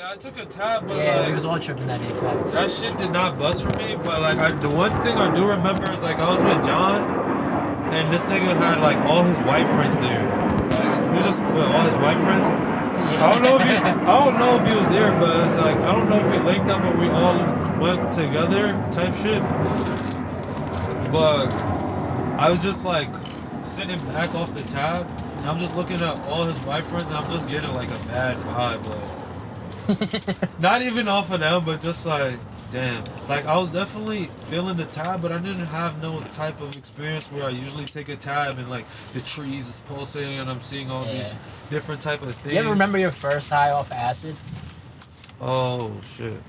Yeah, I took a tab, but Yeah, like, we was all tripping that day, facts. that shit did not bust for me. But like, the one thing I do remember is like I was with John, and this nigga had like all his white friends there. Like he was just with all his white friends. Yeah. I don't know if he was there, but it's like I don't know if we linked up or we all went together type shit. But I was just like sitting back off the tab, and I'm just looking at all his white friends, and I'm just getting like a bad vibe, like not even off of them, but just like damn. Like I was definitely feeling the tab, but I didn't have no type of experience where I usually take a tab and like the trees is pulsating and I'm seeing all these different type of things. You ever remember your first high off acid? Oh shit.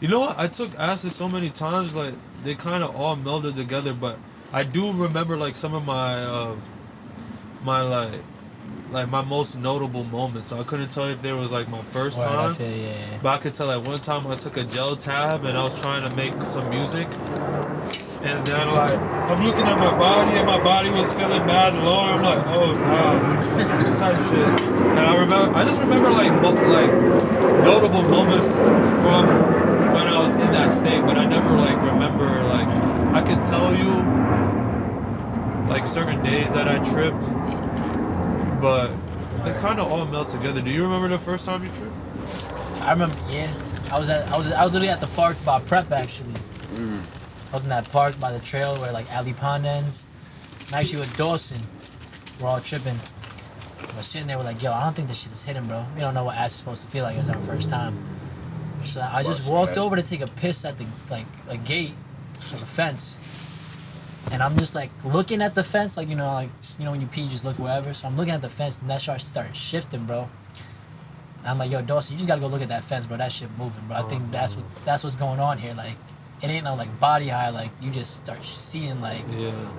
You know what? I took acid so many times, like they kind of all melded together. But I do remember like some of my my most notable moments. So I couldn't tell you if there was like my first time, but I could tell like one time I took a gel tab and I was trying to make some music, and then like I'm looking at my body and my body was feeling mad low. I'm like, oh god, type shit. And I just remember like notable moments from when I was in that state, but I never like remember like I could tell you like certain days that I tripped, but they kind of all melt together. Do you remember the first time you tripped? I remember, yeah. I was literally at the park by Prep actually. I was in that park by the trail where like Ali Pond ends. I'm actually with Dawson. We're all tripping. We're sitting there, we're like, yo, I don't think this shit is hitting, bro. We don't know what ass is supposed to feel like. It was our first time. So I just walked over to take a piss at the like a gate, like a fence. And I'm just like looking at the fence, like you know when you pee, you just look wherever. So I'm looking at the fence, and that shit started shifting, bro. And I'm like, yo, Dawson, you just gotta go look at that fence, bro. That shit moving, bro. I think that's what's going on here. Like, it ain't no like body high. Like you just start seeing like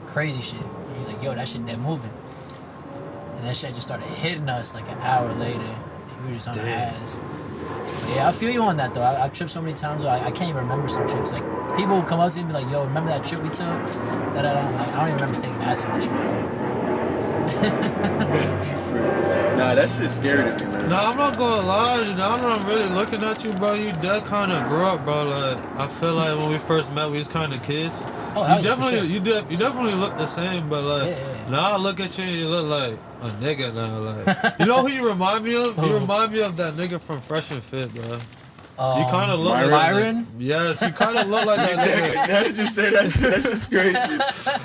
crazy shit. And he's like, yo, that shit dead moving. And that shit just started hitting us like an hour later. And we were just on our ass. But yeah, I feel you on that though. I've tripped so many times. I can't even remember some trips. Like people will come up to me and be like, "Yo, remember that trip we took?" Like, I don't even remember taking acid with you, bro. That's different. Nah, that shit's scary to me, man. Nah, I'm not gonna lie. Now that I'm really looking at you, bro, you dead kind of grew up, bro. Like I feel like when we first met, we was kind of kids. Oh, you definitely, sure. you definitely look the same, but like now I look at you and you look like a nigga now. Like you know who you remind me of? You remind me of that nigga from Fresh and Fit, bro. You kind of look like Myron? Like, yes, you kind of look like that nigga. Now that you say that shit, that shit's crazy.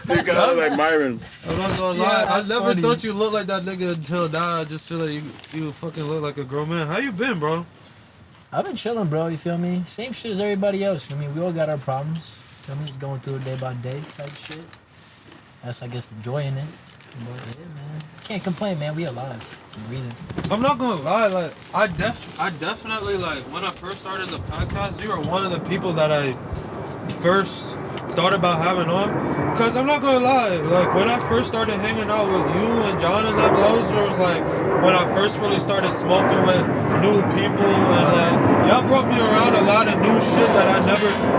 You kind of look like Myron. I'm not gonna lie. I never thought you looked like that nigga until now. I just feel like you fucking look like a grown man. How you been, bro? I've been chilling, bro. You feel me? Same shit as everybody else. I mean, we all got our problems. Feel me? Just going through it day by day type shit. That's, I guess, the joy in it. But yeah, man. Can't complain, man. We alive. I'm breathing. I'm not gonna lie, like I definitely like when I first started the podcast, you were one of the people that I first thought about having on. Cause I'm not gonna lie, like when I first started hanging out with you and John and them, those was like when I first really started smoking with new people, and like y'all brought me around a lot of new shit that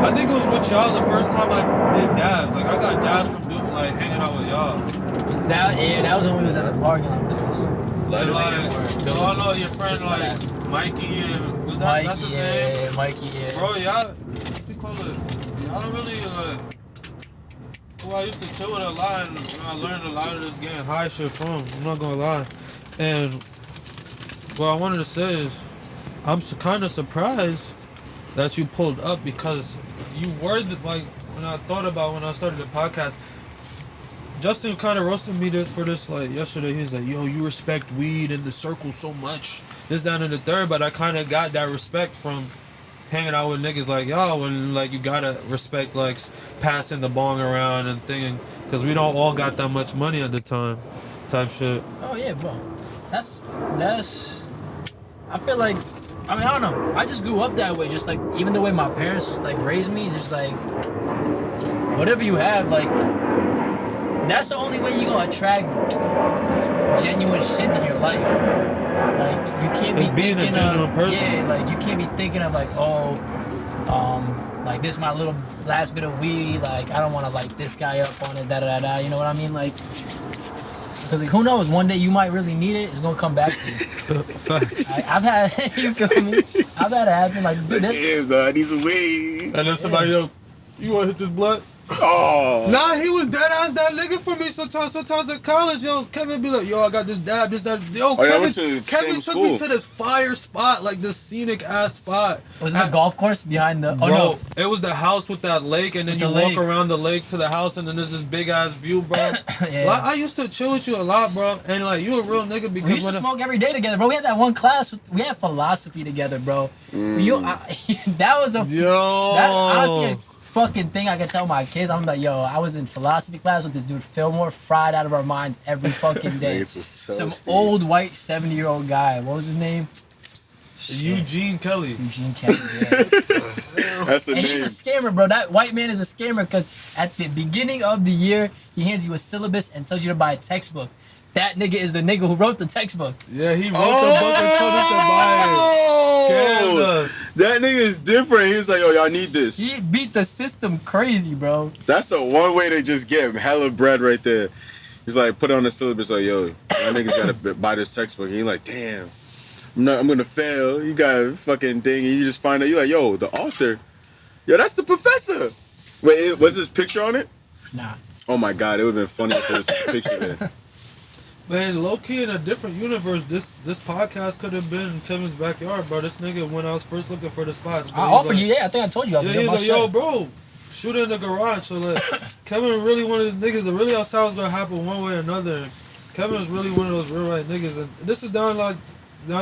I think it was with y'all the first time I did dabs. Like I got dabs from doing like hanging out with y'all. That was when we was at the parking lot. This was no, your friend like Mikey and was that that's his name? Mikey, yeah. Bro, y'all, what do you call it? Y'all really well, I used to chill with a lot, and I learned a lot of this getting high shit from. I'm not gonna lie. And what I wanted to say is, I'm kind of surprised that you pulled up because you were like when I started the podcast. Justin kind of roasted me for this like yesterday. He's like, yo, you respect weed in the circle so much. This, down in the third, but I kind of got that respect from hanging out with niggas like y'all when like you gotta respect like passing the bong around and thinking, because we don't all got that much money at the time type shit. Oh yeah, bro. That's I feel like, I mean, I don't know. I just grew up that way. Just like, even the way my parents like raised me, just like, whatever you have, like, that's the only way you're gonna attract genuine shit in your life. Like, you can't be being thinking a genuine person. Yeah, like, you can't be thinking of like, oh, like, this is my little last bit of weed, like, I don't want to light this guy up on it, da da da da, you know what I mean? Like, Because like, who knows? One day you might really need it. It's gonna come back to you. Facts. I've had you feel me? I've had it happen. Like dude, this. Damn, I need some weed. And then somebody else, you want to hit this blunt? Oh. Nah, he was dead ass that nigga for me sometimes at college, yo. Kevin be like, yo, I got this dab, this, that. Yo, Oh, yeah, I went to the Kevin same took school. me to this fire spot, like this scenic ass spot. Was it the golf course behind the? Oh Bro, no. it was the house with that lake, and then With you the walk lake. around the lake to the house, and then there's this big ass view, bro. Yeah. Like, I used to chill with you a lot, bro, and like you a real nigga because We used to smoke every day together, bro. We had that one class. We had philosophy together, bro. That was a that honestly a fucking thing I could tell my kids. I'm like, yo, I was in philosophy class with this dude Fillmore, fried out of our minds every fucking day. Niggas was Some toasty. old white 70-year-old guy. What was his name? Eugene Kelly. Eugene Kelly. Yeah. That's a And name. he's a scammer, bro. That white man is a scammer because at the beginning of the year, he hands you a syllabus and tells you to buy a textbook. That nigga is the nigga who wrote the textbook. Yeah, he wrote the book and told us to buy it. Scammed us. That nigga is different. He was like, yo, y'all need this. He beat the system crazy, bro. That's the one way to just get hella bread right there. He's like, put it on the syllabus, like, yo, my niggas gotta buy this textbook. And you're like, damn, I'm gonna fail. You got a fucking thing, and you just find out, you're like, yo, the author. Yo, that's the professor. Wait, was his picture on it? Nah. Oh my God, it would have been funny if there was a picture there. Man, low key in a different universe, this podcast could have been Kevin's backyard, bro. This nigga, when I was first looking for the spots, bro, I he was offered like, you, yeah. I think I told you I was Yeah, gonna he get was my like, yo, shit. bro, shoot it in the garage. So like, Kevin really one of those niggas that really outside was gonna happen one way or another. Kevin is really one of those real right niggas, and this is down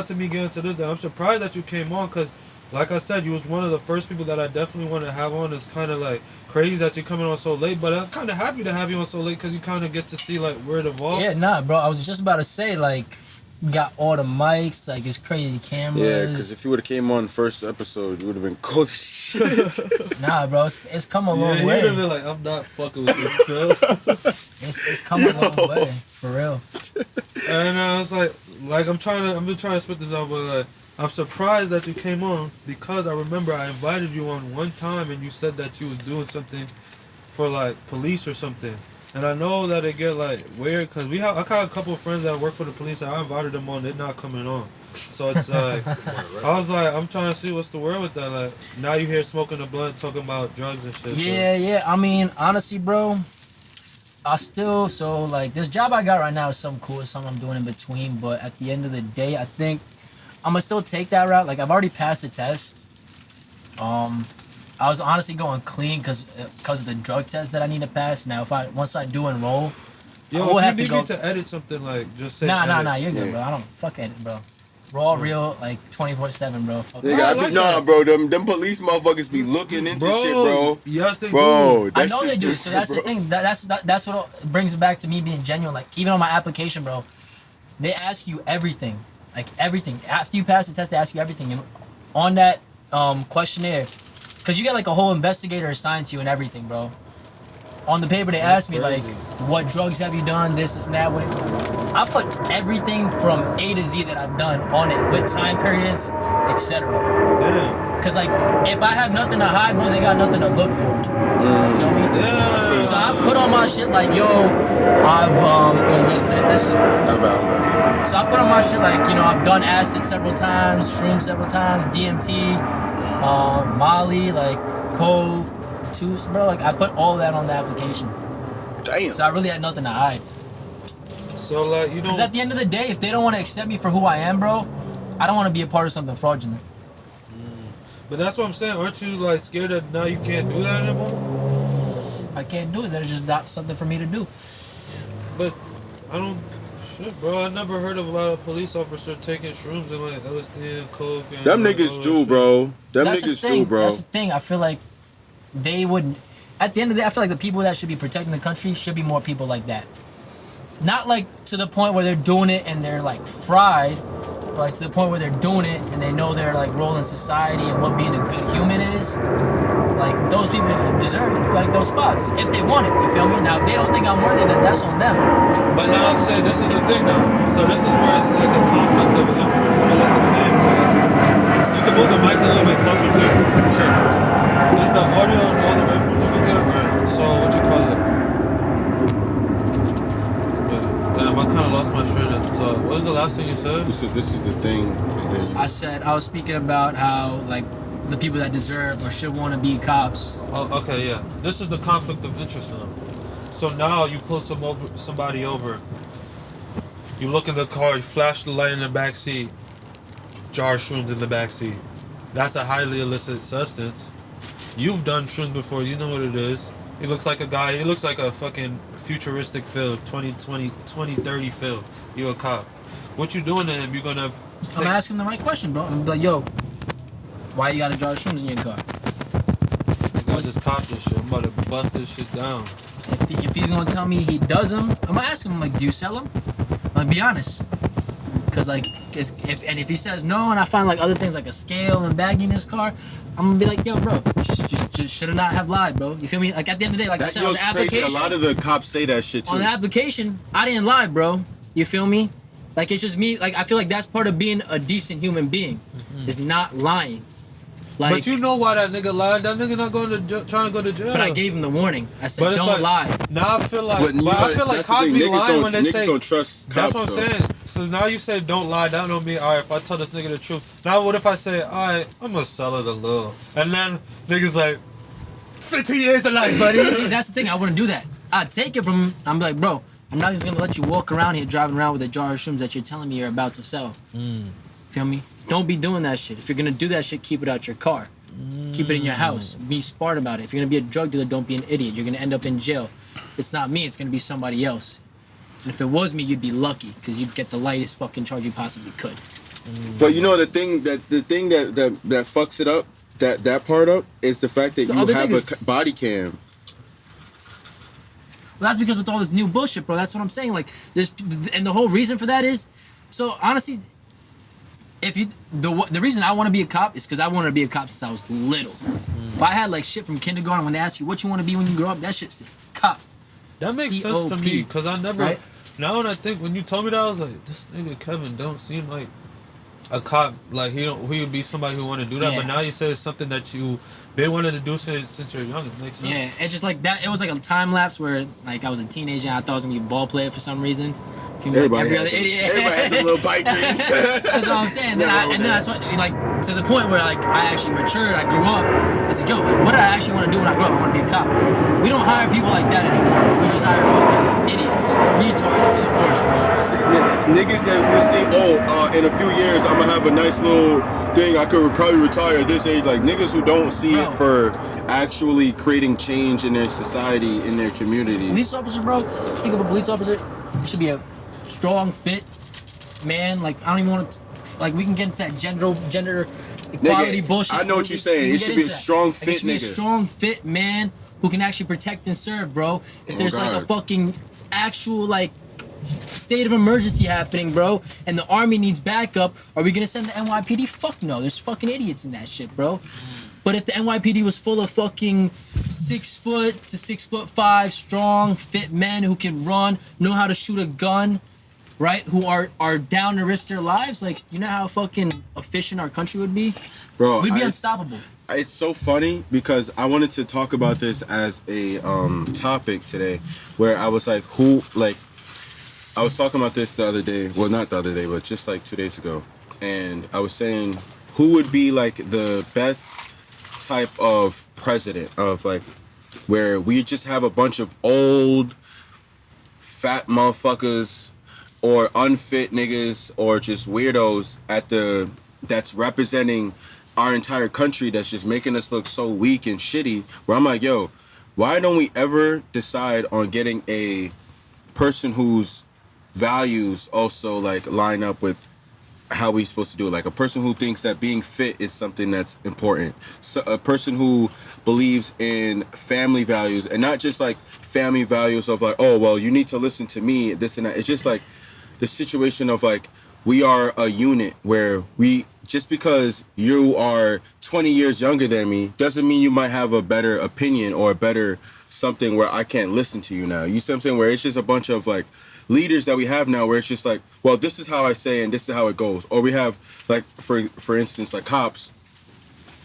to me getting to this. That I'm surprised that you came on, cause like I said, you was one of the first people that I definitely want to have on. It's kind of like crazy that you're coming on so late, but I'm kind of happy to have you on so late because you kind of get to see like where it evolved. Yeah, nah, bro. I was just about to say, like, we got all the mics, like, it's crazy cameras. Yeah, because if you would have came on the first episode, you would have been cold as shit. Nah, bro, it's come a Yeah, long he way. would have been like, I'm not fucking with this, cuz. It's come a long way, for real. And I was like I'm been trying to spit this out, but like, I'm surprised that you came on because I remember I invited you on one time and you said that you was doing something for like police or something. And I know that it get like weird because I got a couple of friends that work for the police and I invited them on, they're not coming on. So it's like, I was like, I'm trying to see what's the word with that. Like, now you hear smoking a blunt, talking about drugs and shit. Yeah. I mean, honestly, bro, like, this job I got right now is something cool, it's something I'm doing in between, but at the end of the day, I think I'm gonna still take that route. Like, I've already passed the test. I was honestly going clean because of the drug test that I need to pass. Now, once I do enroll, Yo, I will if have you to need go. me to edit something, like, just say Nah, edit. you're good, Yeah. bro. I don't fuck edit, bro. Raw, real, like 24/7, bro. Fuck Nigga, it. I I like be, nah, that. bro, them police motherfuckers be looking into shit, bro. Yes, they Bro, do. that I know shit they do. So different, that's bro. the thing. That's what brings it back to me being genuine. Like, even on my application, bro, they ask you everything. Like, everything. After you pass the test, they ask you everything. And on that questionnaire, because you get like a whole investigator assigned to you and everything, bro. On the paper, they asked me, like, crazy. what drugs have you done, this and that. I put everything from A to Z that I've done on it, with time periods, etc. Damn. Because, like, if I have nothing to hide, bro, they got nothing to look for. You feel me? Yeah. So I put on my shit like, yo, I've, you guys wanna hit this? Not bad, man. So I put on my shit like, you know, I've done acid several times, shrooms several times, DMT, Molly, like, cold, tooth, bro. Like, I put all that on the application. Damn. So I really had nothing to hide. So, like, you Because don't... at the end of the day, if they don't want to accept me for who I am, bro, I don't want to be a part of something fraudulent. But that's what I'm saying. Aren't you, like, scared that now you can't do that anymore? I can't do it. That is just not something for me to do. But I don't... Shit, bro. I never heard of a lot of police officers taking shrooms and, like, LSD and coke and... Them like, all niggas that do, shit. bro. Them That's the niggas thing. do, bro. That's the thing. I feel like they wouldn't. At the end of the day, I feel like the people that should be protecting the country should be more people like that. Not like to the point where they're doing it and they're like fried, but like to the point where they're doing it and they know their like role in society and what being a good human is. Like, those people deserve like those spots if they want it. You feel me? Now if they don't think I'm worthy, then that's on them. But now I'm saying, this is the thing now. So this is where it's like a conflict of interest. I'm gonna let the man pass. You can move the mic a little bit closer to it. Sure. Is the audio all the way from the video? Right. So what you call it? Damn, I kind thing you said? This is the thing. And then I said I was speaking about how like the people that deserve or should want to be cops. Oh, okay, yeah. This is the conflict of interest in them. So now you pull somebody over. You look in the car, you flash the light in the back seat. Jar of shrooms in the back seat. That's a highly illicit substance. You've done shrooms before, you know what it is. He looks like a guy, he looks like a fucking futuristic Phil, 2030 Phil. You a cop. What you doing to him? You're gonna... I'm gonna ask him the right question, bro. I'm gonna be like, yo, why you got a jar of shrooms in your car? I just copped this shit. I'm about to bust this shit down. If he's gonna tell me he does them, I'm gonna ask him, I'm like, do you sell them? I'm like, be honest. Cause like, if he says no, and I find like other things like a scale and baggie in his car, I'm gonna be like, yo, bro, just should have not have lied, bro. You feel me? Like at the end of the day, like I said on the application, crazy. A lot of the cops say that shit too. On the application, I didn't lie, bro. You feel me? Like it's just me. Like I feel like that's part of being a decent human being, is not lying. Like, but you know why that nigga lied? That nigga not going to trying to go to jail. But I gave him the warning. I said, don't like, lie. Now I feel like, I feel like cops be lying when they say. Niggas don't trust cops. That's what I'm saying. So now you say don't lie. That don't mean, all right, if I tell this nigga the truth. Now what if I say, all right, I'm gonna sell it a little, and then niggas like 15 years of life, buddy. See, that's the thing. I wouldn't do that. I'd take it from him. I'm like, bro, I'm not just gonna let you walk around here driving around with a jar of shrooms that you're telling me you're about to sell. Feel me? Don't be doing that shit. If you're gonna do that shit, keep it out your car. Keep it in your house. Be smart about it. If you're gonna be a drug dealer, don't be an idiot. You're gonna end up in jail. It's not me. It's gonna be somebody else. And if it was me, you'd be lucky because you'd get the lightest fucking charge you possibly could. But you know the thing that fucks it up, that part up, is the fact that you have a body cam. Well, that's because with all this new bullshit, bro. That's what I'm saying. Like, and the whole reason for that is, so honestly, the reason I want to be a cop is because I wanted to be a cop since I was little. If I had like shit from kindergarten, when they ask you what you want to be when you grow up, that shit's cop. That makes sense to me because I never. Right? Now when I think, when you told me that, I was like, this nigga Kevin don't seem like a cop. Like he would be somebody who want to do that. Yeah. But now you say it's something that you been wanting to do since you're young. It makes sense. Yeah, it's just like that. It was like a time lapse where like I was a teenager and I thought I was gonna be a ball player for some reason. Everybody every other idiot. Everybody had the little bike dreams. That's what I'm saying. Then that's what, like, to the point where like I actually matured. I grew up. I said, yo, like, what do I actually want to do when I grow up? I want to be a cop. We don't hire people like that anymore, bro. We just hire fucking idiots, like retards to the force, bro. Niggas that will see, in a few years I'm gonna have a nice little thing. I could probably retire at this age. Like niggas who don't see it for actually creating change in their society, in their community. Police officer, bro. Think of a police officer. He should be a strong, fit man. Like I don't even want to. Like we can get into that gender equality bullshit. I know what you're saying. It should be a strong, fit nigga. It should be a strong, fit man who can actually protect and serve, bro. If there's like a fucking actual like state of emergency happening, bro, and the army needs backup, are we gonna send the NYPD? Fuck no. There's fucking idiots in that shit, bro. But if the NYPD was full of fucking 6 foot to 6'5" strong, fit men who can run, know how to shoot a gun, right? Who are down to risk their lives, like you know how fucking efficient our country would be, bro. We'd be unstoppable. It's so funny because I wanted to talk about this as a topic today, where I was like, I was talking about this the other day. Well, not the other day, but just like 2 days ago, and I was saying who would be like the best type of president of like where we just have a bunch of old fat motherfuckers or unfit niggas or just weirdos that's representing our entire country, that's just making us look so weak and shitty, where I'm like, yo, why don't we ever decide on getting a person whose values also like line up with how we supposed to do it? Like a person who thinks that being fit is something that's important. So a person who believes in family values, and not just like family values of like, oh, well, you need to listen to me, this and that. It's just like the situation of like, we are a unit where just because you are 20 years younger than me doesn't mean you might have a better opinion or a better something where I can't listen to you now. You see what I'm saying? Where it's just a bunch of like leaders that we have now where it's just like, well, this is how I say and this is how it goes. Or we have like, for instance, like cops.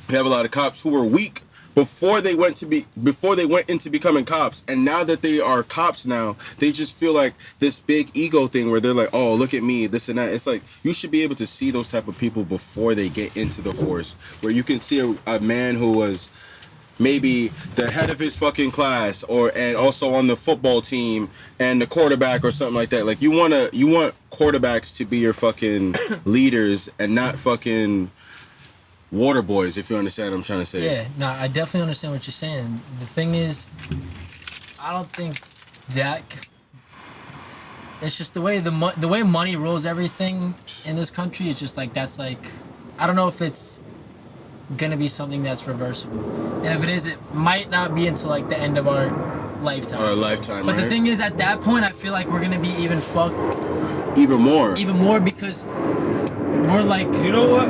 We have a lot of cops who are weak before they went into becoming cops, and now that they are cops now, they just feel like this big ego thing where they're like, oh, look at me, this and that. It's like you should be able to see those type of people before they get into the force, where you can see a man who was maybe the head of his fucking class, and also on the football team and the quarterback or something like that. Like you want quarterbacks to be your fucking leaders and not fucking water boys, if you understand what I'm trying to say. Yeah, no, I definitely understand what you're saying. The thing is, I don't think that it's just the way the way money rules everything in this country. It's just like that's like, I don't know if it's gonna be something that's reversible, and if it is, it might not be until like the end of our lifetime. But the thing is, at that point, I feel like we're gonna be even fucked. Even more Because we're like, You know what?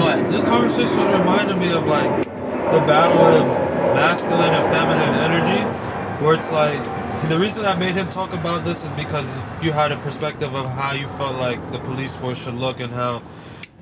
go ahead. This conversation is reminding me of like the battle of masculine and feminine energy, where it's like the reason I made him talk about this is because you had a perspective of how you felt like the police force should look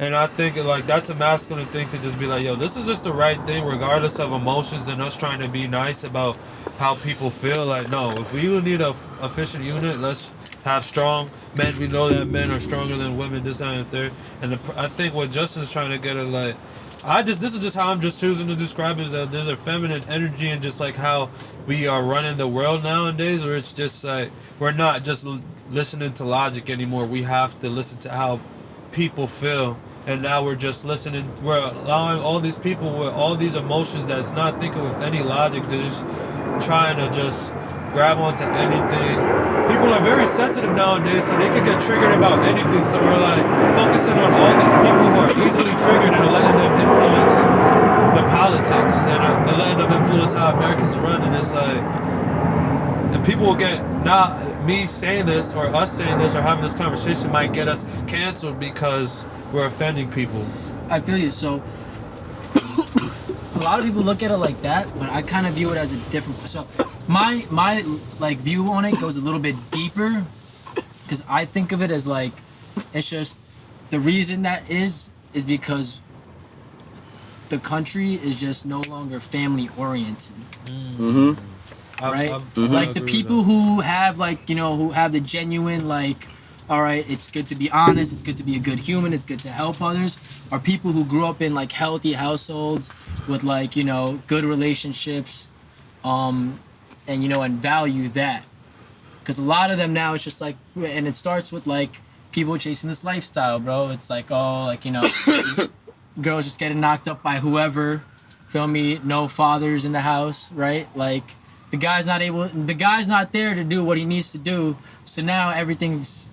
and I think like that's a masculine thing to just be like, yo, this is just the right thing regardless of emotions and us trying to be nice about how people feel. Like, no, if we need a efficient unit, let's have strong men. We know that men are stronger than women, this, that, and the third. And I think what Justin's trying to get at, like, this is just how I'm just choosing to describe it, is that there's a feminine energy and just like how we are running the world nowadays, where it's just like we're not just listening to logic anymore. We have to listen to how people feel. And now we're just listening. We're allowing all these people with all these emotions that's not thinking with any logic. They're just trying to just grab onto anything. People are very sensitive nowadays, so they can get triggered about anything. So we're like focusing on all these people who are easily triggered and letting them influence the politics and letting them influence how Americans run. And it's like, and people will get, not me saying this or us saying this or having this conversation might get us canceled because we're offending people. I feel you. So a lot of people look at it like that, but I kind of view it as a different. So my like view on it goes a little bit deeper, because I think of it as like, it's just the reason that is because the country is just no longer family oriented. Right? Like the people who have like, who have the genuine like, all right, it's good to be honest, it's good to be a good human, it's good to help others, are people who grew up in like healthy households with like, good relationships, and value that. Because a lot of them now, it's just like, and it starts with like people chasing this lifestyle, bro. It's like, oh, like, girls just getting knocked up by whoever, feel me? No fathers in the house, right? Like the guy's not there to do what he needs to do, so now everything's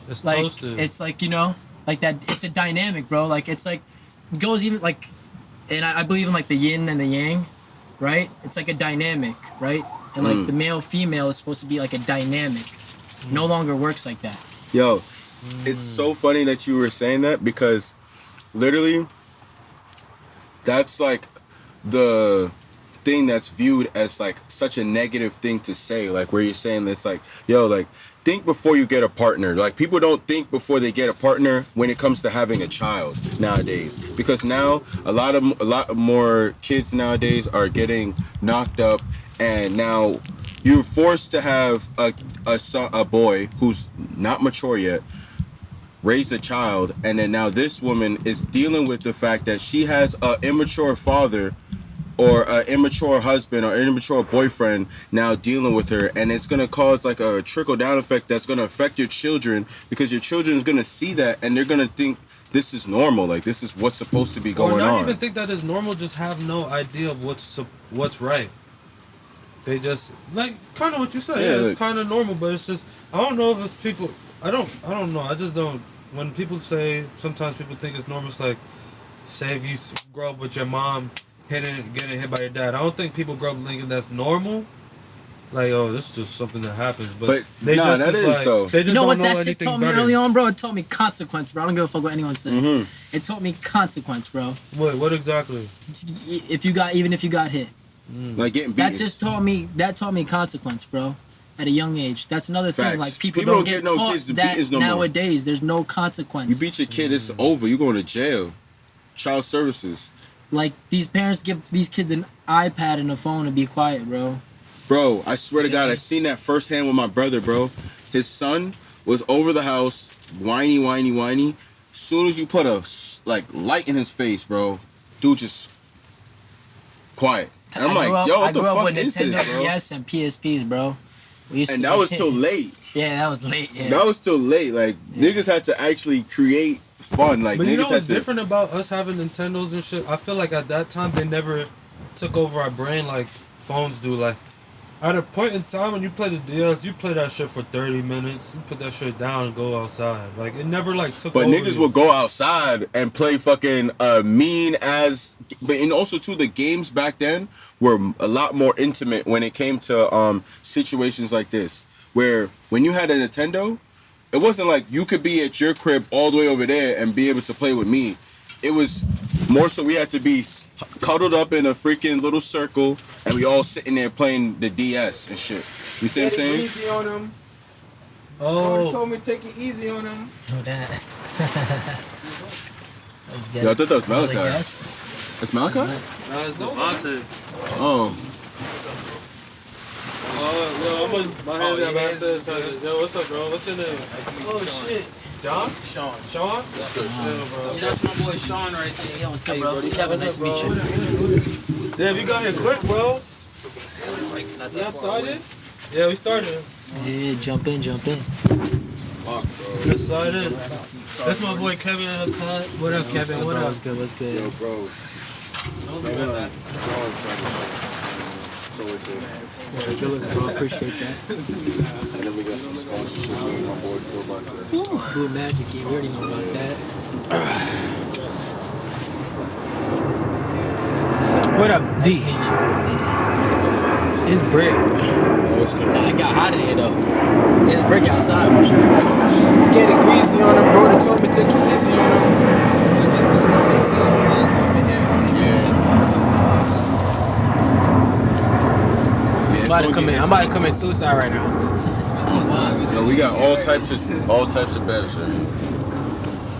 It's like toasted. It's like, like that. It's a dynamic, bro. Like it's like goes even like, and I believe in like the yin and the yang, right? It's like a dynamic, right? And like the male female is supposed to be like a dynamic. No longer works like that. Yo, it's so funny that you were saying that, because literally that's like the thing that's viewed as like such a negative thing to say, like where you're saying it's like, yo, like think before you get a partner. Like people don't think before they get a partner when it comes to having a child nowadays, because now a lot more kids nowadays are getting knocked up, and now you're forced to have a boy who's not mature yet raise a child, and then now this woman is dealing with the fact that she has an immature father or an immature husband or an immature boyfriend now dealing with her, and it's going to cause like a trickle down effect that's going to affect your children, because your children is going to see that and they're going to think this is normal, like this is what's supposed to be going on. Or not even think that is normal, just have no idea of what's right. They just like kind of what you said. Yeah, it's kind of normal, but it's just, I don't know if it's people. I don't know. I just don't. When people say, sometimes people think it's normal. It's like, say if you grow up with your mom getting hit by your dad. I don't think people grow up thinking that's normal. Like, oh, this is just something that happens. But they no, just that is like, though. They just You know don't what know that shit anything taught me better. early on, bro? It taught me consequence, bro. I don't give a fuck what anyone says. It taught me consequence, bro. What exactly? If you got hit. Like getting beaten. That taught me consequence, bro. At a young age. That's another Facts. thing. Like people Don't don't get get no taught kids to that beatings no more. nowadays. There's no consequence. You beat your kid, it's over. You going to jail. Child services. Like, these parents give these kids an iPad and a phone to be quiet, bro. Bro, I swear to God, I seen that firsthand with my brother, bro. His son was over the house, whiny. Soon as you put a light in his face, bro, dude just quiet. And I'm like, yo, what the fuck is this, bro? DS and PSPs, bro. And that was still late. Yeah, that was late. Yeah. That was still late. Like, niggas had to actually create fun. Like, but niggas you know had what's to... different about us having Nintendos and shit? I feel like at that time they never took over our brain like phones do. Like, at a point in time when you play the DS, you play that shit for 30 minutes. You put that shit down and go outside. Like, it never like took over. But niggas would go outside and play fucking mean as... But and also, too, the games back then were a lot more intimate when it came to situations like this. Where when you had a Nintendo, it wasn't like you could be at your crib all the way over there and be able to play with me. It was more so we had to be cuddled up in a freaking little circle and we all sitting there playing the DS and shit. You see what I'm saying? Easy on them. Oh. Told me to take it easy on them. Know that. Let's get Yo, I thought that was another Malachi. guest. That's Malachi? Nah, it's Devontae. Oh. Yo, I'm my hands got back. Yo, what's up, bro? What's your name? Oh, shit. John? Sean. Sean? That's good. Bro. That's my boy Sean right there. Yeah, what's good, bro? Kevin, nice to meet you. Damn, you got here quick, bro. Y'all started? Yeah, we started. Yeah, jump in. Get started. That's my boy Kevin in the cut. What up, Kevin? What up? What's good? Yo, bro. Good looking, bro. Appreciate that. And then we got some sponsorship with my boy Phil Bunter. Blue Magic, yeah, we already know about that. What up, D? It's brick. Nah, I got hot in here though. It's brick outside for sure. Get it greasy on them, bro. They told me to take it easy on them. I'm about to commit suicide right now. Yo, we got all types of beds, sir.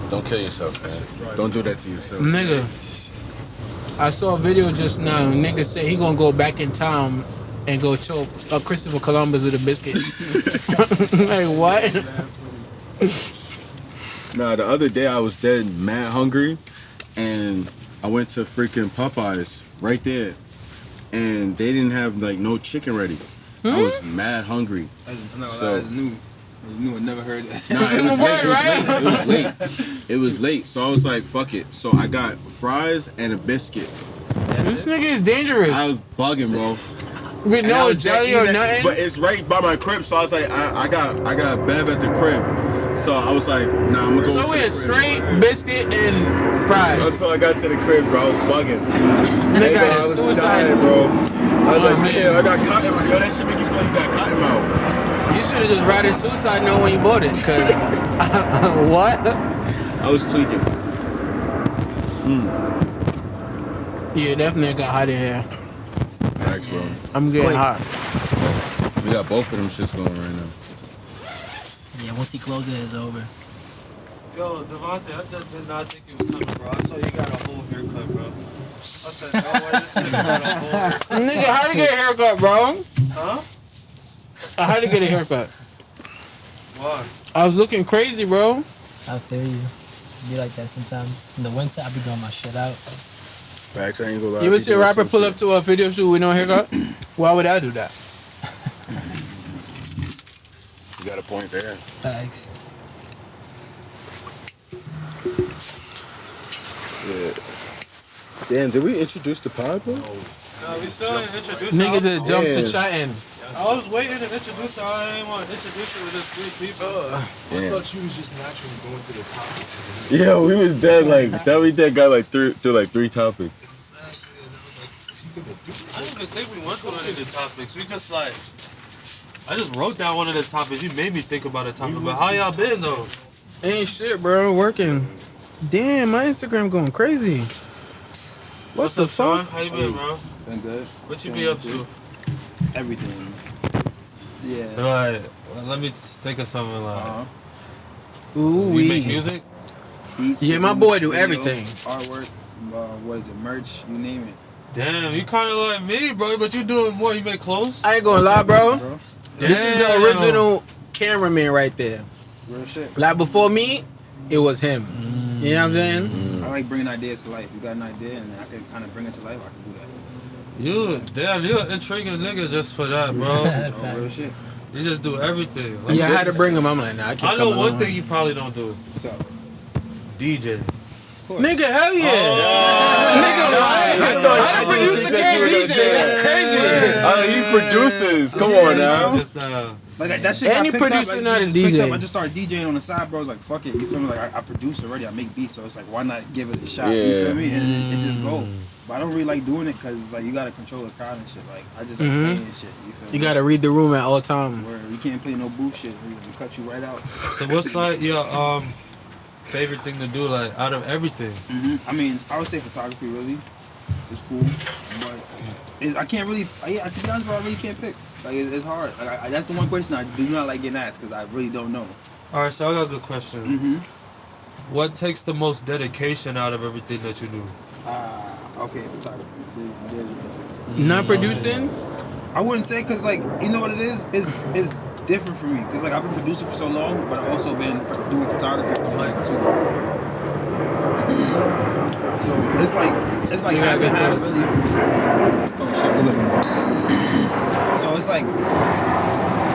Don't kill yourself, man. Don't do that to yourself. Nigga, I saw a video just now. Nigga said he gonna go back in time and go choke Christopher Columbus with a biscuit. Like what? Nah, the other day I was dead mad hungry, and I went to freaking Popeyes right there, and they didn't have like no chicken ready. I was mad hungry. That's new. I never heard that. Nah, it was late. It was late. So I was like, fuck it. So I got fries and a biscuit. This nigga is dangerous. I was bugging, bro. With And I no was jelly eating or that- nothing. But it's right by my crib, so I was like, I got Bev at the crib. So I was like, nah, I'm gonna go. So to we the had crib. straight biscuit and fries. Until I got to the crib, bro. I was bugging. Nigga Bro, had I was suicide. dying, bro. I was like, man. damn, I got cotton mouth. Yo, that shit make you feel like you got cotton mouth. You should have just ratted suicide note when you bought it, cause what? I was tweaking. Yeah, definitely got hot in here. Thanks, bro. I'm getting quick. hot. We got both of them shits going right now. Yeah, once he closes it, it's over. Yo, Devontae, I just did not think it was coming, bro. I saw you got a whole haircut, bro. I said, no way, this nigga got a whole haircut. Nigga, how to get a haircut, bro? Huh? I had to get a haircut. Why? I was looking crazy, bro. I feel you. Be like that sometimes. In the winter, I be doing my shit out. Facts, I ain't gonna lie. You ever see a rapper pull up to a video shoot with no haircut? Why would I do that? You got a point there. Thanks. Yeah. Damn, did we introduce the pod, bro? No, we still didn't introduce Nigga her. just jumped to Yeah. chatting. I was waiting to introduce her. I didn't want to introduce her with just three people. Damn. thought you was just naturally going through the topics. Yeah, we was dead like that. We dead got like through like 3 topics. I don't even think we went through any of the topics. We just like, I just wrote down one of the topics. You made me think about a topic. But how y'all been though? Ain't shit, bro. Working. Damn, my Instagram going crazy. What's the up, Sean? fuck? How you been, bro? Been good. What you be up to? Everything. Yeah. Alright, well, let me think of something like. Ooh, You make music? Beats, Yeah, my videos, boy do videos, everything. Artwork. what is it, merch, you name it. Damn, you kind of like me, bro, but you doing more. You make clothes. I ain't gonna lie, bro. Bro, This is the Damn. original cameraman right there. real shit. Like before me, it was him. You know what I'm saying? I like bringing ideas to life. You got an idea and I can kind of bring it to life, I can do that. You're an intriguing nigga just for that, bro. Oh, real shit. You just do everything. Like, Yeah, I had to bring him. I'm like, nah, I can't. I know come one alone. thing you probably don't do. What's up? DJ. Nigga, hell yeah. Oh. Nigga, why? How the producer can't DJ? That's crazy. He produces. Come on now. Just, Like that shit Any got picked producer up, not a just picked DJ. up. I just started DJing on the side, bro. I was like, fuck it. You feel me? Like I produce already. I make beats, so it's like, why not give it a shot? You Yeah. feel me? And it just go. But I don't really like doing it because like you gotta control the crowd and shit. Like I just like playing and shit. You feel me? You gotta read the room at all times. Where you can't play no booth shit. We cut you right out. so what's like your favorite thing to do, like out of everything? I mean, I would say photography really is cool, but I can't really. To be honest, bro, I really can't pick. Like it's hard. Like that's the one question I do not like getting asked because I really don't know. All right, so I got a good question. What takes the most dedication out of everything that you do? Okay, photography. There's your answer. Not producing? I wouldn't say because like you know what it is. It's different for me because like I've been producing for so long, but I've also been doing photography for so long too. So it's like half and half really. Oh shit, we're living. So it's like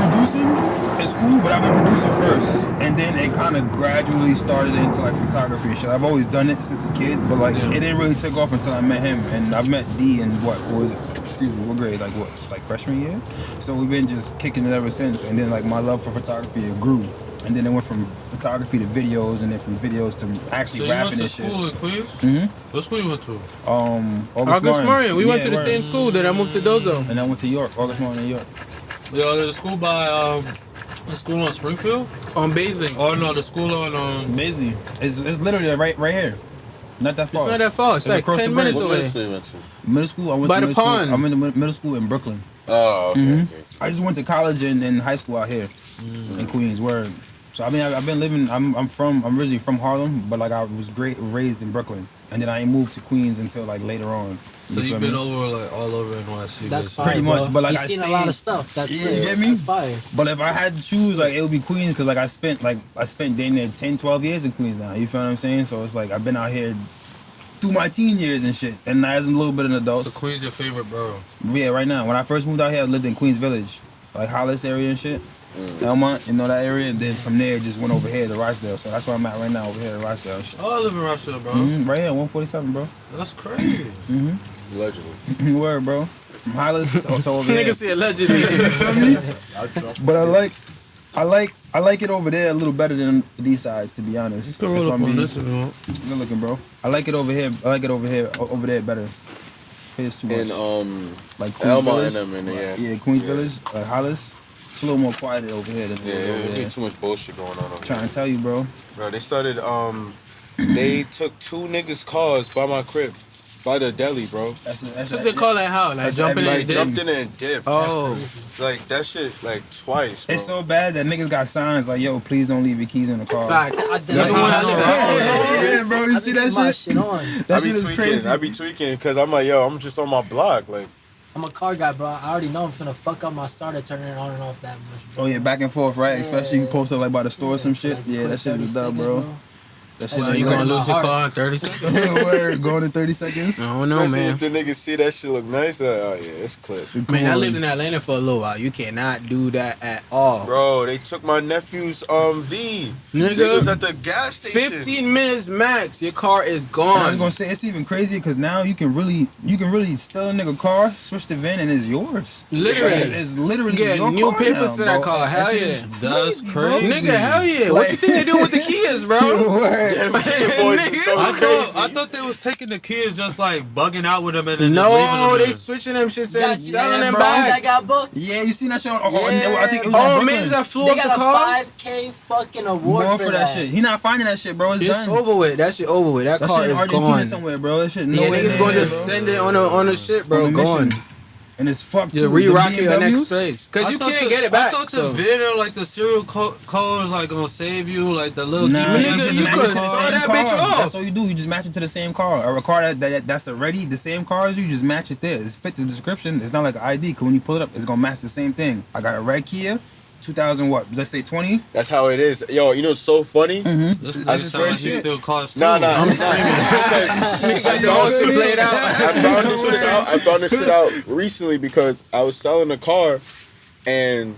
producing is cool, but I've been producing first, and then it kind of gradually started into like photography and shit. I've always done it since a kid, but like it didn't really take off until I met him, and I've met D in what was it? Excuse me, what grade? Like what? Like freshman year. So we've been just kicking it ever since, and then like my love for photography it grew, and then it went from photography to videos, and then from videos to actually So you rapping went to and school shit. in Queens? Mm-hmm. What school you went to? August Marion. We went Yeah, to the word. same school that I moved to Dozo. And I went to York, August Marion in York. Yo, the school by the school on Springfield? On Basing. Oh no, the school on Amazing. It's literally right here. Not that far. It's not that far. It's like across 10 the bridge. minutes What away. middle school you went to? Middle school, I went By to the middle pond. School. I'm in the middle school in Brooklyn. Oh, okay. Okay. I just went to college and high school out here in Queens. Where, so I mean, I've been living. I'm originally from Harlem, but like I was raised in Brooklyn, and then I ain't moved to Queens until like later on. so You you've feel been me? over like all over NYC. That's basically. fire, Pretty bro. much, but, like, You've I seen a stayed- lot of stuff. That's Yeah, lit. you get me? That's fire. But if I had to choose, like it would be Queens, because like I spent damn near 10, 12 years in Queens now. You feel what I'm saying? So it's like I've been out here through my teen years and shit, and as a little bit of an adult. So Queens your favorite borough? Yeah, right now. When I first moved out here, I lived in Queens Village, like Hollis area and shit. Elmont, you know that area, and then from there just went over here to Rochdale. So that's where I'm at right now, over here at Rochdale. Oh, I live in Russia, bro. Right here, 147, bro. That's crazy. Allegedly. Word, bro. From Hollis to over here. Nigga say allegedly. But I like it over there a little better than these sides, to be honest. You can roll If up I'm on being this if you want. Good looking, bro. I like it over here. Over there better. Here's too much. In Like Queens Elma Village. and them in there. Yeah, Queens Village, Hollis. It's a little more quiet over here than Yeah, over there's there. too much bullshit going on over Trying there. to tell you, bro. Bro, they started they took two niggas' cars by my crib. By the deli, bro. That's Took the call like how? Like That's jumping in every- Like the jumped dip? in and dipped. Oh. Like that shit like twice, bro. It's so bad that niggas got signs like, yo, please don't leave your keys in the car. Facts. I did That's the one I live at. Yeah, bro, you see that my shit? shit on. That I be shit is tweaking. crazy. I be tweaking because I'm like, yo, I'm just on my block. Like, I'm a car guy, bro. I already know I'm finna fuck up my starter turning it on and off that much, bro. Oh yeah, back and forth, right? Yeah. Especially you post up like by the store or some shit. Like, Yeah, quick that shit 30 is dub, seconds, bro. That shit So So is you lit. gonna lit. lose your heart. car in 30 seconds? Word, going in 30 seconds. I don't know, especially man. if the niggas see that shit look nice, they're like, oh yeah, it's clip. Man, I lived in Atlanta for a little while. You cannot do that at all. Bro, they took my nephew's V. Nigga. Niggas at the gas station. 15 minutes max, your car is I was gone. gonna say it's even crazier because now you can really steal a nigga car, switch the VIN, and it's yours. Literally. It's literally Yeah, your new car papers now, for that bro. car. Hell shit yeah. is That's bro. crazy. Nigga, hell yeah. What you think they do with the kids, bro? Word. Boys is so I crazy. thought they was taking the kids just like bugging out with them and then just No, leaving them they there. switching them shits You and guys see selling that, them bro? That back. got booked. Yeah, you seen that show? Oh, Yeah. I think it was Oh, in Brooklyn. man, that flew They up the got a car? 5K fucking award Going for that shit. He not finding that shit, bro. It's It's done. over with. That shit over with. That, That car shit in is Argentina gone. somewhere, bro. That shit no Yeah, way niggas there, gonna just bro. send it on the shit, bro. On a mission. Gone. and it's fucked. Just too. re-rock The your next BMWs, place. Because I you thought can't the- get it back. I thought so. the VIN or like the serial code is like gonna save you, like the little Nah, GPS. Nigga, just you match could it to the saw same that car. bitch off. That's all you do. You just match it to the same car. Or a car that's already the same car as you. Just match it there. It's fit the description. It's not like an ID. Cause when you pull it up, it's gonna match the same thing. I got a red Kia, 2000 what? Let's say 20. That's how it is. Yo, you know what's so funny? This I nigga just sound like said he shit. still cars too. Nah, I'm it's not. screaming. The whole shit played out. I found this shit out recently because I was selling a car and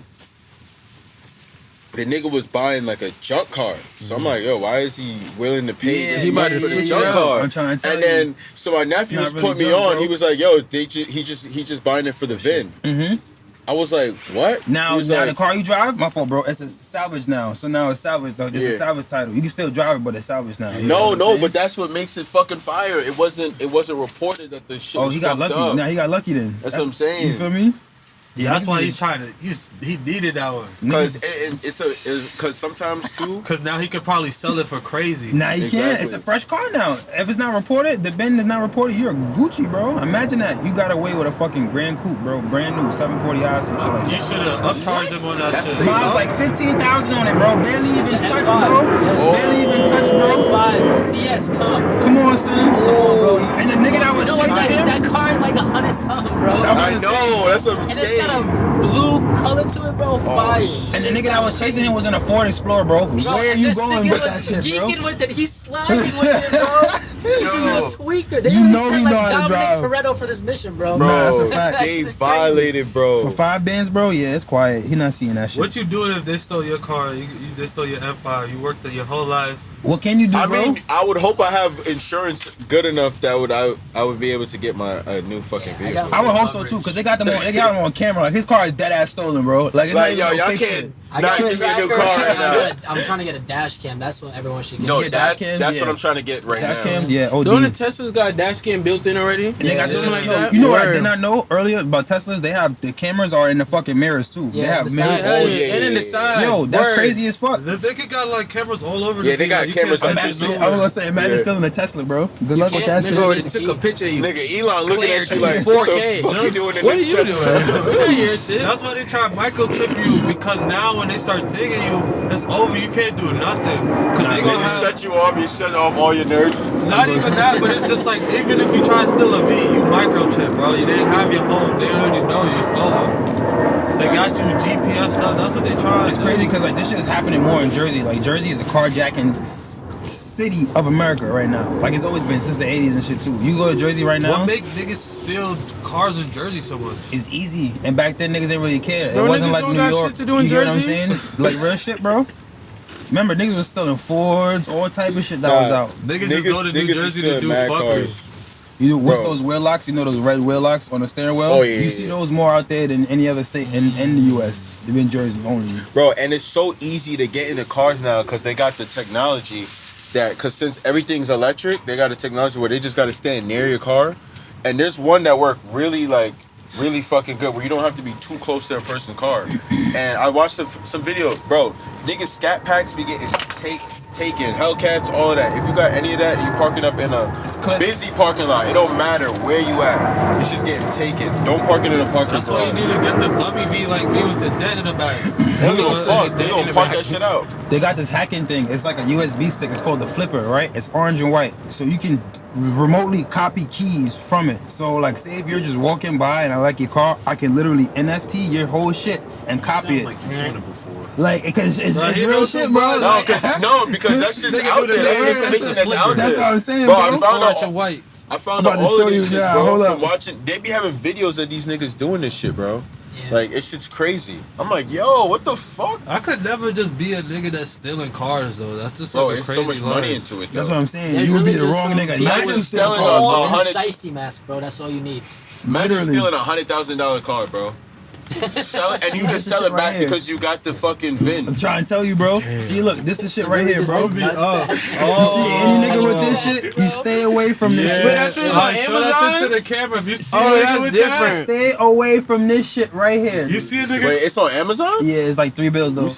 the nigga was buying like a junk car. So I'm like, yo, why is he willing to pay Yeah, this he about money to for the switch junk it up. car? I'm trying to tell and you. then so my nephew It's was not really putting me junk, on. bro. He was like, yo, he just buying it for the VIN. Mm-hmm. I was like, what? Now, He was now like, the car you drive, my fault, bro. It's a salvage now. So now it's salvage though. It's Yeah. a salvage title. You can still drive it, but it's salvage now. You know no, what I'm no, saying? but that's what makes it fucking fire. It wasn't reported that the shit Oh, was he got fucked lucky. up. Now he got lucky then. That's what I'm saying. You feel me? Yeah, that's niggas why be- he's trying to. He needed that one. Because niggas- because sometimes too. Cause now he could probably sell it for crazy. Now you can't. Exactly. It's a fresh car now. If it's not reported, the bin is not reported. You're Gucci, bro. Imagine that. You got away with a fucking Grand Coupe, bro. Brand new, 740i, some shit like You that. should have upcharged him on that That's shit. the thing. Mine's like 15,000 on it, bro. Barely It's even an touched, M5. bro. Yeah. Barely even touched, bro. M5 CS Cup. Come on, son. Come on, bro. And the nigga that was You know what? chasing him. That car is like 100 something, bro. I know. That's what I'm And it's saying. got a blue color to it, bro. Fire. And the nigga that was chasing him was in a Ford Explorer, bro. Bro, Where are and you this going nigga with was that shit, bro? geeking with it. He's sliding with it, bro. He's a tweaker. They You really know sent he like know how to Dominic drive. Toretto for this mission, bro. Bro, Nah, that's a fact. they That's violated, bro. For 5 bands, bro, yeah, it's quiet. He not seeing that shit. What you doing if they stole your car? They stole your M5. You worked your whole life. What can you do, I bro? mean, I would hope I have insurance good enough that I would be able to get my new fucking Yeah, I got- vehicle. I would hope so too, cause they got them on camera. Like his car is dead ass stolen, bro. Like, it's not Like, even yo, no y'all fake can't shit. I not got a give me a new tracker, car and right now. I'm trying to get a dash cam. That's what everyone should get. No, Yeah, dash that's cams, what yeah. I'm trying to get right Dash now. cams, yeah. OD. Don't the Teslas got dash cam built in already? And they got Yeah, something yeah. like Yo, that. You know what I word. did not know earlier about Teslas? They have the cameras are in the fucking mirrors too. Yeah, they have the mirrors. side. Oh, yeah, yeah, and in the yeah. side. Yo, that's Word. crazy as fuck. They could got like cameras all over. Yeah, the they thing, got like, you can't cameras touch like it this. Imagine, nowhere. I was gonna say, imagine Yeah. stealing a Tesla, bro. Good luck with can't that miss shit. Bro, it. they took a picture of you. Nigga, Elon looking at you like, 4K. what the fuck you doing in What are this you Tesla? doing? We don't hear shit. That's why they try to microchip you, because now when they start digging you, it's over. You can't do nothing. Cause they They gonna just have, shut you off. You shut off all your nerves. not even that, but it's just like even if you try to steal a V, you microchip, bro. They have your home. They already know you. It's over. They got you GPS stuff. That's what they trying. It's crazy because like this shit is happening more in Jersey. Like Jersey is a carjacking city of America right now. Like it's always been since the 80s and shit too. You go to Jersey right now, What make niggas steal cars in Jersey so much? it's easy. And back then niggas didn't really care. Bro, It wasn't niggas like don't New got York. shit to do in You get what I'm Jersey? saying? Like real shit, bro. Remember, niggas was stealing Fords, all type of shit that was out. Niggas just go to New niggas Jersey be to do stealing mad fuckery. cars. You know, what's Bro. those wheel locks? You know those red wheel locks on the steering wheel? Oh, yeah, You yeah, see yeah. those more out there than any other state in the U.S. They've been Jersey only. Bro, and it's so easy to get into cars now because they got the technology that, because since everything's electric, they got a technology where they just got to stand near your car. And there's one that work really fucking good where you don't have to be too close to a person's car. And I watched some videos, bro. Niggas scat packs be getting taken, Hellcats, all of that. If you got any of that, you parking up in It's a clip. busy parking lot. It don't matter where you at. It's just getting taken. Don't park it in a parking That's why you garage. need to get the dummy V like me with the dent in the back. They don't give a fuck. They don't park that shit out. They got this hacking thing. It's like a USB stick. It's called the Flipper, right? It's orange and white. So you can remotely copy keys from it. So like say if you're just walking by and I like your car, I can literally NFT your whole shit and copy it. Like you doing it before. Like, because it's Bro, he real knows shit, some bro. buzz. No, Like, because that shit's Nigga out do the there. That's dance, information that's that's a out flipper. there. That's what I'm saying, Bro, bro. I found Orange out. and white. I found I'm out about to all show of these you shits, now. bro. Hold From up. watching, they be having videos of these niggas doing this shit, bro. Yeah. Like, it's shit's crazy. I'm like, yo, what the fuck? I could never just be a nigga that's stealing cars though. That's just Bro, like a it's crazy so much line. money into it. That's though. what I'm saying. There's You would be really the just wrong some nigga. people Imagine with stealing balls a and hundred- shiesty mask, bro. That's all you need. Imagine Literally. stealing $100,000 car, bro. Sell it, and you can sell it Right back here. because you got the fucking VIN. I'm trying to tell you, bro. See, look, this is shit right here, Just bro. like nuts. Oh. You see any nigga with this shit, you stay away from this Yeah. shit. Wait, that shit is on Show that Amazon? shit to the camera. If you see Oh, a nigga that's with different. that, Stay away from this shit right here. you see a nigga. Wait, it's on Amazon? Yeah, it's like $3 bills though.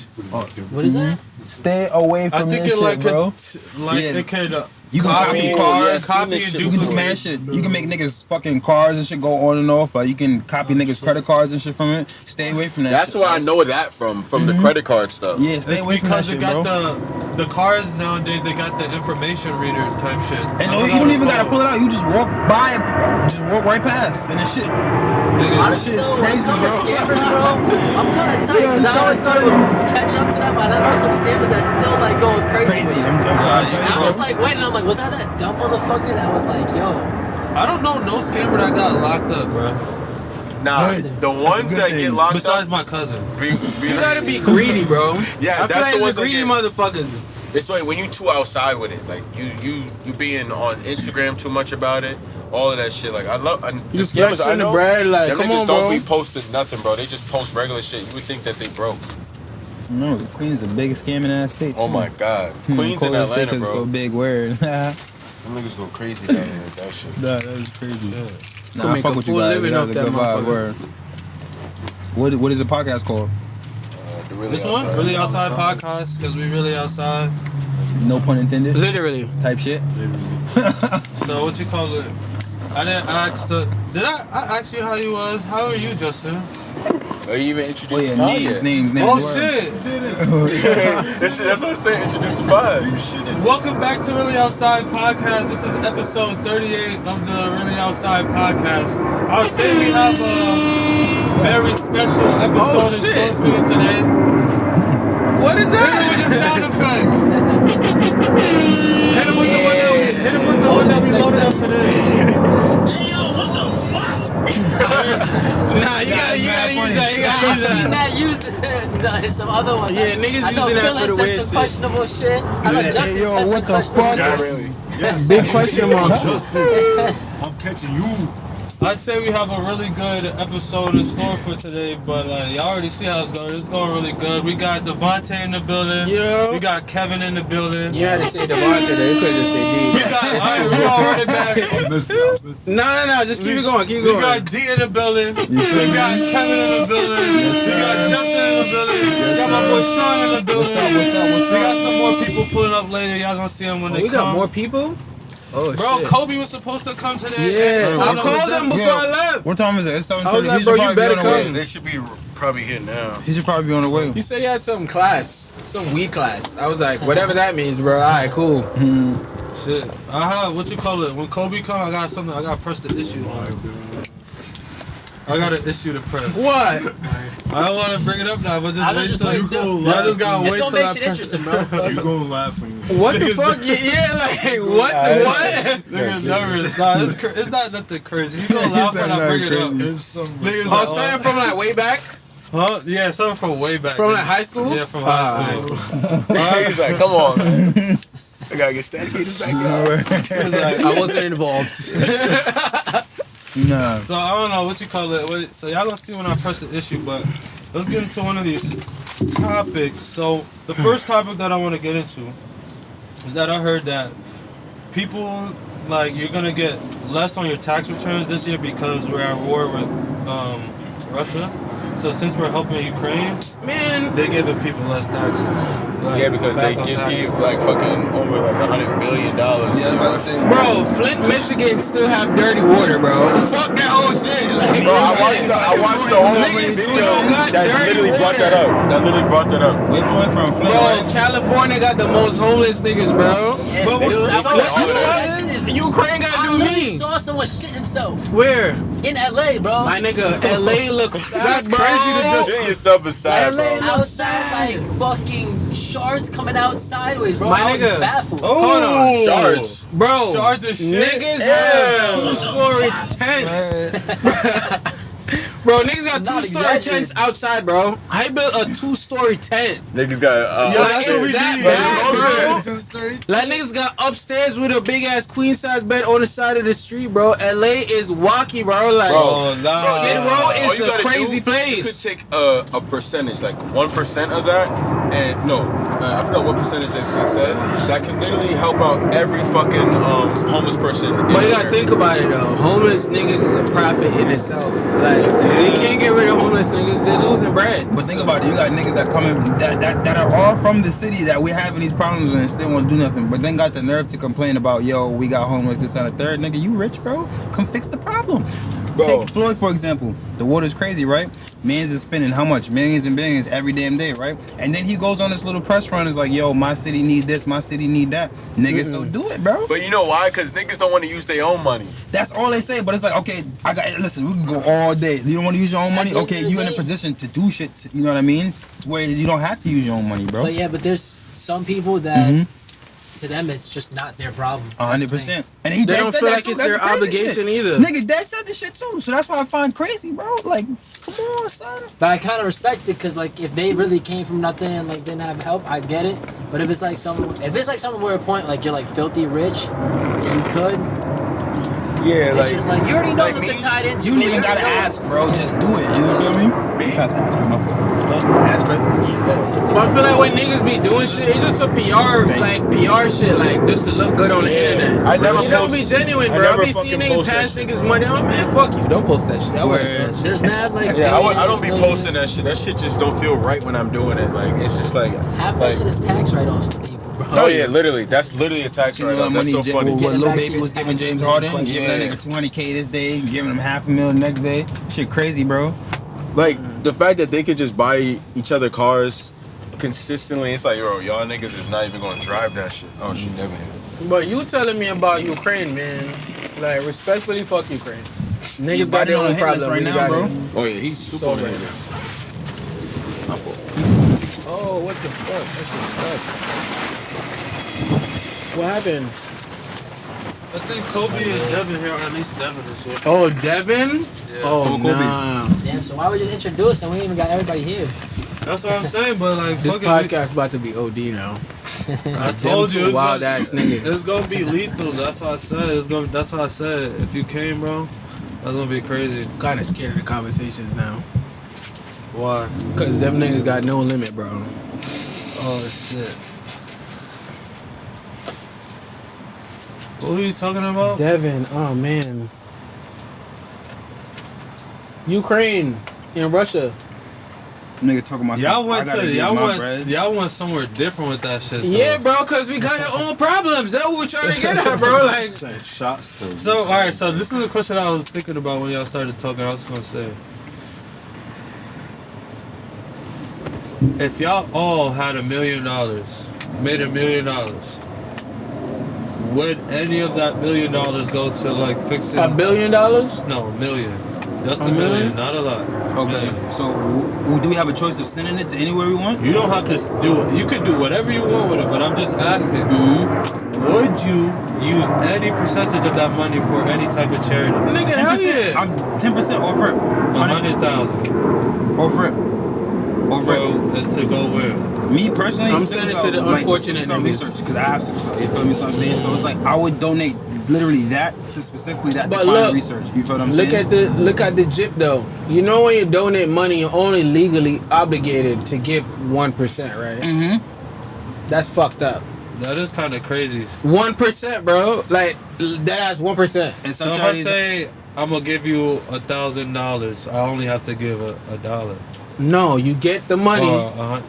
What is that? Stay away I from think this it shit, like bro. like Yeah. it can You can copy yeah, cars. copy and You can do mad shit. You can make niggas fucking cars and shit go on and off. Like you can copy niggas' credit cards and shit from it. Stay away from that. That's shit. where I know that from the credit card stuff. Yeah, stay It's away from that because shit, they got bro. the cars nowadays. They got the information reader type shit. And you don't even gotta pull it out. You just walk by it, just walk right past, and this shit. Honestly, shit is though, crazy, some of the bro. scammers, bro, I'm kind of tight because I always thought it would catch up to them, but I know some scammers that still like going crazy. Crazy. I'm trying to And tell I you, was bro. like, waiting. I'm like, was that dumb motherfucker that was like, yo? I don't know no scammer that got locked up, bro. Nah, Good. the ones good that thing. get locked Besides up. my cousin. You gotta be greedy, bro. Yeah, I feel that's like the the ones that greedy get. motherfuckers. It's like when you too outside with it, like you being on Instagram too much about it, all of that shit. Like I love the You scammers I flexing the know. bread, like, them come niggas on, don't bro. be posting nothing, bro. They just post regular shit. You would think that they broke. No, the Queen's the biggest scamming ass state. Oh my god, Queens in Coldest state Atlanta, 'cause it's so bro. big. Word. Nah, Them niggas go crazy down there with that shit. that was crazy. Could Nah, I make fuck a with you full guys. living You off guys that a good vibe. motherfucker. What is the podcast called? The really This one, outside. Really Outside Podcast, because we really outside. No pun intended. Literally. Type shit. So what you call it? I didn't ask did I ask you how you was? How are you, Justin? Are you even introduced Oh yeah, the pod names, yet? names. Oh word. shit! That's what I'm saying. Introduce the pod. Welcome back to Really Outside Podcast. This is episode 38 of the Really Outside Podcast. I would say we have a very special episode in store for you today. What is Hit that? him with the sound effect. Hit him with the one that we loaded up today. Nah, you gotta use that. You gotta I've use seen that. that used in some other ones. Yeah, niggas I know using that Phil for the said weird some shit. questionable shit. I know Hey, Justin yo, said some what the questionable fuck? Not shit. really. Big question mark. I'm catching you. I'd say we have a really good episode in store for today, but y'all already see how it's going. It's going really good. We got Devontae in the building. Yo. We got Kevin in the building. You had to say the bar today. You could just say We D. got, alright, we're gonna run it back. I missed it. No. Just keep it going. Keep it We going. got D in the building. We got Kevin in the building. We got Justin in the building. We got my boy Sean in the building. What's We got some more people pulling up later. Y'all gonna see them when they We come. got more people? Oh, Bro, shit. Kobe was supposed to come today. Yeah, and I was called him done. before I left. What time is it? It's 7:30. I was like, He bro, should you probably better be on the way. come. They should be probably here now. He should probably be on the way. He said he had some class, some weed class. I was like, whatever that means, bro. All right, cool. Shit. I have, what you call it? When Kobe come, I got something. I got to press the issue on. I got an issue to press. What? I don't want to bring it up now, but just I was wait just till waiting you too. go. I just gotta It's wait gonna till make I shit press. interesting, bro. You gonna laugh when you. What the fuck? Yeah, like, what? What? Niggas nervous. Nah, it's not nothing crazy. You gonna laugh when I bring it up. There's some. Niggas Oh, like, something from like way back? huh? Yeah, something from way back. From like high school? Yeah, from high school. He's like, come on, man. I gotta get static back up. It's like, I wasn't involved. Nah. So I don't know what you call it. So y'all gonna see when I press the issue, but let's get into one of these topics. So the first topic that I want to get into is that I heard that people like you're gonna get less on your tax returns this year because we're at war with Russia. So since we're helping Ukraine, Man, they giving people less taxes. Like, Yeah, because they back on just taxes. gave like fucking over like $100 billion. Yeah, I was about to say. bro, Flint, Michigan still have dirty water, bro. Fuck that whole shit. Like, Bro, I watched the whole Niggas video still got that dirty literally brought that water. up. That literally brought that up. Wait for it from Flint. Bro, right? California got the most homeless niggas, bro. Yeah, But dude, what, I so saw what all the that fuck? shit is- Ukraine got I to do literally me. saw someone shit himself Where? in LA, bro. My nigga, LA looks That's bro. crazy to just- Getting yourself aside, LA bro. outside, like fucking shards coming out sideways, bro. My I was nigga. baffled. Hold on. Shards. Bro, Shards of shit? niggas Yeah. have two-story tents. Bro, niggas got Not two-story exaggerating. tents outside, bro. I built a two-story tent. Niggas got Yo, Like, that's what is we that need, bad, bro. bro? Like, niggas got upstairs with a big-ass queen-size bed on the side of the street, bro. LA is wacky, bro. Like, Oh, nah. Skid Row All is you a gotta crazy do, place. You could take a percentage, like 1% of that, and no, I forgot what percentage they said, that can literally help out every fucking homeless person. But you gotta think about it though. Homeless niggas is a profit in itself. Like they can't get rid of homeless niggas. They're losing bread. But think about it. You got niggas that come in that are all from the city that we having these problems and still won't do nothing. But then got the nerve to complain about, yo, we got homeless, this and a third. Nigga, you rich, bro? Come fix the problem. Bro. Take Floyd, for example. The water's crazy, right? Millions is spending how much? Millions and billions every damn day, right? And then he goes on this little press run. Is like, yo, my city need this, my city need that. Nigga, so do it, bro. But you know why? Because niggas don't want to use their own money. That's all they say. But it's like, okay, listen, we can go all day. You don't want to use your own money? Okay, you in a position to do shit, you know what I mean? Where you don't have to use your own money, bro. But yeah, but there's some people that, to them, it's just not their problem. 100%. And he They don't feel like it's their obligation either. Nigga, Dad said this shit too. So that's why I find crazy, bro. Like, come on, son. But I kind of respect it because, like, if they really came from nothing and like didn't have help, I get it. But if it's like someone where a point like you're like filthy rich, and you could. Yeah, It's just like you already know like that me, they're tied into. You it, ain't even gotta know it. ask, bro. Just do it. You feel me? Pass the ass cream, my fault. Ass cream. But I feel like when niggas be doing shit, it's just a PR shit, like just to look good on the internet. I never It don't post- be genuine, I bro. I never be seeing fucking niggas post pass that niggas money. Oh man, fuck you. Don't post that shit. I wouldn't say that shit. There's mad like Yeah, I don't be billionaires, posting that shit. That shit just don't feel right when I'm doing it. Like, it's just like... Half that like shit is tax write-offs to people, bro. oh, yeah, literally. That's literally a tax See what write-off. That's money so funny. what Getting Lil back to Baby your was giving taxes, James the Harden, question. giving that nigga 200K this day, giving him $500,000 the next day. Shit crazy, bro. Like, the fact that they could just buy each other cars consistently, it's like, yo, y'all niggas is not even gonna drive that shit. Oh, she never hit. But you telling me about Ukraine, man? Like respectfully, fuck Ukraine. Niggas got their own problem right we now, got bro. it. Oh, yeah, he's super So on right it. now. Oh, what the fuck? That's stuff. What happened? I think Kobe and Devin here, or at least Devin is here. Oh, Devin? Yeah. Oh, Kobe. nah. Damn, so why we just introduce and we ain't even got everybody here? That's what I'm saying, but like, This fuck it. podcast about to be OD now. I told you, it's wild gonna, ass nigga. it's gonna be lethal. That's what I said. That's what I said. If you came, bro, that's gonna be crazy. Kind of scared of the conversations now. Why? Cause them niggas got no limit, bro. Oh shit. What were you talking about? Devin, oh man. Ukraine in Russia. Nigga talking about Y'all something. went I gotta to get y'all my went bread. y'all went somewhere different with that shit. Though. Yeah, bro, cause we got our own problems. That's what we're trying to get at, bro. Like, Send shots to So alright, so this is a question I was thinking about when y'all started talking. I was gonna say, if y'all all had $1 million, made $1 million, would any of that $1 million go to like fixing $1 billion? No, $1 million. Just A $1 million, million? not a lot. Okay, so do we have a choice of sending it to anywhere we want? You don't have to do it. You could do whatever you want with it, but I'm just asking. Would you use any percentage of that money for any type of charity? Nigga, hell 10%. yeah. I'm 10% over it. 100,000 Over it. Over it. to go where? Me personally, I'm sending it to the unfortunate some niggas. research because I have some. You feel me? So I'm saying, so it's like I would donate literally that to specifically that But to find look, research. You feel what I'm saying? Look at the jip though. You know when you donate money, you're only legally obligated to give 1%, right? Mm-hmm. That's fucked up. That is kind of crazy. 1%, bro. Like that's 1%. And So some if I charities, say I'm gonna give you $1,000, I only have to give a dollar. No, you get the money,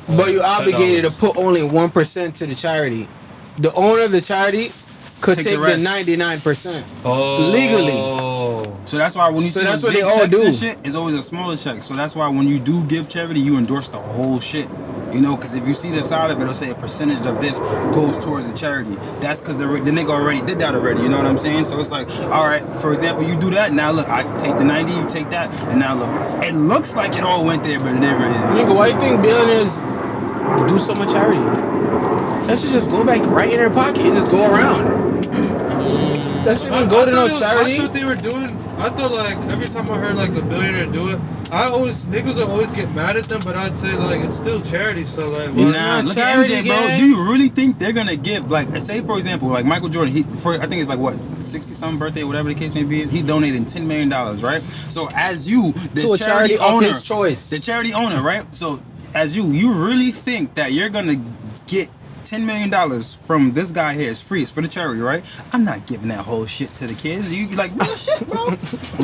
but you're obligated to put only 1% to the charity. The owner of the charity could Take take the the rest. 99%. legally. so that's why when you So see that's those what they big all checks do. and shit, it's always a smaller check. So that's why when you do give charity, you endorse the whole shit. You know, because if you see the side of it, it'll say a percentage of this goes towards the charity. That's because the nigga already did that already. You know what I'm saying? So it's like, all right, for example, you do that. Now look, I take the 90, you take that, and now look, it looks like it all went there, but it never is. Nigga, why you think billionaires do so much charity? That should just go back right in their pocket and just go around. That shouldn't go to no charity. I thought they were doing. I thought like every time I heard like a billionaire do it, niggas would always get mad at them, but I'd say like it's still charity. So like, why Nah, not look charity, at MJ, bro. gang? Do you really think they're gonna give like, say for example, like Michael Jordan? I think it's like what 60-something birthday, whatever the case may be. He donated $10 million, right? So as you, the To a charity of owner, his choice. the charity owner, right? So as you really think that you're gonna get $10 million from this guy here? It's free. It's for the charity, right? I'm not giving that whole shit to the kids. You like real shit, bro.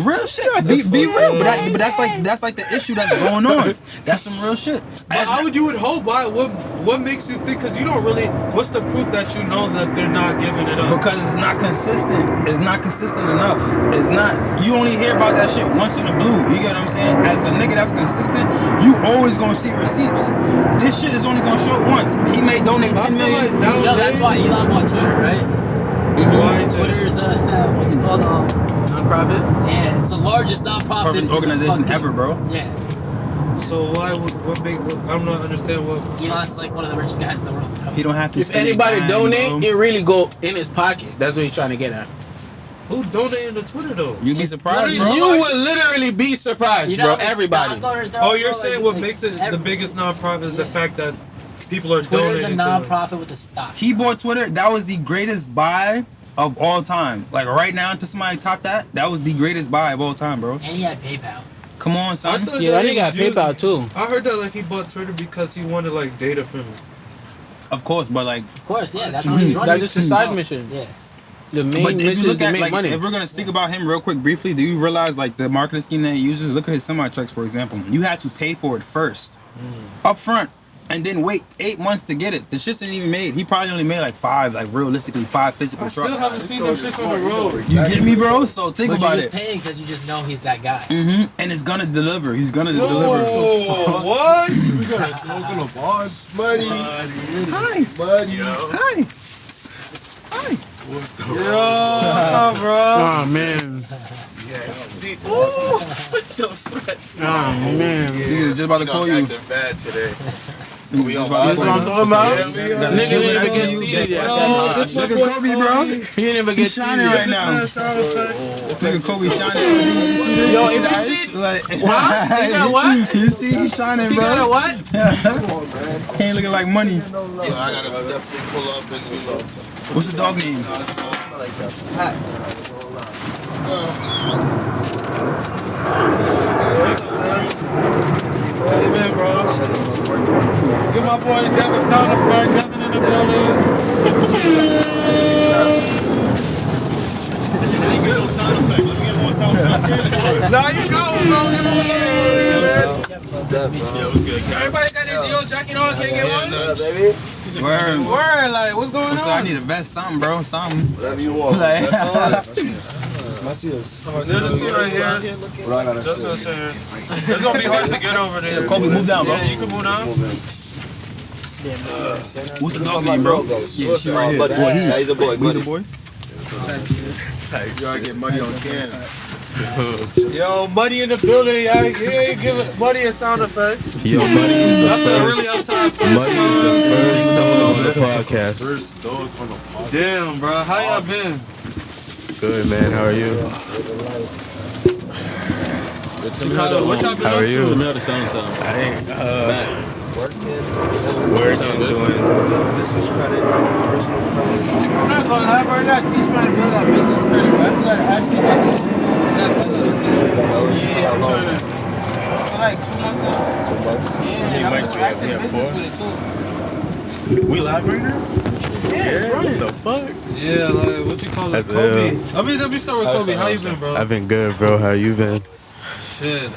Real shit. Be real. But that's like the issue that's going on. That's some real shit. But how would you would hope? Why? What makes you think? Because you don't really. What's the proof that you know that they're not giving it up? Because it's not consistent. It's not consistent enough. It's not. You only hear about that shit once in a blue. You get what I'm saying? As a nigga that's consistent, you always gonna see receipts. This shit is only gonna show it once. He may donate $10 million. You know, that's why Elon bought Twitter, right? Why Twitter's what's it called? Non-profit. Yeah, it's the largest non-profit organization ever, bro. Yeah. So why? I'm not understand what. Elon's like one of the richest guys in the world. He don't have to. If anybody donate, it really go in his pocket. That's what he's trying to get at. Who donated to Twitter though? You'd be surprised, bro. You would literally be surprised, You know, bro. Everybody. Oh, you're saying what makes it the biggest non-profit is the fact that people are Twitter's donating a non-profit with the stock. He bought Twitter. That was the greatest buy of all time. Like right now, until somebody top that, that was the greatest buy of all time, bro. And he had PayPal. Come on, son. Yeah, that nigga got PayPal too. I heard that like he bought Twitter because he wanted like data from it. Of course, but like, Of course, yeah, that's what he's running. That's just a side mission. Yeah. The main but if mission you is look to at make like, money. if we're gonna speak about him real quick, briefly, do you realize like the marketing scheme that he uses? Look at his semi-trucks, for example. You had to pay for it first, up front, and then wait 8 months to get it. The shit's ain't even made. He probably only made like 5, like realistically 5 physical I trucks. still haven't seen them shits on the road. You get me, bro? So think But about you're it. just paying because you just know he's that guy. And it's gonna deliver. He's gonna deliver. Oh, what? We got a token of bars. Money. Hi. Money. Hi. Hi. Yo, what's up, bro? Oh man. The fresh. Oh man. He was just about to call you. Acting bad today. We on That's what I'm talking about. Yeah, Nigga didn't even get seated yet. This nigga Kobe, bro. He didn't even get He's shining seated right yet. now. This nigga Kobe shining. Yo, if you see, Like, what? You got what? You see, he's shining, You bro. got a what? He ain't looking like money. Yo, I gotta definitely pull up and we go. What's the dog name? Hey, man, bro. Give my boy Devin sound effect. Devin in the building. Nah, you go, bro. Everybody got their deal jacket on? Can you get one? Baby. Word. Word, like, what's going So I on? need a vest, something, bro, something. Whatever you want. Like, There's a There's a seat right here. What I gotta Just say. a chair. It's gonna be hard to get over there. Kobe, move down, bro. Yeah, you can move down. What's the dog name, bro? Yeah, she right here. Yeah, he's a boy. He's a boy? You gotta get money on cam. Yo, Muddy in the building, yeah, give it Muddy a sound effect. Yo, Muddy is That's the a really first. outside first. Muddy is the first dog on the podcast. First dog on the podcast. Damn, bro, how y'all been? Good, man. How are you? What y'all been How up are you? to? I ain't working, doing. I'm not gonna lie, bro. I got teach man to build that business credit, bro. I feel like asking about this shit. I got an LLC. Yeah, I'm trying to. For like 2 months now. Yeah, and I'm might just be active here business for. with it too. We live right now? Yeah, What the fuck? Yeah, like, what you call it? That's Kobe. ill. Let me start with Kobe. How you been, bro? I've been good, bro. How you been? Shit.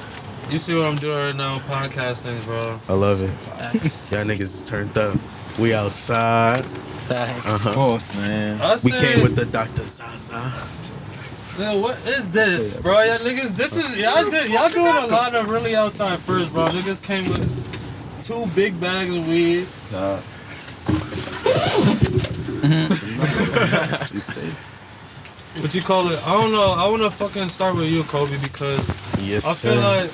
You see what I'm doing right now, podcasting, bro. I love it. Y'all niggas is turned up. We outside. Thanks. Of course, man. I We said, came with the Dr. Zaza. yo, what is this, bro? Y'all niggas, y'all doing a lot of really outside first, bro. Niggas came with 2 big bags of weed. What you call it? I don't know. I wanna fucking start with you, Kobe, because Yes, I feel sir. like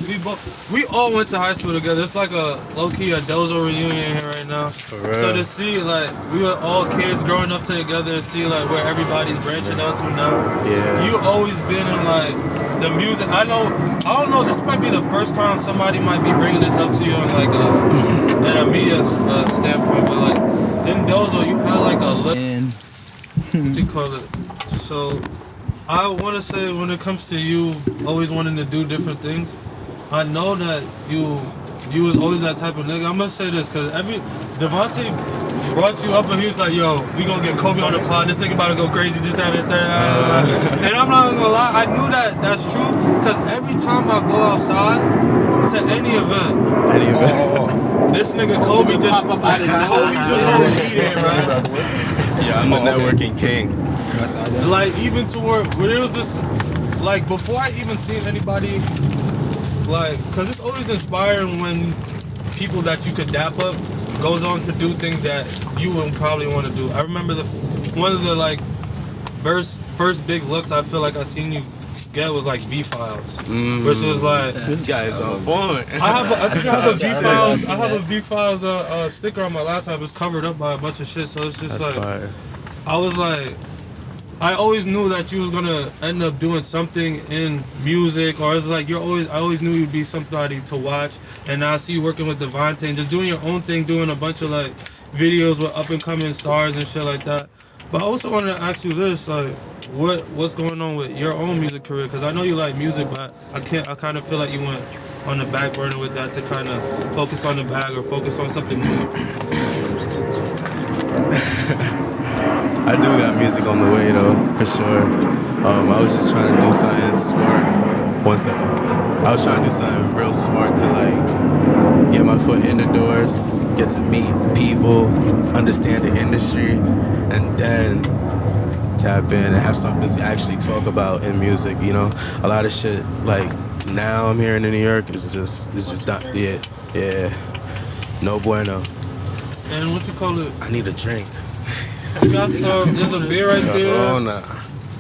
we all went to high school together. It's like a low-key a dozo reunion here right now. For real. So to see like we were all kids growing up together and see like where everybody's branching out to now. Yeah. You always been in like the music. I don't know. This might be the first time somebody might be bringing this up to you in like in a media standpoint, but like in dozo you had like a little. And What you call it? So, I want to say when it comes to you always wanting to do different things, I know that you you was always that type of nigga. I'm gonna say this because Devontae brought you up and he was like, yo, we gonna get Kobe on the pod. This nigga about to go crazy, just that and that. And I'm not gonna lie, I knew that's true because every time I go outside to any event, this nigga Kobe just pop up out of Kobe just be there, right? Yeah, I'm the networking king. Like even to where there was this, like before I even seen anybody, like, cause it's always inspiring when people that you could dap up goes on to do things that you would probably want to do. I remember one of the like first big looks I feel like I seen you get was like V-Files, which was like This guy is on point. I have a V-Files sticker on my laptop. It's covered up by a bunch of shit, so it's just That's like fire. I was like, I always knew that you was gonna end up doing something in music, or it's like I always knew you'd be somebody to watch. And now I see you working with Devontae and just doing your own thing, doing a bunch of like videos with up and coming stars and shit like that. But I also wanted to ask you this, like, what's going on with your own music career? Because I know you like music, but I kind of feel like you went on the back burner with that to kind of focus on the bag or focus on something new. I do got music on the way though, for sure. I was just trying to do something smart. One second. I was trying to do something real smart to like get my foot in the doors, get to meet people, understand the industry, and then tap in and have something to actually talk about in music. You know, a lot of shit like now I'm hearing in New York is just not, yeah, no bueno. And what you call it? I need a drink. You got some. There's a beer right there. Corona.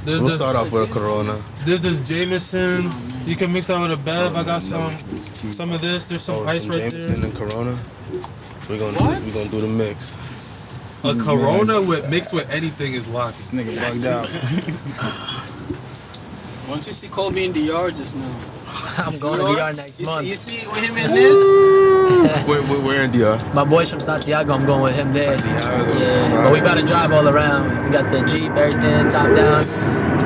There's We'll this, start off with a Corona. There's this Jameson. You can mix that with a Bev. I got some of this. There's some ice some right Jameson there. and Corona. We're gonna do the mix. A Corona mixed with anything is wild. This nigga bugged out. Once you see Kobe in DR just now. I'm going to DR next month. You see with him in this? We're in DR. My boy's from Santiago. I'm going with him there. Santiago. Yeah, but we gotta drive all around. We got the Jeep, everything, top down.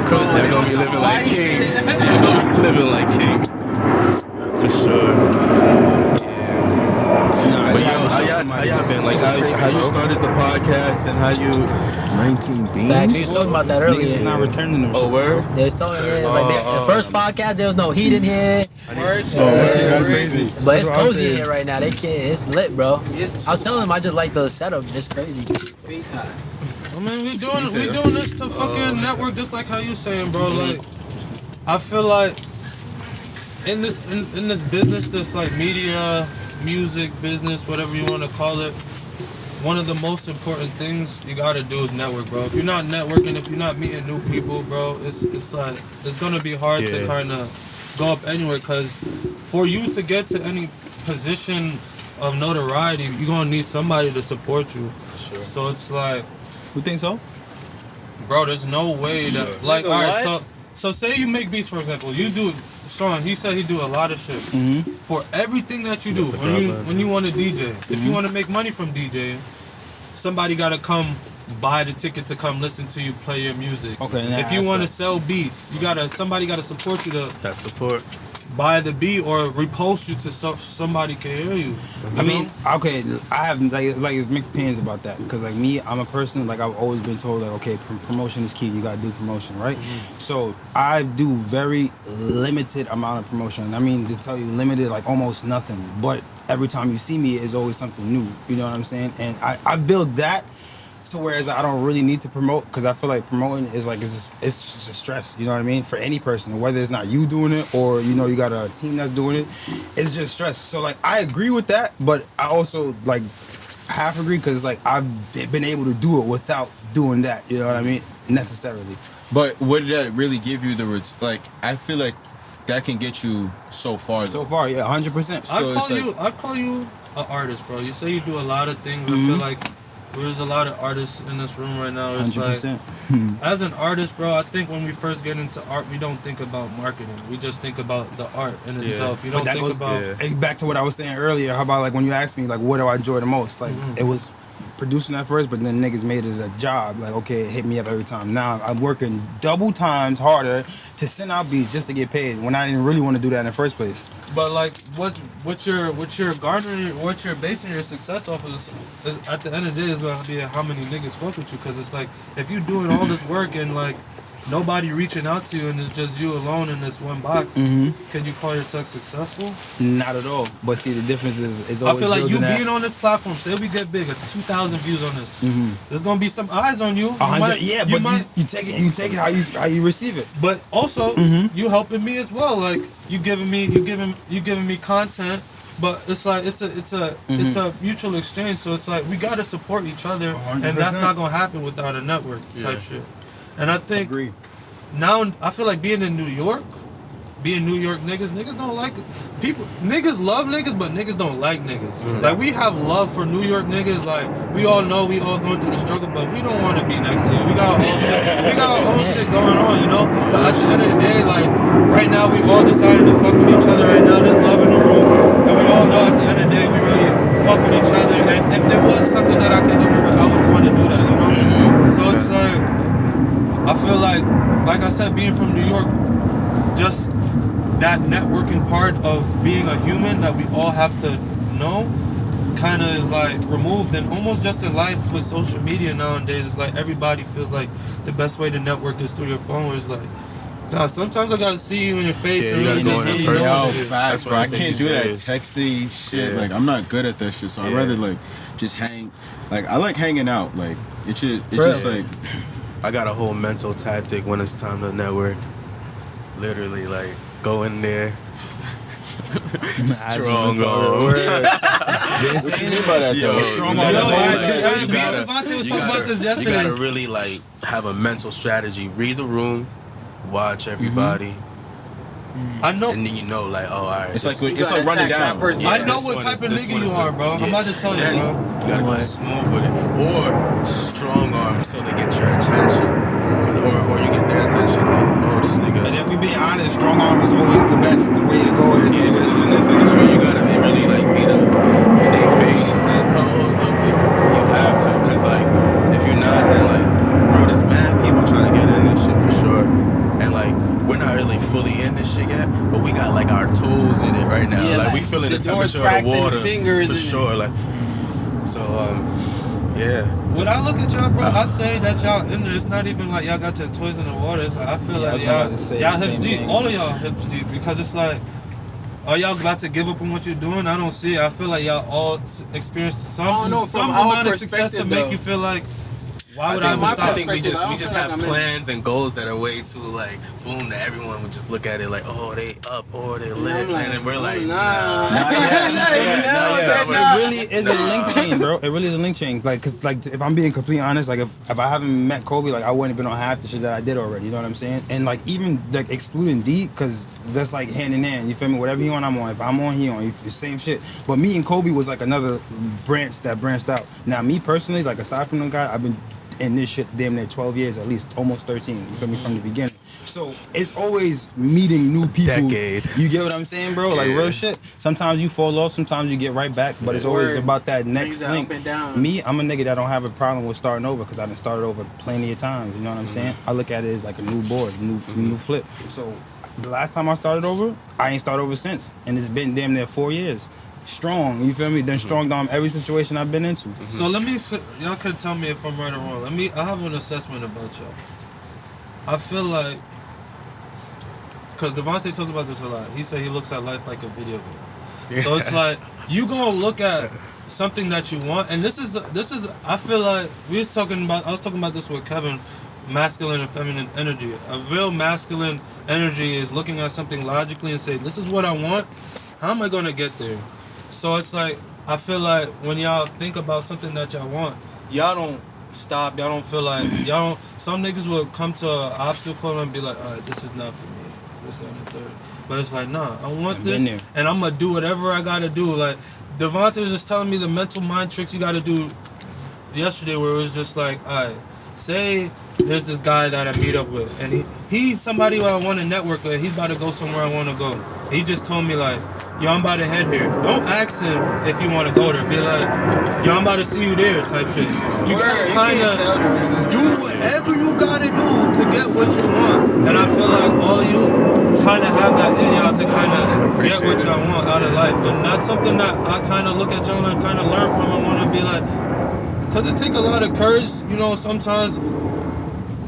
Cruising. You're gonna be living like kings. You're gonna be living like kings. For sure. Yeah. But how y'all been? Like how you started the podcast and how you 19 beans. Facts, we was talking about that Niggas earlier. is not returning them. Oh, word? They was talking, the first podcast, there was no heat in here. Crazy. But it's cozy in here right now. They can't. It's lit, bro. I was telling them I just like the setup. It's crazy. Peace out. I mean, we doing this to fucking network, just like how you saying, bro. Like, I feel like in this business, this like media, music business, whatever you want to call it, one of the most important things you gotta do is network, bro. If you're not networking, if you're not meeting new people, bro, it's like it's gonna be hard to kind of go up anywhere. Cause for you to get to any position of notoriety, you're gonna need somebody to support you. Sure. So it's like, You think so? bro, there's no way that like, all right, so say you make beats, for example, you do. Sean, he said he do a lot of shit. Mm-hmm. For everything that you do, when you want to DJ, if you want to make money from DJing, somebody gotta come buy the ticket to come listen to you play your music. Okay. If you want to sell beats, somebody gotta support you to That support. buy the beat or repost you to so somebody can hear you. I mean, okay, I have like it's mixed opinions about that because like me, I'm a person like I've always been told like okay, promotion is key. You gotta do promotion, right? So I do very limited amount of promotion. I mean, to tell you limited, like almost nothing. But every time you see me, it's always something new. You know what I'm saying? And I build that. So whereas I don't really need to promote because I feel like promoting is like it's just a stress, you know what I mean, for any person, whether it's not you doing it or you know you got a team that's doing it, it's just stress. So like I agree with that, but I also like half agree because like I've been able to do it without doing that, you know what I mean, necessarily. But what did that really give you like? I feel like that can get you so far. So far, yeah, 100%. I'd call you an artist, bro. You say you do a lot of things. I feel like there's a lot of artists in this room right now. It's 100%. like, as an artist, bro, I think when we first get into art, we don't think about marketing. We just think about the art in itself. You don't think about... Back to what I was saying earlier, how about like when you asked me like what do I enjoy the most? Like it was producing at first, but then niggas made it a job. Like, okay, hit me up every time. Now I'm working double times harder to send out beats just to get paid when I didn't really want to do that in the first place. But like, what you're garnering, what you're basing your success off of is at the end of the day is gonna be how many niggas fuck with you. Cause it's like if you're doing all this work and like nobody reaching out to you and it's just you alone in this one box, can you call yourself successful? Not at all. But see, the difference is I always feel like you building being on this platform, say we get big, 2,000 views on this. There's gonna be some eyes on you. Yeah, but you take it how you receive it. But also, you helping me as well. Like you giving me content. But it's like it's a mutual exchange. So it's like we gotta support each other, 100%. and that's not gonna happen without a network type shit. And I think Agree. now I feel like being in New York niggas don't like it. People, niggas love niggas, but niggas don't like niggas. Like we have love for New York niggas. Like we all know we all going through the struggle, but we don't want to be next to you. We got our own shit. We got our own shit going on, you know. But at the end of the day, like right now, we all decided to fuck with each other. Right now, there's love in the room, and we all know at the end of the day, we really fuck with each other. And if there was something that I could help you with, I would want to do that, you know. So it's like I feel like I said, being from New York, just that networking part of being a human that we all have to know kind of is like removed. And almost just in life with social media nowadays, it's like everybody feels like the best way to network is through your phone, where it's like, now sometimes I gotta see you in your face and really just really know what it is. Facts, bro. I That's why I can't take do you that serious. texty shit. Yeah. Like I'm not good at that shit, so I'd rather like just hang. Like I like hanging out. Like it's just like I got a whole mental tactic when it's time to network. Literally, like, go in there. Strong arm. what you mean by that Yo, though? Strong Yo, arm. you Devontae was talking about this you yesterday. gotta really like have a mental strategy. Read the room, watch everybody, I know. and then you know, like, oh, all right. It's this- like running down. I know this what one type is- of this nigga one you is are, the- bro. I'm about to tell you, Then bro. You gotta go smooth with it, or strong arm until they get your attention, or you get their attention. Like, oh, this nigga. And if we being honest, strong arm is always the best way to go. Is Yeah, because in this industry, you gotta be really like be the in their face and you have to, because like if you're not, then like bro, there's mad people trying to get in this shit for sure, and like we're not really fully in this shit yet, but we got like our toes in it right now. Yeah, like we like, feeling the the door's temperature of cracked the and water fingers for in it. sure. Like so, yeah. When I look at y'all, bro, I say that y'all in there. It's not even like y'all got your toys in the water. It's like, I feel Yeah, I like was about to say y'all the hips same deep. thing. All of y'all hips deep, because it's like, are y'all about to give up on what you're doing? I don't see it. I feel like y'all all experienced I don't know, some from our amount of success to perspective, make though. you feel like, why would I I think, ever I stop? think we just I don't have feel like I'm in. plans and goals that are way too like boom that everyone would just look at it like, oh, they up or they lit, I'm like, and then we're like, nah. It really is a link chain, bro. It really is a link chain. Like, cause like if I'm being completely honest, like if I haven't met Kobe, like I wouldn't have been on half the shit that I did already. You know what I'm saying? And like even like excluding D, cause that's like hand in hand. You feel me? Whatever he on, I'm on. If I'm on, he on. It's the same shit. But me and Kobe was like another branch that branched out. Now me personally, like aside from them guy, I've been in this shit damn near 12 years at least, almost 13. You feel me? From the beginning. So it's always meeting new people. Decade. You get what I'm saying, bro? Like Yeah. real shit. Sometimes you fall off, sometimes you get right back, but it's always Word. about that Brings next that link. up and down. Me, I'm a nigga that don't have a problem with starting over because I've been started over plenty of times. You know what I'm saying? I look at it as like a new board, new flip. So the last time I started over, I ain't started over since, and it's been damn near 4 years. Strong, you feel me? Then strong down every situation I've been into. So let me, y'all can tell me if I'm right or wrong. I have an assessment about y'all. I feel like, because Devontae talks about this a lot. He said he looks at life like a video game. So it's like, you gonna look at something that you want, and this is, I feel like, I was talking about this with Kevin, masculine and feminine energy. A real masculine energy is looking at something logically and say, this is what I want, how am I gonna get there? So it's like, I feel like when y'all think about something that y'all want, y'all don't stop, y'all don't feel like, some niggas will come to an obstacle and be like, alright, this is not for me, this and the third. But it's like, nah, I want I've been this, there. and I'm gonna do whatever I gotta do. Like, Devontae was just telling me the mental mind tricks you gotta do yesterday, where it was just like, alright, say there's this guy that I meet up with, and he's somebody who I want to network with, he's about to go somewhere I want to go. He just told me like, yo, I'm about to head here. Don't ask him if you want to go there. Be like, yo, I'm about to see you there type shit. You gotta kind of do whatever you gotta do to get what you want. And I feel like all of you kind of have that in y'all to kind of get what y'all want out of life. And that's something that I kind of look at y'all and kind of learn from and want to be like, because it take a lot of courage, you know, sometimes.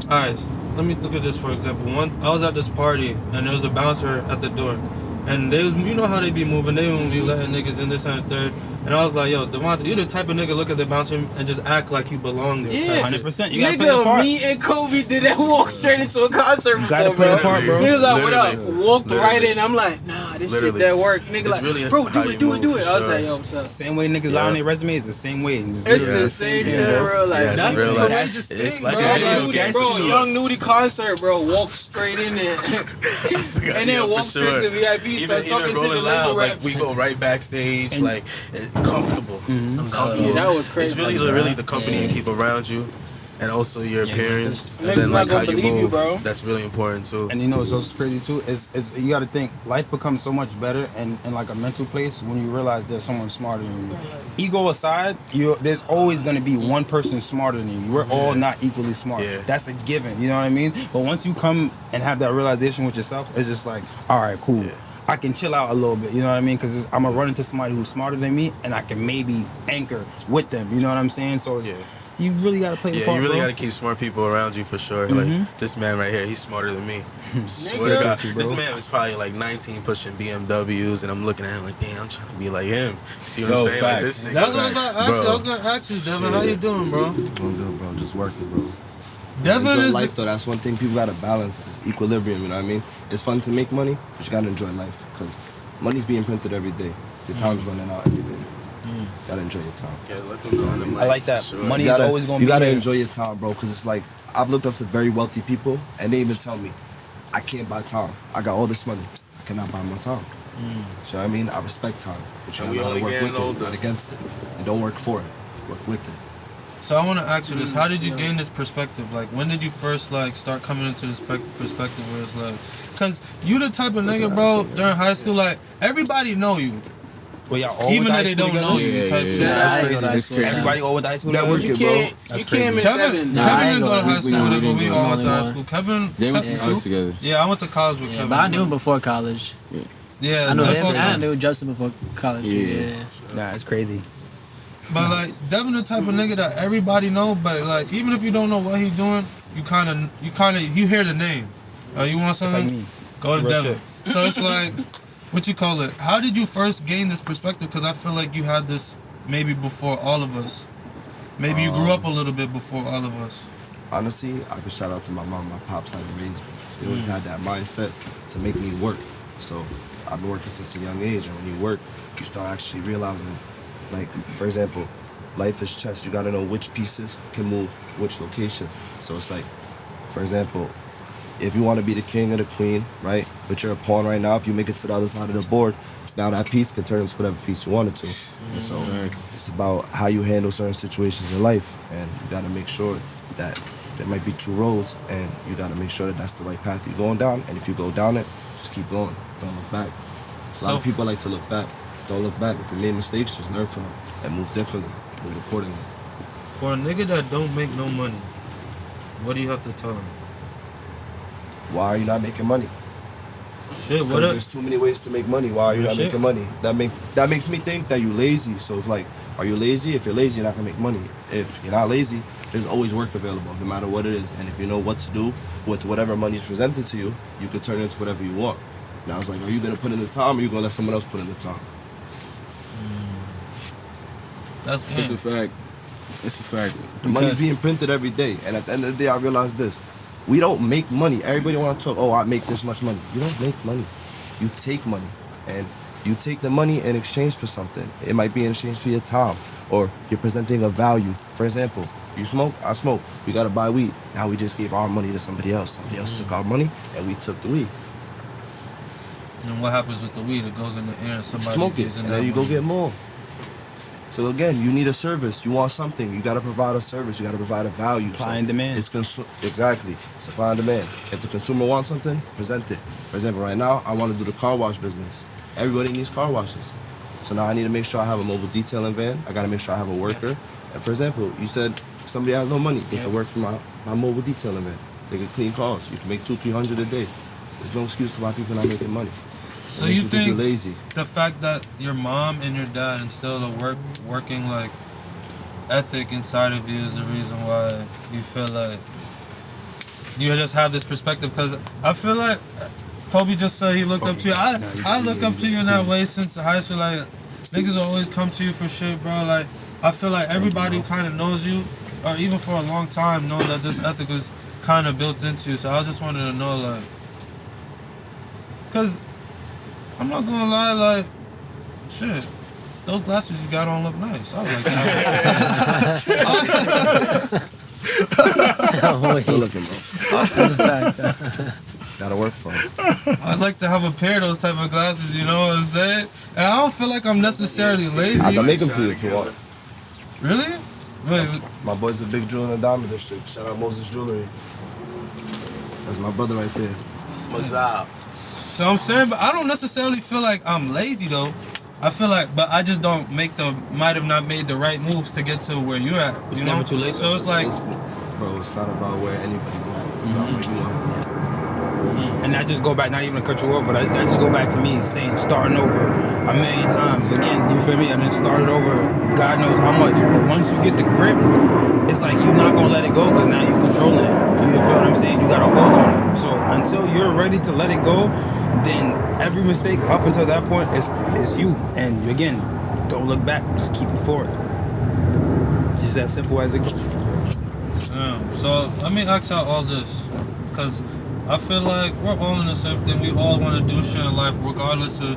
Alright, let me look at this for example. I was at this party and there was a bouncer at the door. And they was, you know how they be moving, they won't be letting niggas in this and the third. And I was like, yo, Devontae, you the type of nigga look at the bouncer and just act like you belong there. Yeah, 100%. You gotta play the part. Me and Kobe did that walk straight into a concert before, Gotta play the part, bro. He was like, what up? Literally. Walked right in. I'm like, nah, this shit that work. Nigga like, really bro, how do you it, do it, do move, it. for I was sure. like, yo, what's up? Same way niggas lie on their resumes, the same way. It's the same shit, bro. Like, Yeah, that's it's the real, like, courageous it's thing, like bro. a video Nudie, game. bro, young nudie concert, bro. Walk straight in there. And then walk straight to VIP, start talking to the label like reps. we go right backstage, like comfortable. Comfortable. Yeah, that was crazy. It's really the company you keep around you, and also your appearance, and Niggas then like not how gonna you believe you, move. bro. That's really important too. And you know what's also crazy too is you got to think life becomes so much better and in like a mental place when you realize there's someone smarter than you. Ego aside, there's always going to be one person smarter than you. We're all not equally smart. Yeah. That's a given. You know what I mean? But once you come and have that realization with yourself, it's just like, all right, cool. Yeah. I can chill out a little bit, you know what I mean? Because I'm gonna run into somebody who's smarter than me, and I can maybe anchor with them. You know what I'm saying? So it's, you really gotta play your part, you really bro. gotta keep smart people around you for sure. Like this man right here, he's smarter than me. Swear to God, this man is probably like 19 pushing BMWs, and I'm looking at him like, damn, I'm trying to be like him. See what I'm saying? Like this nigga. That's what I was about to ask you. I was gonna ask you, Devin, how you doing, bro? Doing good, bro. Just working, bro. Devin Enjoy is life, though. That's one thing people gotta balance. Is equilibrium. You know what I mean? It's fun to make money, but you gotta enjoy life because money's being printed every day. Your time's running out every day. Gotta enjoy your time. Yeah, let them go on the mic. I like that. Sure. Money You is gotta, always gonna you be gotta there. enjoy your time, bro. Because it's like I've looked up to very wealthy people, and they even tell me, I can't buy time. I got all this money, I cannot buy more time. So I mean, I respect time, but you And we gotta only work getting with it, older. not against it, and don't work for it. Work with it. So I want to ask you this: how did you gain this perspective? Like, when did you first like start coming into this perspective where it's like, cause you the type of nigga, bro, during high school, like everybody know you, Well, y'all all even went to though high they school don't together? know you, type shit. That's crazy. Everybody all went to high school Network together? You it, bro. can't, you can't miss Kevin, Devin. Nah, I Kevin ain't didn't go to gonna- high school with us, but we all went to high only school. Kevin, They went to Kevin- college together. yeah, I went to college with Yeah, Kevin. but I knew him before college. Yeah, I knew that's him. also. I knew Justin before college. Yeah. Nah, it's crazy. But like Devin, the type of nigga that everybody know, but like even if you don't know what he's doing, you hear the name. You want It's like something? me. Go to Real Devin. So it's like, what you call it? How did you first gain this perspective? Because I feel like you had this maybe before all of us. Maybe you grew up a little bit before all of us. Honestly, I could shout out to my mom, my pops, how they raised me. They always had that mindset to make me work. So I've been working since a young age, and when you work, you start actually realizing, like, for example, life is chess. You gotta know which pieces can move which location. So it's like, for example, if you want to be the king or the queen, right, but you're a pawn right now, if you make it to the other side of the board, now that piece can turn into whatever piece you want it to. And so it's about how you handle certain situations in life, and you gotta make sure that there might be two roads, and you gotta make sure that that's the right path you're going down, and if you go down it, just keep going. Don't look back. A lot of people like to look back. Don't look back. If you made mistakes, just learn from them and move differently, move accordingly. For a nigga that don't make no money, what do you have to tell him? Why are you not making money? Shit, what Because up? there's too many ways to make money. Why are you Real not shit. making money? That makes me think that you lazy. So it's like, are you lazy? If you're lazy, you're not gonna make money. If you're not lazy, there's always work available, no matter what it is. And if you know what to do with whatever money is presented to you, you can turn it into whatever you want. Now it's like, are you gonna put in the time, or are you gonna let someone else put in the time? That's It's game. a fact. It's a fact. The money's being printed every day, and at the end of the day, I realized this: we don't make money. Everybody want to talk, oh, I make this much money. You don't make money. You take money, and you take the money in exchange for something. It might be in exchange for your time, or you're presenting a value. For example, you smoke, I smoke. We gotta buy weed. Now we just gave our money to somebody else. Somebody else took our money, and we took the weed. And what happens with the weed? It goes in the air and somebody Smoke it, gives in and that then you go money. get more. So again, you need a service. You want something. You gotta provide a service. You gotta provide a value. Supply and demand. It's exactly supply and demand. If the consumer wants something, present it. For example, right now I want to do the car wash business. Everybody needs car washes. So now I need to make sure I have a mobile detailing van. I gotta make sure I have a worker. And for example, you said somebody has no money. They can work for my mobile detailing van. They can clean cars. You can make $200-300 a day. There's no excuse for why people not making money. So you think lazy. The fact that your mom and your dad instilled a working like ethic inside of you is the reason why you feel like you just have this perspective? Because I feel like Kobe just said he looked up to you. I look up to you in that way since high school. Like niggas always come to you for shit, bro. Like I feel like everybody who kind of knows you, or even for a long time, know that this ethic is kind of built into you. So I just wanted to know, like, cause I'm not gonna lie, like, shit, those glasses you got on look nice. I was like, Good looking, bro. That's a fact. Gotta work for it. I'd like to have a pair of those type of glasses, you know what I'm saying? And I don't feel like I'm necessarily lazy. I can make them for you if you want. Really? Wait, My boy's a big jewel in the Diamond District. Shout out Moses Jewelry. That's my brother right there. What's up? so I'm saying, but I don't necessarily feel like I'm lazy though. I feel like, but I just don't might have not made the right moves to get to where you're at. It's You know? never too late. So it's like, Bro, it's not about where anybody's at. It's about where you are. And I just go back, not even to cut you off, but I just go back to me saying starting over a million times. Again, you feel me? I mean, started over, God knows how much. But once you get the grip, it's like you're not going to let it go because now you're controlling it. You feel what I'm saying? You got to hold on it. So until you're ready to let it go, then every mistake up until that point is you. And again, don't look back. Just keep it forward. Just as simple as it goes. so let me ask y'all all this, because I feel like we're all in the same thing. We all want to do shit in life, regardless of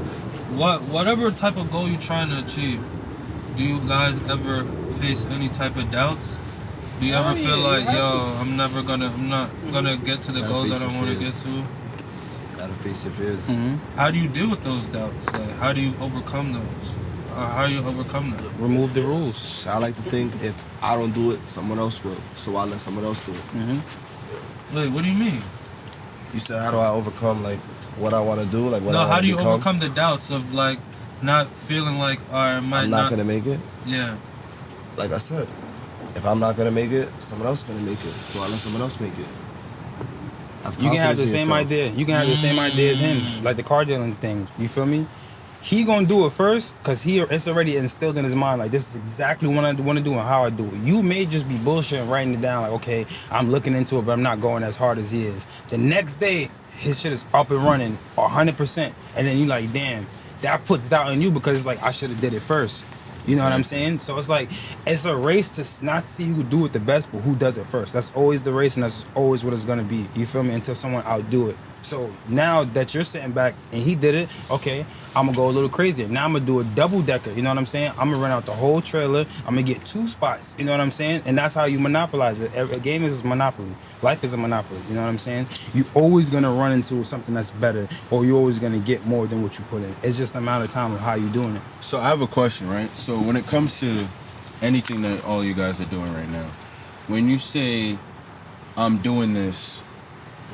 whatever type of goal you're trying to achieve. Do you guys ever face any type of doubts? Do you ever feel like, yo, I'm not gonna get to the goals that I want to get to? Gotta face your fears. Mm-hmm. How do you deal with those doubts? Like, how do you overcome those? How do you overcome them? Remove the rules. I like to think if I don't do it, someone else will. So I let someone else do it. Mm-hmm. Wait, what do you mean? You said, how do I overcome like what I want to do, like what I No, want how do you become? overcome the doubts of like not feeling like I might I'm not gonna make it. Yeah. Like I said, if I'm not gonna make it, someone else gonna make it. So I let someone else make it. You can have the confidence in same yourself. idea. You can have the same idea as him, like the car dealing thing. You feel me? He gonna do it first because it's already instilled in his mind. Like this is exactly what I want to do and how I do it. You may just be bullshit and writing it down. Like okay, I'm looking into it, but I'm not going as hard as he is. The next day, his shit is up and running 100%, and then you like, damn, that puts doubt in you because it's like I should have did it first. You know what I'm saying? So it's like it's a race to not see who do it the best, but who does it first. That's always the race, and that's always what it's gonna be. You feel me? Until someone outdo it. So now that you're sitting back and he did it, okay, I'm gonna go a little crazier. Now I'm gonna do a double decker. You know what I'm saying? I'm gonna rent out the whole trailer. I'm gonna get 2 spots. You know what I'm saying? And that's how you monopolize it. A game is monopoly. Life is a monopoly. You know what I'm saying? You're always gonna run into something that's better, or you're always gonna get more than what you put in. It's just a matter of time of how you're doing it. So I have a question, right? So when it comes to anything that all you guys are doing right now, when you say I'm doing this,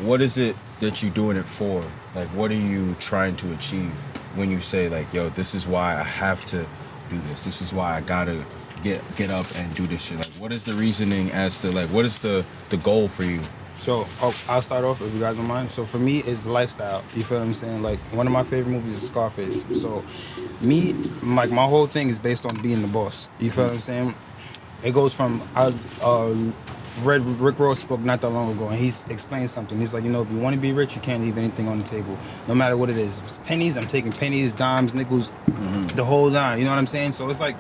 what is it that you're doing it for? Like, what are you trying to achieve when you say like, yo, this is why I have to do this. This is why I gotta get up and do this shit. Like, what is the reasoning as to like, what is the goal for you? So I'll start off if you guys don't mind. So for me, it's the lifestyle. You feel what I'm saying? Like one of my favorite movies is Scarface. So me, like my whole thing is based on being the boss. You feel what I'm saying? It goes from read Rick Ross book not that long ago, and he's explained something. He's like, you know, if you want to be rich, you can't leave anything on the table, no matter what it is. If it's pennies, I'm taking pennies, dimes, nickels, the whole line. You know what I'm saying? So it's like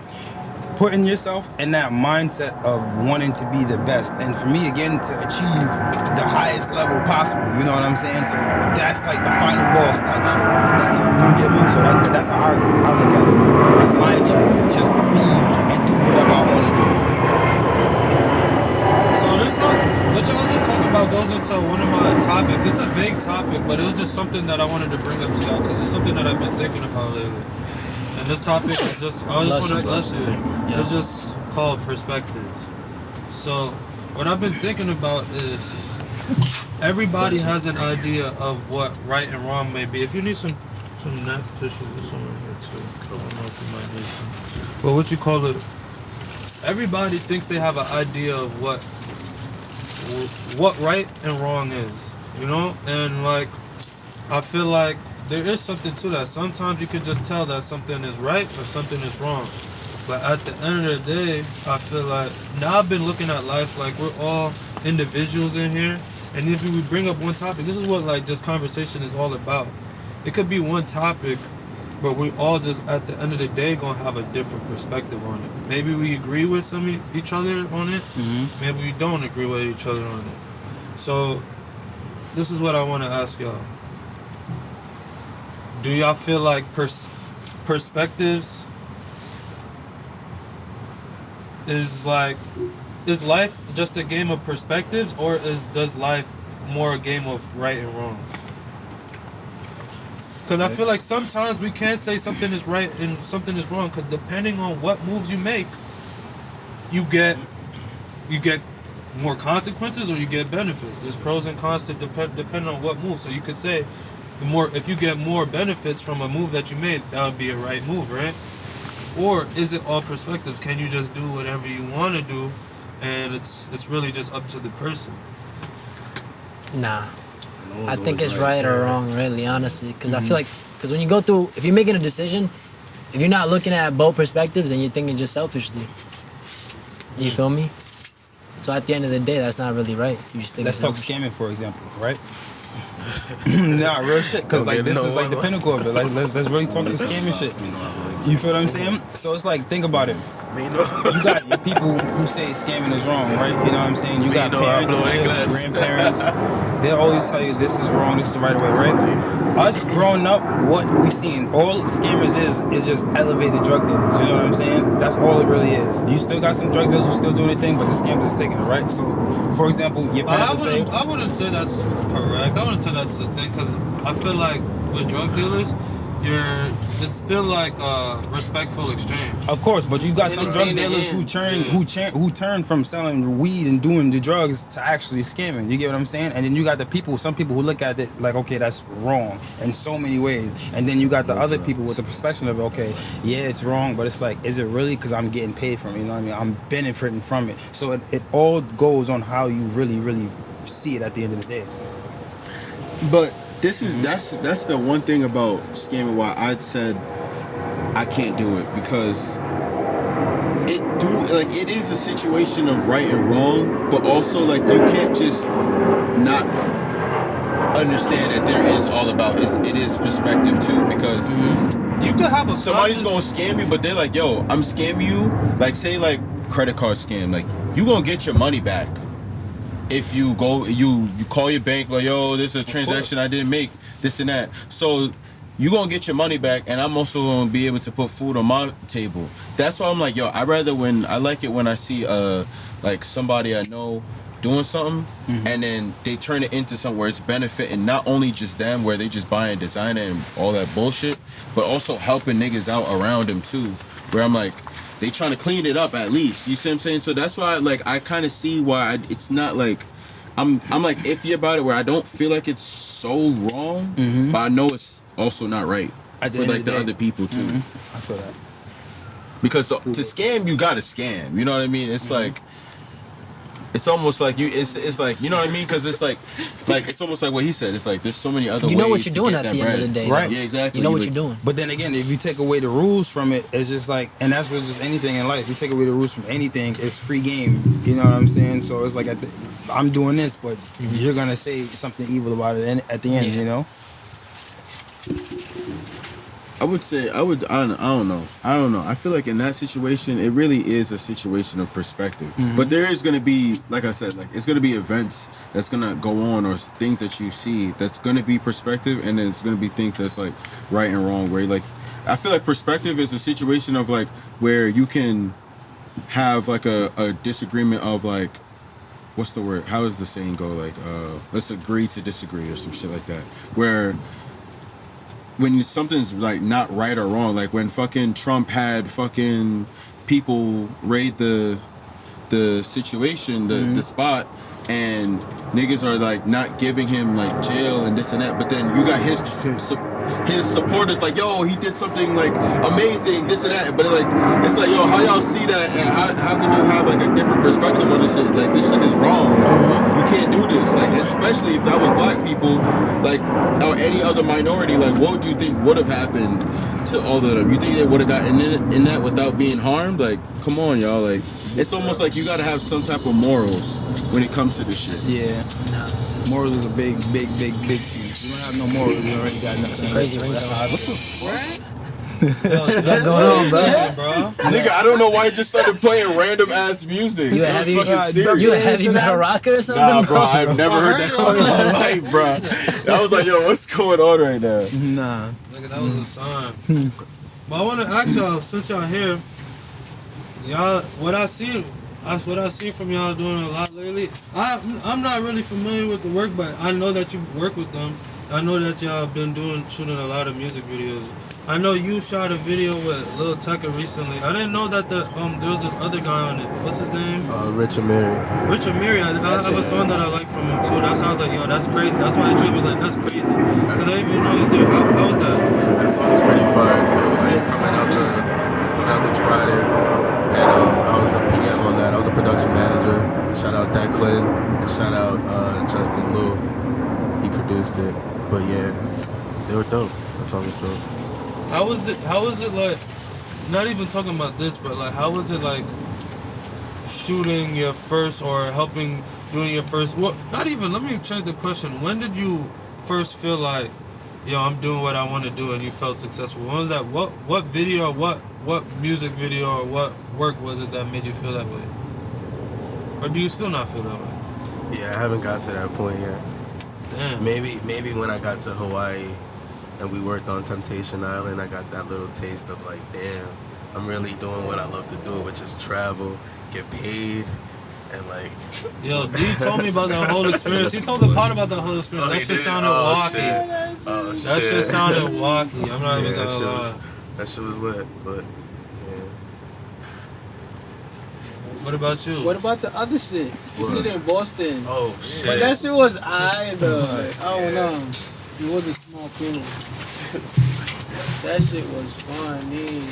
putting yourself in that mindset of wanting to be the best, and for me again to achieve the highest level possible. You know what I'm saying? So that's like the final boss type shit. That you get me? So that's how I look at it. That's my achievement, just to be and do whatever I want to do. So this goes, what y'all just talking about goes into one of my topics. It's a vague topic, but it was just something that I wanted to bring up to y'all because it's something that I've been thinking about lately. And this topic is just, I just want to bless you. It's just called perspectives. So what I've been thinking about is everybody has an idea of what right and wrong may be. If you need some some neck tissue or something here too. I don't know if you might need some. But what you call it? Everybody thinks they have an idea of what right and wrong is, you know? And like, I feel like there is something to that. Sometimes you can just tell that something is right or something is wrong. But at the end of the day, I feel like now I've been looking at life like we're all individuals in here. And if we bring up one topic, this is what like just conversation is all about. It could be one topic, but we all just at the end of the day gonna have a different perspective on it. Maybe we agree with each other on it. Maybe we don't agree with each other on it. So this is what I want to ask y'all. Do y'all feel like perspectives is life just a game of perspectives, or does life more a game of right and wrong? Because I feel like sometimes we can't say something is right and something is wrong, because depending on what moves you make, you get more consequences or you get benefits. There's pros and cons to depending on what move. So you could say if you get more benefits from a move that you made, that would be a right move, right? Or is it all perspectives? Can you just do whatever you want to do, and it's really just up to the person? Nah. I think it's right or wrong, really, honestly. Because I feel like, when you go through, if you're making a decision, if you're not looking at both perspectives and you're thinking just selfishly, you feel me? So at the end of the day, that's not really right. You just think Let's talk scamming, for example, right? Nah, real shit. Because like this is like the pinnacle of it. Like let's really talk to scamming shit. You feel what I'm saying? So it's like, think about it. You got your people who say scamming is wrong, right? You know what I'm saying? You got parents and shit, grandparents. They'll always tell you this is wrong, this is the right way, right? Us growing up, what we seen, all scammers is just elevated drug dealers. You know what I'm saying? That's all it really is. You still got some drug dealers who still do their thing, but the scammers is taking it, right? So, for example, your parents say... I wouldn't say that's correct. I wouldn't say that's the thing, because I feel like with drug dealers, it's still like a respectful exchange. Of course, but you got some drug dealers who turn from selling weed and doing the drugs to actually scamming. You get what I'm saying? And then you got some people who look at it like, okay, that's wrong in so many ways. And then you got the other people with the perspective of, okay, yeah, it's wrong, but it's like, is it really? Because I'm getting paid from it. You know what I mean? I'm benefiting from it. So it all goes on how you really, really see it at the end of the day. But that's the one thing about scamming why I said I can't do it, because it is a situation of right and wrong, but also like you can't just not understand that there is all about it is perspective too, because you could have somebody's gonna scam you, but they're like, yo, I'm scamming you, like say like credit card scam, like you gonna get your money back. If you go, you call your bank like, yo, this is a transaction I didn't make, this and that. So you gonna get your money back, and I'm also gonna be able to put food on my table. That's why I'm like, yo, I like it when I see like somebody I know doing something, and then they turn it into something where it's benefiting not only just them, where they just buying designer and all that bullshit, but also helping niggas out around them too. Where I'm like, they trying to clean it up at least. You see what I'm saying? So that's why like I kind of see why it's not like I'm like iffy about it, where I don't feel like it's so wrong, but I know it's also not right for like the other people too. I feel that. Because to scam, you gotta scam. You know what I mean? It's like, it's almost like it's like, you know what I mean? Because it's like it's almost like what he said. It's like there's so many other ways. You know what you're to doing get at the end of the day, right? Yeah, exactly. You know what you're doing. But then again, if you take away the rules from it, it's just like, and that's with just anything in life. You take away the rules from anything, it's free game. You know what I'm saying? So it's like I'm doing this, but you're gonna say something evil about it at the end. You know? I don't know. I feel like in that situation, it really is a situation of perspective. But there is going to be, like I said, like it's going to be events that's going to go on, or things that you see that's going to be perspective, and then it's going to be things that's like right and wrong. Where like, I feel like perspective is a situation of like where you can have like a disagreement of like, what's the word? How does the saying go? Like, let's agree to disagree or some shit like that. Where when something's like not right or wrong, like when fucking Trump had fucking people raid the situation, the spot, and niggas are like not giving him like jail and this and that, but then you got his supporters like, yo, he did something like amazing, this and that, but it's like, yo, how y'all see that, and how can you have like a different perspective on this shit? Like, this shit is wrong. You can't do this. Like, especially if that was black people, like, or any other minority, like, what would you think would have happened to all of them? You think they would have gotten in that without being harmed? Like, come on, y'all. Like, it's almost like you gotta have some type of morals when it comes to this shit. Yeah. Morals is a big piece. You don't have no morals, you already got nothing. Crazy rings on. What the fuck? What's going on, bro? Bro. Nigga, I don't know why you just started playing random ass music. You a It was heavy, fucking serious. you a heavy metal rocker or something, Nah, bro, I've never heard that song in my life, bro. I was like, yo, what's going on right now? Nah. Nigga, that was a sign. But I want to ask y'all, since y'all here, y'all, what I see from y'all doing a lot lately. I'm not really familiar with the work, but I know that you work with them. I know that y'all been shooting a lot of music videos. I know you shot a video with Lil Tecca recently. I didn't know that there was this other guy on it. What's his name? Rich Amiri. Rich Amiri. I have a song that I like from him too. That's how I was like, yo, that's crazy. That's why I was like, that's crazy. Cause I didn't even know he's there. How was that? That song's pretty fire too. Like, it's coming out this Friday, and I was a PM on that. I was a production manager. Shout out Declan, and shout out Justin Liu. He produced it. But yeah, they were dope. That song was dope. How was it like, not even talking about this, but like, how was it like shooting your first or doing your first, well, not even, let me change the question. When did you first feel like, yo, I'm doing what I want to do, and you felt successful? When was that? What video, what music video or what work was it that made you feel that way? Or do you still not feel that way? Yeah, I haven't got to that point yet. Damn. Maybe when I got to Hawaii and we worked on Temptation Island, I got that little taste of like, damn, I'm really doing what I love to do, which is travel, get paid, and like. Yo, D told me about that whole experience. He told the part about that whole experience. Oh, that he shit did? sounded Oh, wacky. shit. Oh, That shit. shit sounded wacky. I'm not even gonna lie. That shit was lit, but yeah. What about you? What about the other shit? The shit in Boston. Oh shit. But that shit was I don't know. It was a small crew. That shit was funny.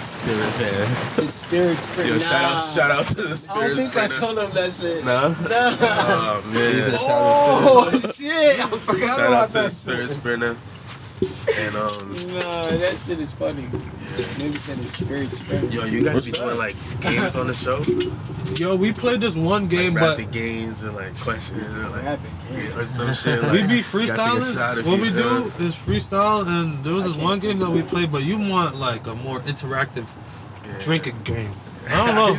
Spirit man. The spirit. Yo, Nah. shout out to the I spirit. don't think I told him that shit. No? Nah. Oh man. Oh shit! I forgot Shout about out to the that spirit shit. sprinter. And Nah, that shit is funny. Maybe said the spirit sprinter. yo, you guys be doing like games on the show? Yo, we played this one game, like but rapid games and like questions or like Rapid game. or some shit. Like, we be you gotta take a shot freestyling. if What you- we do is freestyle, and there was this one game that we played, but you want like a more interactive drinking game. I don't know.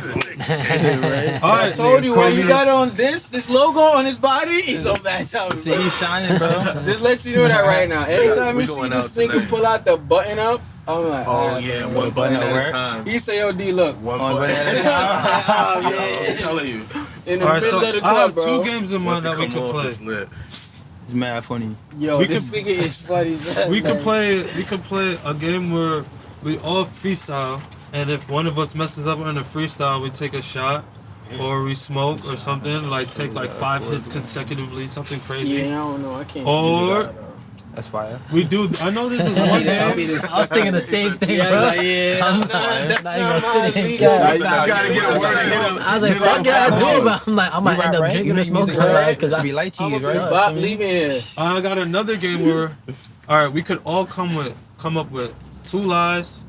All I right, told you when you got on this logo on his body, he's on bad time. See, he's shining, bro. Just let you know that right now. Anytime We you see going this out nigga tonight. pull out the button up, I'm like, Oh yeah, one button at a time. He say, "Yo, D, look." One One button button at a Oh, time. yeah. I'm telling you. In the all right. middle So of the I have club, bro. two games in mind Once it that we come could off, play. it's lit. It's mad funny. Yo, We this nigga is funny. We could play a game where we all freestyle, and if one of us messes up on the freestyle, we take a shot, or we smoke or something. Like take like 5 hits consecutively, something crazy. Yeah, I don't know. I can't. Or That's fire. we do. I know this is one game. I was thinking the same thing, Yeah, bro. like, yeah. I'm That's not not even how sitting it's here. legal. You gotta get a word in. I was like, fuck yeah, I do, but I'm like, I might end up drinking or smoking, right? Because I be light I'm cheese, gonna right? say, Bob, leave me here. I got another game where, all right, we could all come up with 2 lies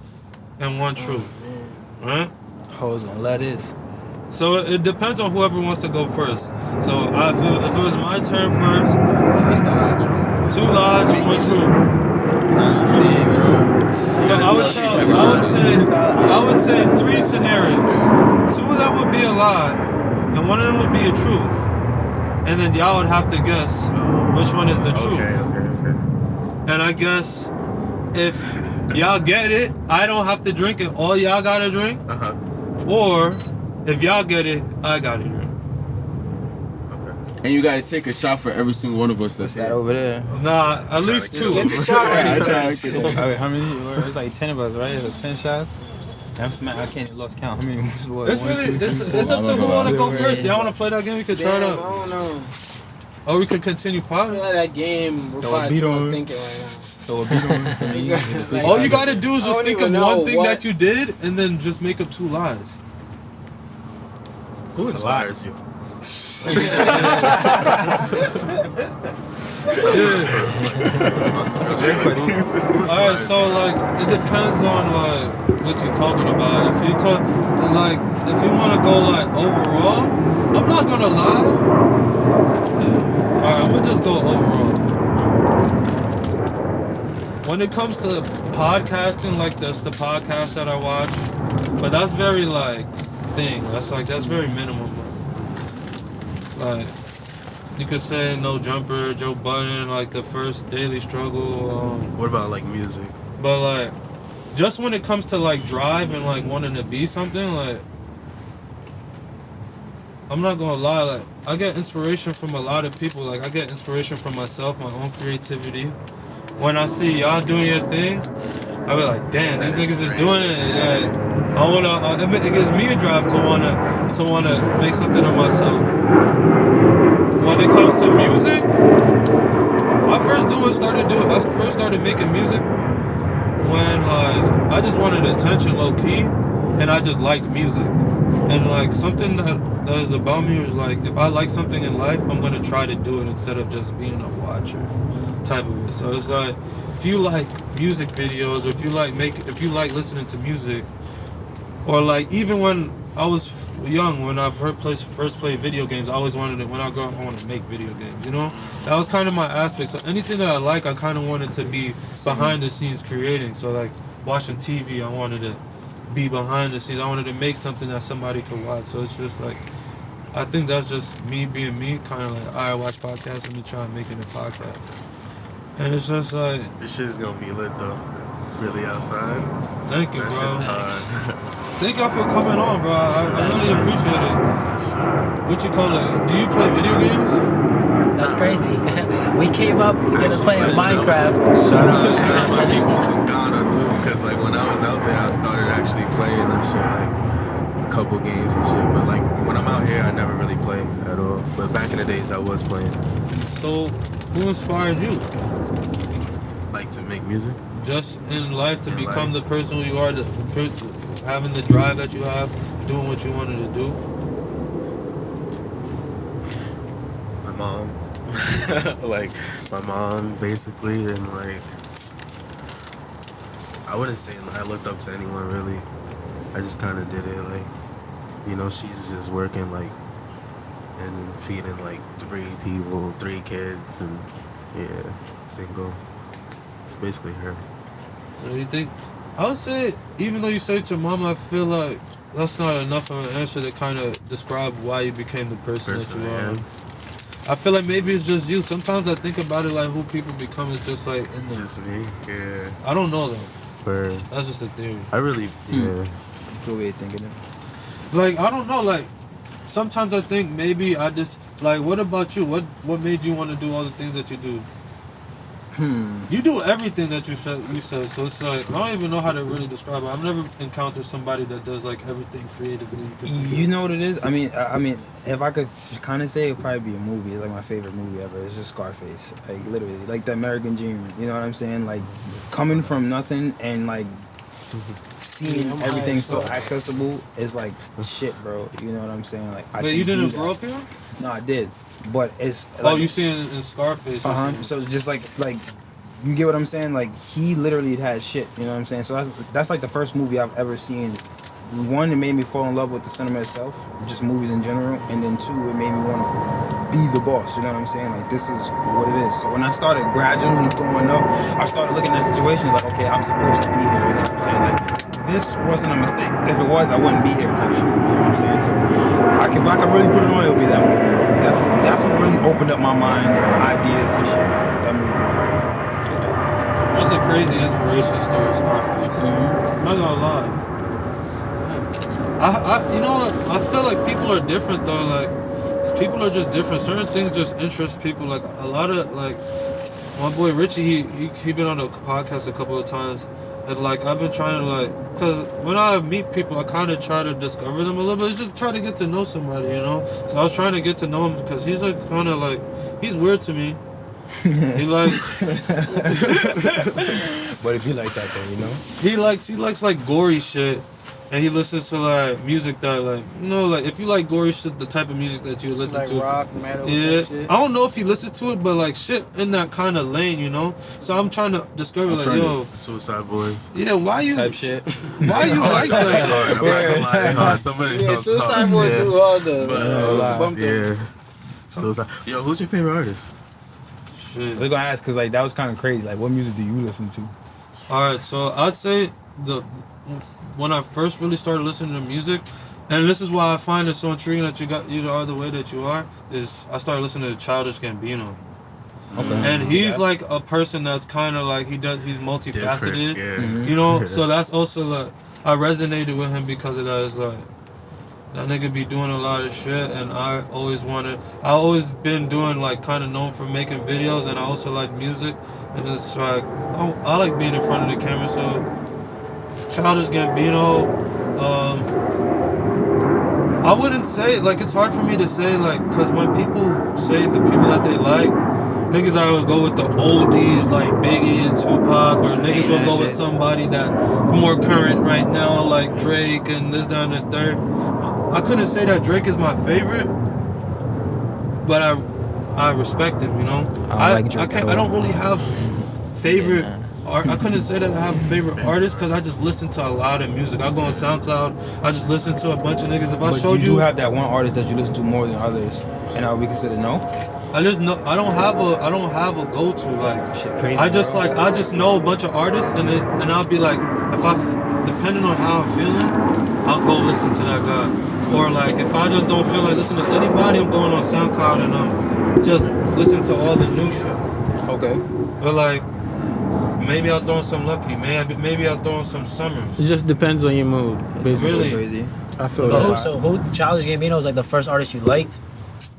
and 1 truth, right? Hoes on lettuce. So it depends on whoever wants to go first. So if it was my turn first, 2 lies and 1 truth. So I would say 3 scenarios. 2 of them would be a lie, and 1 of them would be a truth. And then y'all would have to guess which one is the truth. Okay. And I guess if y'all get it, I don't have to drink it. All y'all gotta drink. Or if y'all get it, I gotta drink. And you gotta take a shot for every single one of us that's That there. over there. Nah, at least 2. Get the shot ready. Alright, how many? It's like 10 of us, right? It's like 10 shots. I'm smack. I can't lost count. How many? What, It's one, really, two, it's three, up four? to who want to go Yeah. first. Y'all want to play that game? We could try it Damn, I out. don't know. Or we could continue I feel potting. like that game requires beat too on. much thinking right So a beat on for me. Like, All you gotta do is I just don't think of even know one thing what- that you did and then just make up 2 lies. Who inspires you? Alright, so like it depends on like what you're talking about. If you talk like if you wanna go like overall, I'm not gonna lie. Alright, I'm gonna just go overall. When it comes to podcasting, like that's the podcast that I watch, but that's very like thing. That's very minimum. Like you could say No Jumper, Joe Budden, like the first Daily Struggle. What about like music? But like, just when it comes to like drive and like wanting to be something, like I'm not gonna lie, like I get inspiration from a lot of people. Like I get inspiration from myself, my own creativity. When I see y'all doing your thing, I be like, damn, these niggas is doing it. Yeah, I wanna. It gives me a drive to wanna make something of myself. When it comes to music, I first started making music when like I just wanted attention low key, and I just liked music. And like something that is about me was like if I like something in life, I'm gonna try to do it instead of just being a watcher type of it. So it's like if you like music videos or if you like listening to music, or like even when I was young, when I first played video games, I always wanted it. When I grow up, I want to make video games. You know, that was kind of my aspect. So anything that I like, I kind of wanted to be behind the scenes creating. So like watching TV, I wanted to be behind the scenes. I wanted to make something that somebody could watch. So it's just like, I think that's just me being me. Kind of like I watch podcasts and me trying to make it a podcast. And it's just like, This shit is gonna be lit though. Really outside. thank you, That bro. shit's hard. Thank y'all for coming on, bro. I really appreciate it. What you call it? Do you play video games? That's crazy. We came up together playing Minecraft. Shout out my peoples in Ghana too, cause like when I was out there, I started actually playing that shit, like a couple games and shit. But like when I'm out here, I never really play at all. But back in the days, I was playing. So, who inspired you? Like to make music. Just in life to In become life. the person who you are, having the drive that you have, doing what you wanted to do. My mom, like my mom basically, and like I wouldn't say I looked up to anyone really. I just kind of did it, like, you know, she's just working like and then feeding like 3 kids, and yeah, single. It's basically her. So you think? I would say, even though you say it to your mom, I feel like that's not enough of an answer to kind of describe why you became the person that you I are. am. I feel like maybe it's just you. Sometimes I think about it like who people become is just like in the. Just me, yeah. I don't know though. For That's just a theory. I really, yeah. Good way of thinking it. Like I don't know. Like sometimes I think maybe I just like. What about you? What made you want to do all the things that you do? You do everything that you said. So it's like I don't even know how to really describe it. I've never encountered somebody that does like everything creatively. You know what it is? I mean, if I could kind of say, it'd probably be a movie. It's like my favorite movie ever. It's just Scarface. Like literally, like the American Dream. You know what I'm saying? Like coming from nothing and like seeing I'm everything high as so fuck. accessible is like shit, bro. You know what I'm saying? Like, I But can you do didn't that. grow up here? No, I did, but it's. Oh, like, you see in Scarface. you Uh-huh. see- So just like you get what I'm saying? Like he literally had shit, you know what I'm saying? So that's like the first movie I've ever seen. One, it made me fall in love with the cinema itself, just movies in general, and then 2, it made me want to be the boss, you know what I'm saying? Like this is what it is. So when I started gradually growing up, I started looking at situations like, okay, I'm supposed to be here, you know what I'm saying? Like this wasn't a mistake. If it was, I wouldn't be here type shit, you know what I'm saying? So if I could really put it on, it would be that movie. That's what really opened up my mind and ideas and shit. That movie. That's a crazy inspiration story, Scarface. I'm not gonna lie. You know what? I feel like people are different though. Like people are just different. Certain things just interest people. Like a lot of like my boy Richie, he been on a podcast a couple of times, And like I've been trying to like, cause when I meet people, I kind of try to discover them a little bit. It's just try to get to know somebody, you know. So I was trying to get to know him because he's like kind of like he's weird to me. He likes, But if you like that, then you know. he likes like gory shit, and he listens to like music that like like if you like gory shit, the type of music that you listen Like to. rock, metal, Yeah, type shit. I don't know if he listens to it, but like shit in that kind of lane, you know. So I'm trying to discover I'm like, trying yo, Suicide Boys. yeah, why you Type shit. why you like that? I'm not gonna lie. Somebody Yeah, sounds Suicide hard. Boys Yeah. do all the But, bump yeah. Suicide. Yo, who's your favorite artist? Shit. We're gonna ask because like that was kind of crazy. Like, what music do you listen to? All right, so I'd say when I first really started listening to music, and this is why I find it so intriguing that you are the way that you are, is I started listening to Childish Gambino, Okay. and he's like a person that's kind of like he's multifaceted, Different, yeah. you know. So that's also like I resonated with him because of that. It's like that nigga be doing a lot of shit, and I always been doing like kind of known for making videos, and I also like music, and it's like I like being in front of the camera. So Childish Gambino, I wouldn't say like it's hard for me to say like because when people say the people that they like, niggas I would go with the oldies like Biggie and Tupac, or niggas will go with somebody that's more current right now like Drake and this, that, and the third. I couldn't say that Drake is my favorite, but I respect him, you know. I like Drake at I all. don't really have favorite art. I couldn't say that I have a favorite artist because I just listen to a lot of music. I go on SoundCloud. I just listen to a bunch of niggas. If I But showed you do you, have that one artist that you listen to more than others, and are we consider no? I just know I don't have a go-to like. Shit crazy. I just bro. like I just know a bunch of artists and I'll be like depending on how I'm feeling, I'll go listen to that guy. Or like if I just don't feel like listening to anybody, I'm going on SoundCloud and I'm just listening to all the new shit. Okay. But like maybe I'll throw in some Lucky, maybe I'll throw in some Summers. It just depends on your mood, basically. Really? Crazy. I feel But that. who Childish Gambino was like the first artist you liked?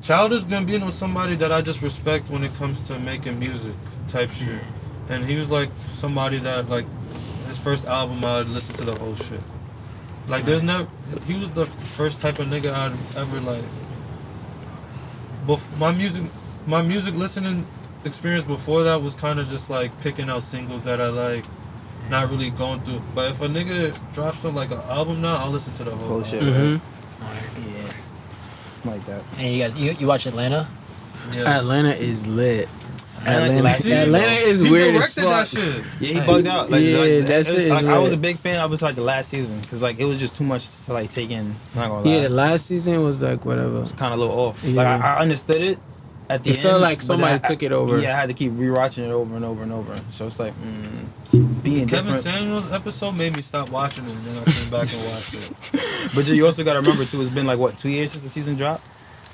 Childish Gambino is somebody that I just respect when it comes to making music type shit. And he was like somebody that like his first album I'd listen to the whole shit. Like he was the first type of nigga I'd ever like. My music listening experience before that was kind of just like picking out singles that I like, not really going through. But if a nigga drops like an album now, I'll listen to the whole Whole shit. album. Yeah. Like that. And you guys, you watch Atlanta? Yeah. Atlanta is lit. See, Atlanta is He weird as directed that fuck. shit. Yeah, he bugged out. Like, Yeah, like, that it was- shit is like, I was a lit. big fan up until like the last season because like it was just too much to like take in. I'm not gonna lie. Yeah, the last season was like whatever. It's kind of a little off. Yeah. Like I understood it at the It end. felt like but somebody then I- took it over. Yeah, I had to keep rewatching it over and over and over. So it's like being Kevin different. Samuels episode made me stop watching it, and then I came back and watched it. But you also got to remember too, it's been like what 2 years since the season dropped.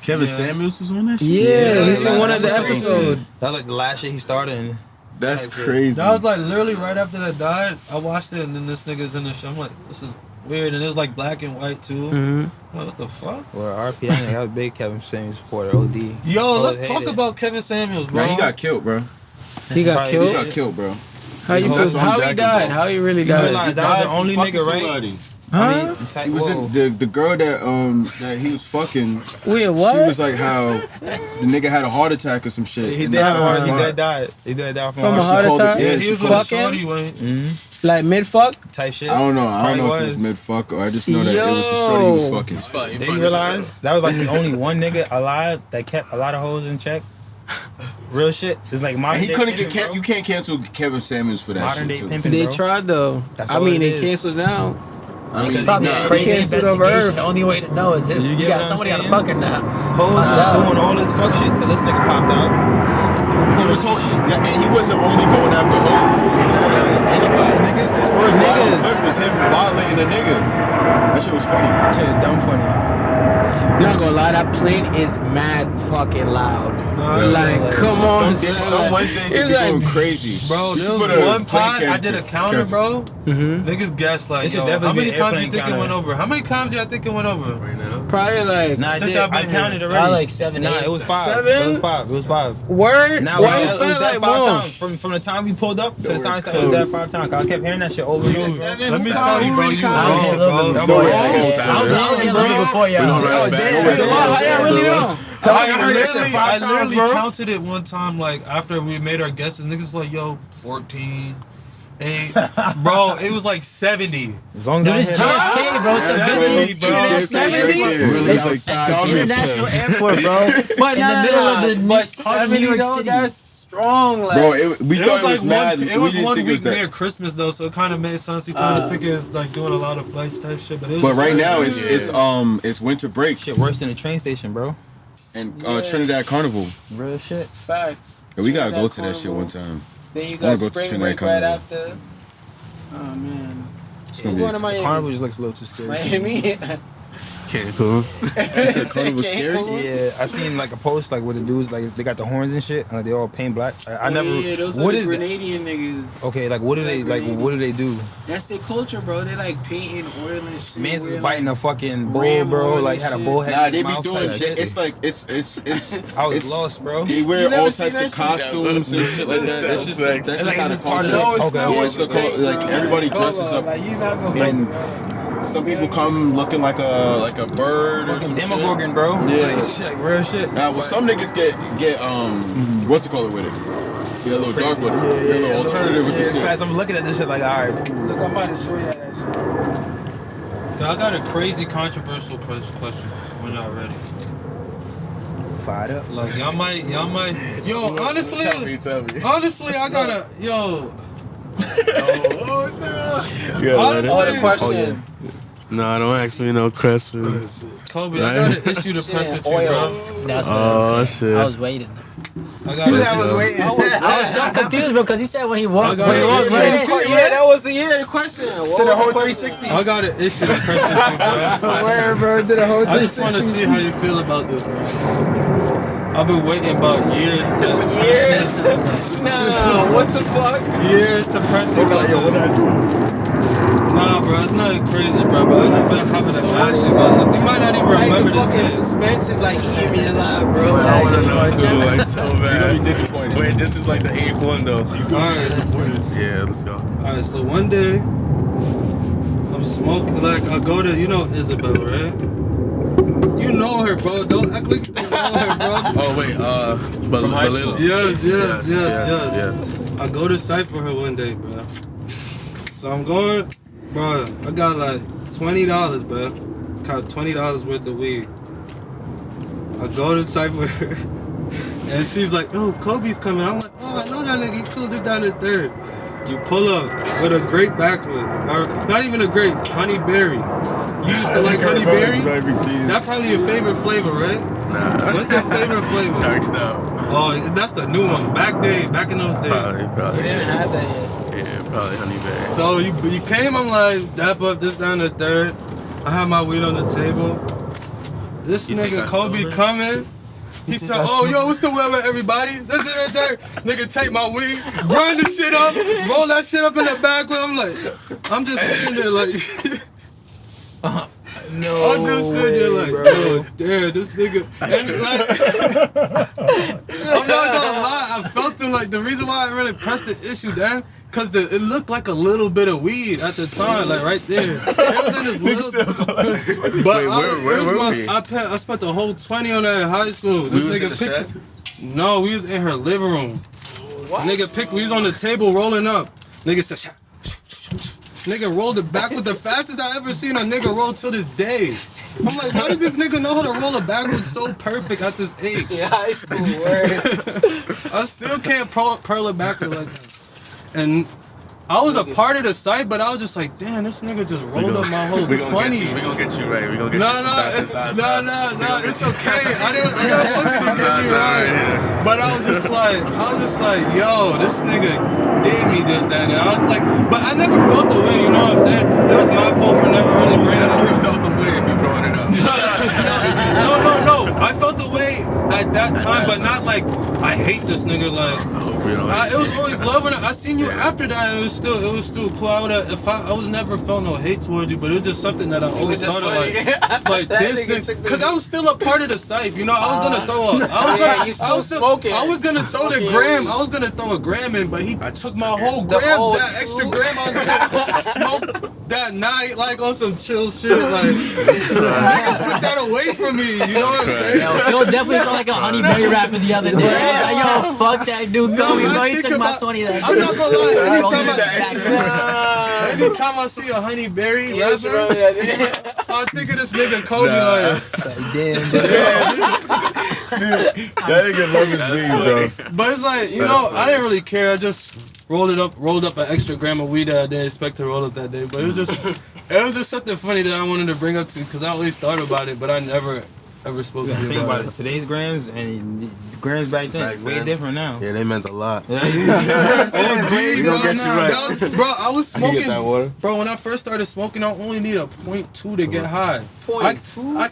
Kevin Yeah. Samuels was on that shit? Yeah, he's in last one of the episode. episodes. That was like the last shit he started. And That's crazy. That was like literally right after that died. I watched it, and then this nigga's in the show. I'm like, this is weird, and it's like black and white too. Mhm. Like, what the fuck? or RP, I think I was a big Kevin Samuels supporter. OD. Yo, Always let's talk hated. about Kevin Samuels, bro. Nah, he got killed, bro. He got Probably He killed. got killed, bro. How you That's feel? what I'm How he jacking died? about. How he really You died? realize that was the from only fucking nigga, right? somebody. Huh? He was the girl that he was fucking. Wait, She what? was like how the nigga had a heart attack or some shit. He and did that's have how he he did died. die. He did die From a She heart called it- attack? Yeah, Yeah, he she was with called a it- shorty when Like mid fuck? type shit. I don't know. I don't know if Probably it was mid fuck or I just know that it was the shorty he was fucking. Did you realize that was like the only one nigga alive that kept a lot of hoes in check? Real shit. It's like modern And he day couldn't pimping, get bro. you can't cancel Kevin Samuels for that Modern day shit too. pimping, They bro. tried though. That's I all mean, it they is. canceled now. It's probably a crazy canceled over investigation. Earth. The only way to know is if You you, get got what I'm somebody got a saying? fucking now. Hoes was Wow. doing all this fuck shit till this nigga popped out. And he wasn't only going after hoes too. He was going after anybody. Niggas, his first violent clip was him violating a nigga. That shit was funny. That shit is dumb funny. Not gonna lie, that plane is mad fucking loud. Like, come on. Some Wednesdays they It's be going like- crazy. Bro, You this put a one pod play I did a counter, bro. Niggas guess like, It should yo, definitely how be many an times you airplane think it counter. went over? How many times y'all think it went over? Right now. Probably like Nah, Since I I've been counted here. already. Like 7, Nah, 8. it was 5. Seven? It was 5. It was 5. word. Now Why it you was feel that like 5 more? times. From the time we pulled up to the sign said it was that 5 times. I kept hearing that shit over and over. Let me tell you, bro, you I was here a wrong, little bro. bit before No, y'all. yeah, I was here a little bit before We don't y'all. run it back. How y'all really know? I heard that shit literally, 5 I times, literally bro. counted it one time, like after we made our guesses. Niggas was like, yo, 14, 8. Bro, it was like 70. As long as Dude, I it's hear that. JFK, bro. It's the Seventy, business. bro. Really like It's the international airport, bro. But In the middle of the heart of New York City. That's strong. Like, Bro, we It thought was it was like mad. it was we didn't one think it was week that. near Christmas though, so it kind of made sense. You kind of think it's like doing a lot of flights type shit, but it was But just right like- now it's winter break Shit worse than the train station, bro. and Trinidad Carnival. Real shit. facts. And we gotta go Trinidad to that shit Carnival. one time. Then you I wanna got go to spring Trinidad break right Carnival. after. Oh man. It's We're gonna going to be Miami. Carnival just looks a little too scary. Miami. Cancun. Carnival scary. Yeah, I seen like a post like where the dudes like they got the horns and shit, and like, they all paint black. I Oh, never. yeah, those What are is the that? Grenadian niggas. Okay, like what do they like? What do they do? That's their culture, bro. They like painting oil and shit. Man's is wearing, biting like, a fucking bull, ram bro. on Like and had a shit. bull head. Nah, in they his be mouth, doing like, shit. It's like it's. I was it's- lost, bro. They wear never all seen types of that shit? costumes and shit like that. That's just that's It's just like kind it's of part culture. of the- Okay, okay. yeah, it's the like everybody dresses up. Like you not gonna And some people come looking like a bird or Fucking some shit. Demogorgon, bro. Yeah. Like, shit, like real shit. Now, well, some niggas get what's it called with it? Get a little dark with it. Get a little alternative with the shit. Fast, I'm looking at this shit like, all right. Look, I'm about to show you that shit. Yo, I got a crazy controversial question when y'all ready. Fired up. Like y'all might, yo, honestly, Tell me. honestly, I gotta, yo, Yeah, honestly, Oh, the question. Oh, yeah. no, don't ask me no questions. Kobe, I got an issue to press with you, bro. That's Oh what shit. I was waiting. I got an issue. waiting. I was so confused, bro, because he said when he walked, I got when he it. walked, Yeah, Yeah, that was the question. To the whole 360. I got an issue to press with you, bro. Where, bro? Did a whole I just want to see how you feel about this, bro. I've been waiting about years to Years? Nah, what the fuck? years to press you about this. Nah, bro, it's nothing crazy, bro. But I just been having to ask you about this. You might not even Like remember the fucking this. suspense is like eating me alive, bro. I want to know too, like so bad. disappointed. Wait, this is like the 8th one though. Alright, Yeah, let's go. alright, so one day, I'm smoking, like, I go to, you know Isabel, right? You know her, bro. Don't act like you don't know her, bro. Oh wait, Balila. Yes. I go to site for her one day, bro. So I'm going, bro. I got like $20, bro. Got $20 worth of weed. I go to site for her, and she's like, "Oh, Kobe's coming." I'm like, "Oh, I know that nigga. You pulled it down the third." You pull up with a grape backwood, or not even a grape, honey berry. You used to like honey berry? That's probably your favorite flavor, right? Nah. What's your favorite flavor? Dark stout. Oh, that's the new one. Back in those days. Probably. We didn't have that yet. Yeah, probably honey berry. So you came, I'm like, dap up this down the third. I have my weed on the table. This You think nigga I stole Kobe it? coming. He said, "Oh, yo, what's the weather, everybody?" This is right there. Nigga, take my weed, grind the shit up, roll that shit up in the back. I'm like, I'm just sitting there like, No. I'm just sitting there like, yo, damn, this nigga. And like, I'm not gonna lie, I felt him like the reason why I really pressed the issue, Dan. Cause it looked like a little bit of weed at the time, like right there. It was in this little. But where were we? I spent the whole 20 on that in high school. This We was nigga in the picked. No, we was in her living room. Nigga picked. We was on the table rolling up. Nigga said, "Shh." Nigga rolled it back with the fastest I ever seen a nigga roll till this day. I'm like, why does this nigga know how to roll it backwards so perfect at this age? Yeah, high school, word. I still can't pearl it backwards like that. And I was a part of the site, but I was just like, damn, this nigga just rolled up my whole We gonna 20. get you. We gonna get you right. We gonna get No, you some Dr. Zaza. no, it's okay. I didn't push you, get you right. But I was just like, yo, this nigga did me this, that, and I was like, but I never felt the way, you know what I'm saying? It was my fault for never really You bringing it up. definitely felt the way if you brought it up. No. I felt the way at that time, but not like hate this nigga. Like, it was always love when I seen you after that, and it was still cool. I was never felt no hate towards you, but it was just something that I always thought of, like this thing, because I was still a part of the Syph, you know. I was gonna throw I was gonna throw the gram. I was gonna throw a gram in, but he took my whole gram, that extra gram. I was gonna smoke that night, like on some chill shit, like took that away from me. You know what I'm saying? Yo, definitely sound like a Honey Berry rapper the other day. I was like, yo, fuck that dude, Kobe, bro. He took my 20 that day. I'm not gonna lie. Anytime I see a Honey Berry rapper, I think of this nigga Kobe. Like, Damn, That nigga love his weed, bro. but it's like, you know, I didn't really care. I just rolled up an extra gram of weed that I didn't expect to roll up that day. But it was just something funny that I wanted to bring up to, because I always thought about it, but I never ever spoke to you Think about about it. it. Today's grams and the grams back then, way different now. Yeah, they meant a lot. We gonna get you right. Bro, I was You get smoking. that water? Bro, when I first started smoking, I only need a 0.2 to get high. I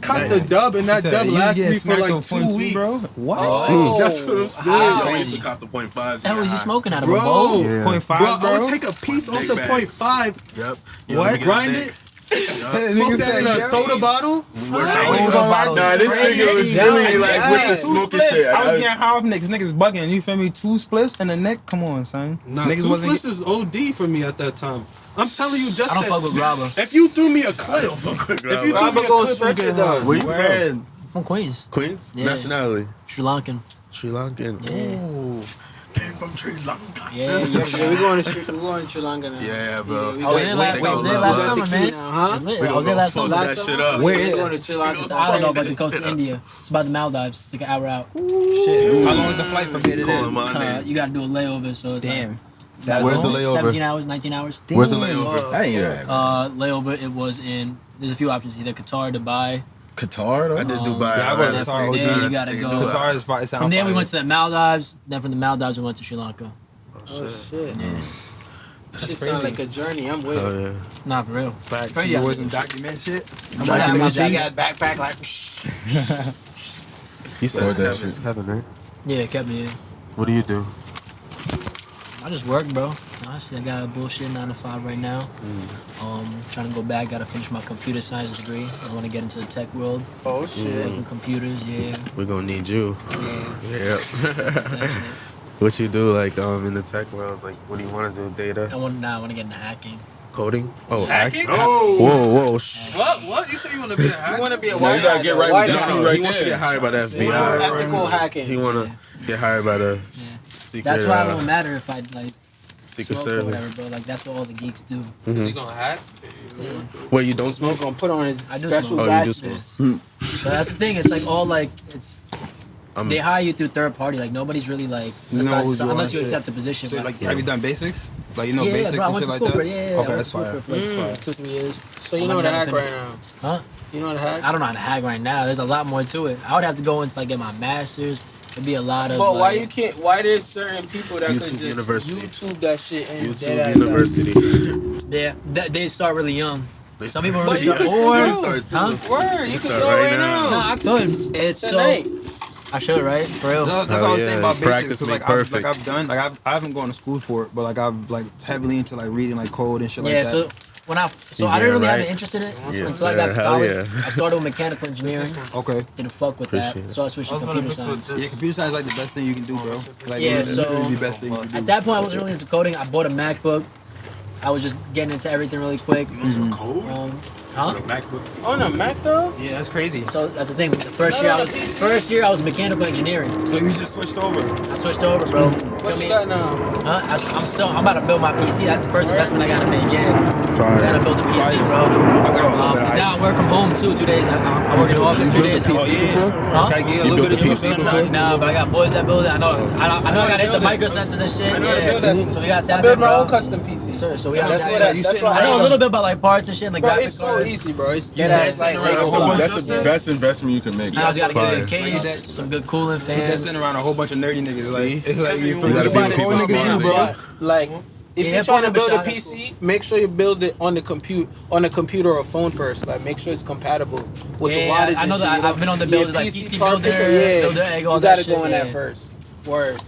caught the dub, and that dub lasted me for like 2 weeks. Bro. What? That's what I'm saying. I used to cop the 0.5s. That was you smoking out of a Bro, bowl? Yeah. 0.5, bro, I bro. would take a piece off the Big 0.5, Yep. What? grind it, smoke that in a soda bottle. We worked Nah, this nigga was really like with the smoking shit. I was getting high off niggas. Niggas bugging. You feel me? 2 splits in the neck. Come on, son. Nah, niggas 2 wasn't splits is OD for me at that time. I'm telling you, just I don't that, fuck with grabber. if you threw me a clip, if you threw me a clip, stretch it down. Where you from? From Queens. Queens? Yeah. Nationality? Sri Lankan. Sri Lankan. Yeah. Ooh, came from Sri Lanka. Yeah, Yeah, we're going to Sri Lanka now. Yeah, bro. Yeah, I was there last summer, man. Huh? I was there last summer. that shit up. Where is is it? going to Sri Lanka? It's an island off like the coast of India. It's about the Maldives. It's like an hour out. shit. How long is the flight from here to Calling there? my name. You gotta do a layover, so it's Damn. Where's the like layover? 17 hours, 19 hours. Where's the layover? I ain't hear that. Layover, it was in, there's a few options, either Qatar, Dubai. Qatar, though? I did Um, Dubai. yeah, I I'd went rather to stay Qatar. in Yeah, Dubai. you I'd gotta stay in go. Dubai. Qatar is fire. From there we went to the Maldives, then from the Maldives we went to Sri Lanka. Oh shit. Shit sound like a journey. I'm with it. Oh, yeah. Nah, for real. Facts. Crazy You out wasn't there. document shit. I'm like, I got I that. got a backpack like. You said Lord, that heaven's heaven, right? Yeah, it kept me in. What do you do? I just work, bro. Honestly, I got a bullshit 9 to 5 right now. Trying to go back, gotta finish my computer science degree. I want to get into the tech world. Oh shit. Work with computers, yeah. We're gonna need you. Yeah. Yeah. Definitely. What you do, like, in the tech world? Like, what do you want to do? Data? I want to get into hacking. Coding? Oh, Hacking? Whoa. What? You say you want to be a hacker? You want to be a You white gotta get right with this dude right He wants to there. get hired by the Ethical FBI. hacking. He want to get hired by the secret, That's why it don't matter if I like secret smoke or whatever, service. bro. Like that's what all the geeks do. You gonna hack? Wait, you don't I'm smoke? gonna put on his I do special smoke. Oh, you glasses. just smoke. So that's the thing. It's like all like it's. I'm- They hire you through third party. Like nobody's really like You know who's doing unless you shit. accept the position. So, but- like, have you done basics? Like, you know, yeah, basics bro. I and went shit to like school that? for Okay, I went to that's school fire. for like 2-3 years. So you know how to hack right now? Huh? You know how to hack? I don't know how to hack right now. There's a lot more to it. I would have to go into like get my master's. It'd be a lot of. But why like, you can't? Why there's certain people that could YouTube just University. YouTube that shit and YouTube dead ass University. Yeah, they start really young. Some people But really you start. can Or, still start too. huh? Word, you can start start right right now. No, now. I could. It's so. Tonight. I should, right? For real. That's Hell what I was yeah, saying about practice basics. 'cause, make like, perfect. I've done, like, I haven't gone to school for it, but like I've like heavily into like reading like code and shit Yeah, like so that. when I so Yeah, I didn't really have right. an interest in it Yes, until I got to sir. Hell college. yeah. I started with mechanical engineering. Okay. Didn't fuck with Appreciate that, it. so I switched to computer science. Yeah, computer science is like the best thing you can do, bro. Like, Yeah, it's so- literally the best thing you can do. At that point, I wasn't really into coding. I bought a MacBook. I was just getting into everything really quick. Cold? Huh? MacBook. On a Mac though? Yeah, that's crazy. So that's the thing. The first year I was mechanical engineering. So you just switched over. I switched over, bro. What you got now? I'm about to build my PC. That's the first investment I gotta make. Yeah, Fire. gotta build a PC, bro. I got a little bit of 'Cause now I ice. work from home too. 2 days. I work in the office 2 days. Oh, yeah. Huh? Can I get a You little built bit the of PC juice? before? Nah, but I got boys that build it. I know I gotta hit the micro sensors and shit. I know how to build Yeah. that. So we gotta I tap build in, my bro. own custom PC. Sir, so we That's gotta what tap I, in. that's what I know a little bit about like parts and shit, like Bro, graphic it's so cards. easy, bro. It's Yeah, dead ass like That's the best investment you can make. Now I just gotta get a good Fire. case, some good cooling He's fans. just sitting around a whole bunch of nerdy niggas. Like, it's like you gotta be with people Niggas smart. do, bro. Like, if Yeah, you're trying to phone build a number shot, PC, make sure you build it on the computer or phone first. Like, make sure it's compatible with the Yeah, wattage. I know and that. shit. I've been on the builders like PC part Builder, picker, Builder Egg, all you that gotta shit. go on yeah. that first. Word.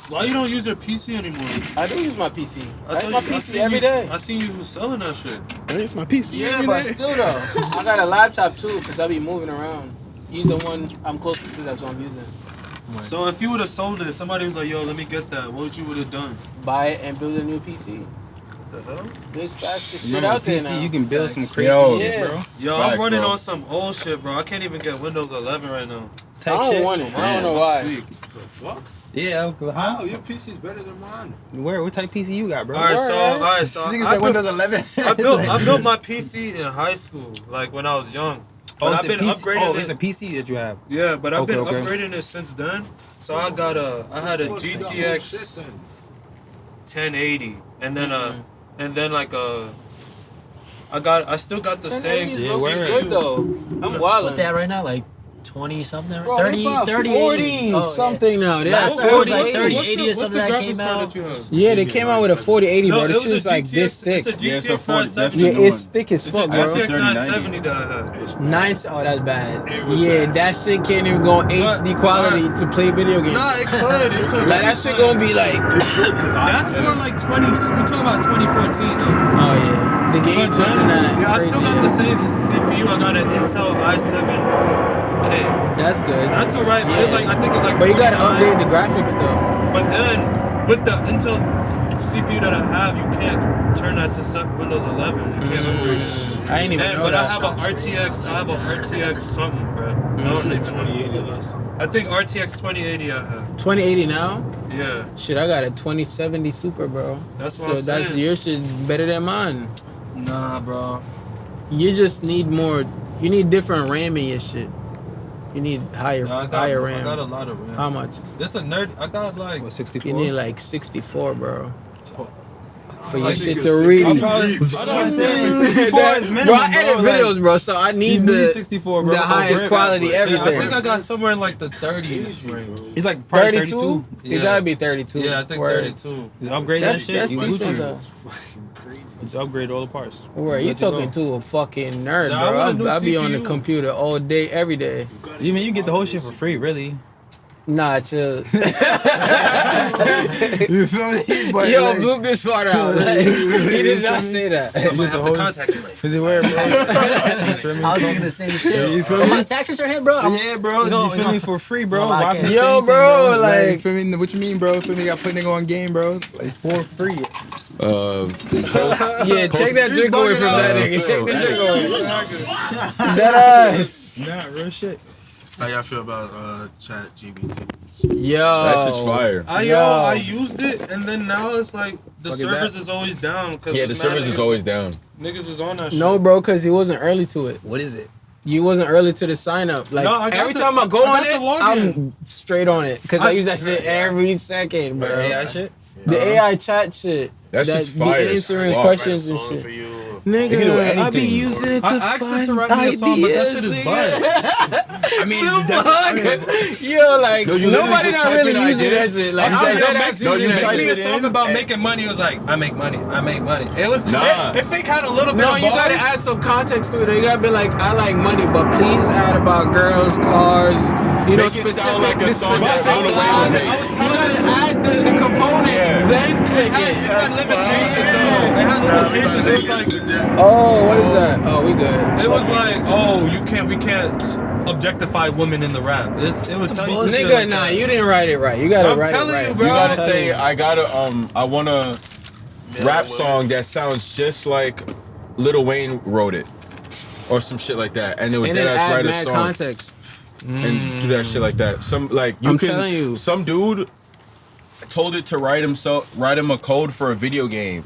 Why you don't use your PC anymore? I do use my PC. I thought use my you- I PC seen every you- day. I seen you was selling that shit. It's my PC. Yeah, but still though, I got a laptop too because I be moving around. Use the one I'm closest to. That's what I'm using. So if you would have sold it, somebody was like, "Yo, let me get that." What would you would have done? Buy it and build a new PC. The hell? There's faster shit Remember out there PC, now. you can build some crazy Yo. shit, Yeah. bro. Yo, Facts, I'm running bro. on some old shit, bro. I can't even get Windows 11 right now. I don't want it. I don't know why. Sweet. The fuck? Yeah, huh? Oh, your PC's better than mine. What type PC you got, bro? All right, so Niggas I like Windows 11. I built my PC in high school, like when I was young. But I've been upgrading Oh, it. it's a PC that you have. Yeah, but I've been Okay. upgrading it since then. So I had a GTX 1080, and then like I still got the same. Is Yeah, looking word. good though. I'm What wildin'. they at right now? Like 20 something? Bro, 30, they about 30, 40 80. Oh, something now. They Last have I heard was 40, like 80. 30, What's 80 or what's something the that graphics came card out. that you have? Yeah, they came out with a 4080, No, bro. it This was shit is a like GTX. this thick. It's a Yeah, it's a GTX 40, that's 970. Yeah, new it's one. thick as It's a fuck, bro. GTX 3090. 970 that I had. Oh, that's bad. It was Yeah, bad. that shit can't even go on HD quality to play video games. Nah, it could. Like that shit gonna be like, That's for like 20. We're talking about 2014 though. oh yeah, the But games then, are not yeah, I crazy, still got yeah. the same CPU. I got an Intel i7K. That's good. That's alright, but it's like I think it's like. But you gotta 49. upgrade the graphics though. But then with the Intel CPU that I have, you can't turn that to Windows 11. You can't upgrade it. I ain't even And, know but that. I have a RTX. I have a RTX something, bro. It's like 2080 less. I think RTX 2080 I have. 2080 now. Yeah, Shit, I got a 2070 Super, bro. that's what So I'm that's saying. your shit better than mine. Nah, bro. You just need more. You need different RAM in your shit. You need higher higher RAM. I got a lot of RAM. How much? This a nerd. I got like. What, 64? You need like 64, bro. For I your think shit it's to 60. really. I probably. Bro, I edit videos, bro. So I need the 64, bro. the highest quality I think everything. I got somewhere in like the 30s range. He's like probably 32. 32. You Yeah. gotta be 32. Yeah, I think Word. 32. He's upgrading That's that shit. that's You decent Gucci. though. Fucking crazy. He's upgraded all the parts. Where you Good to go. talking to a fucking nerd, Nah, I bro? want a new I be on the CPU. computer all day, every day. You mean you get the whole shit for free, really? Nah, chill. You feel me? But Yo, like, bleep this part out. Like, he did not say that. I might have to contact you later. is it where, bro? I was thinking the same shit. Oh, my tax return hit, bro. Yeah, bro. No, You feel no. me for free, bro? No, I Why can't. pay Yo, anything, bro, like- you feel me? What you mean, bro? Feel me? Got put nigga on game, bro. Like for free. Yeah, take that drink away from that nigga. Take the drink away. That ass. Nah, real shit. How y'all feel about Chat GBT? Yo. That shit's fire. I used it, and then now it's like the Fuck is servers that? is always down. Cause Yeah, the servers is always down. Niggas is on that shit. No, bro, because he wasn't early to it. What is it? You wasn't early to the sign up. Like No, I got every the- time I go I on got it, the login. I'm straight on it because I use that shit every second, bro. AI shit? The AI chat shit. That shit's be fire as answering fuck. questions and Write a song shit. for you. They can do Nigga, I be anything. using it to I asked it to find write me a song, but that shit is ideas, bad. I mean, Yo, like No, you literally nobody just not type really in using idea. that shit. Like, I said, I'm yo, dead make- ass no, using you that Make type me shit. a song about making money. It was like, I make money. I make money. It was Nah. It fake had a little bit No, of you gotta bars. add some context to it. You gotta be like, I like money, but please add about girls, cars, you know, Make it specific. sound like a the song that specific Lil Wayne line. made. I was You telling gotta you. add the components, Yeah. then click It it. had limitations though. It had limitations. It was like, Oh, what is that? Oh, we good. it was like, oh, we can't objectify women in the rap. It was tell you some shit Nigga, like nah, that. you didn't write it right. You gotta I'm write it telling right. you, bro. You gotta Tell say, you. I want a rap song that sounds just like Lil Wayne wrote it, or some shit like that, and it would And dead then ass add write a mad song context. and do that shit like that. Some like you I'm can. telling you. Some dude told it to write him a code for a video game.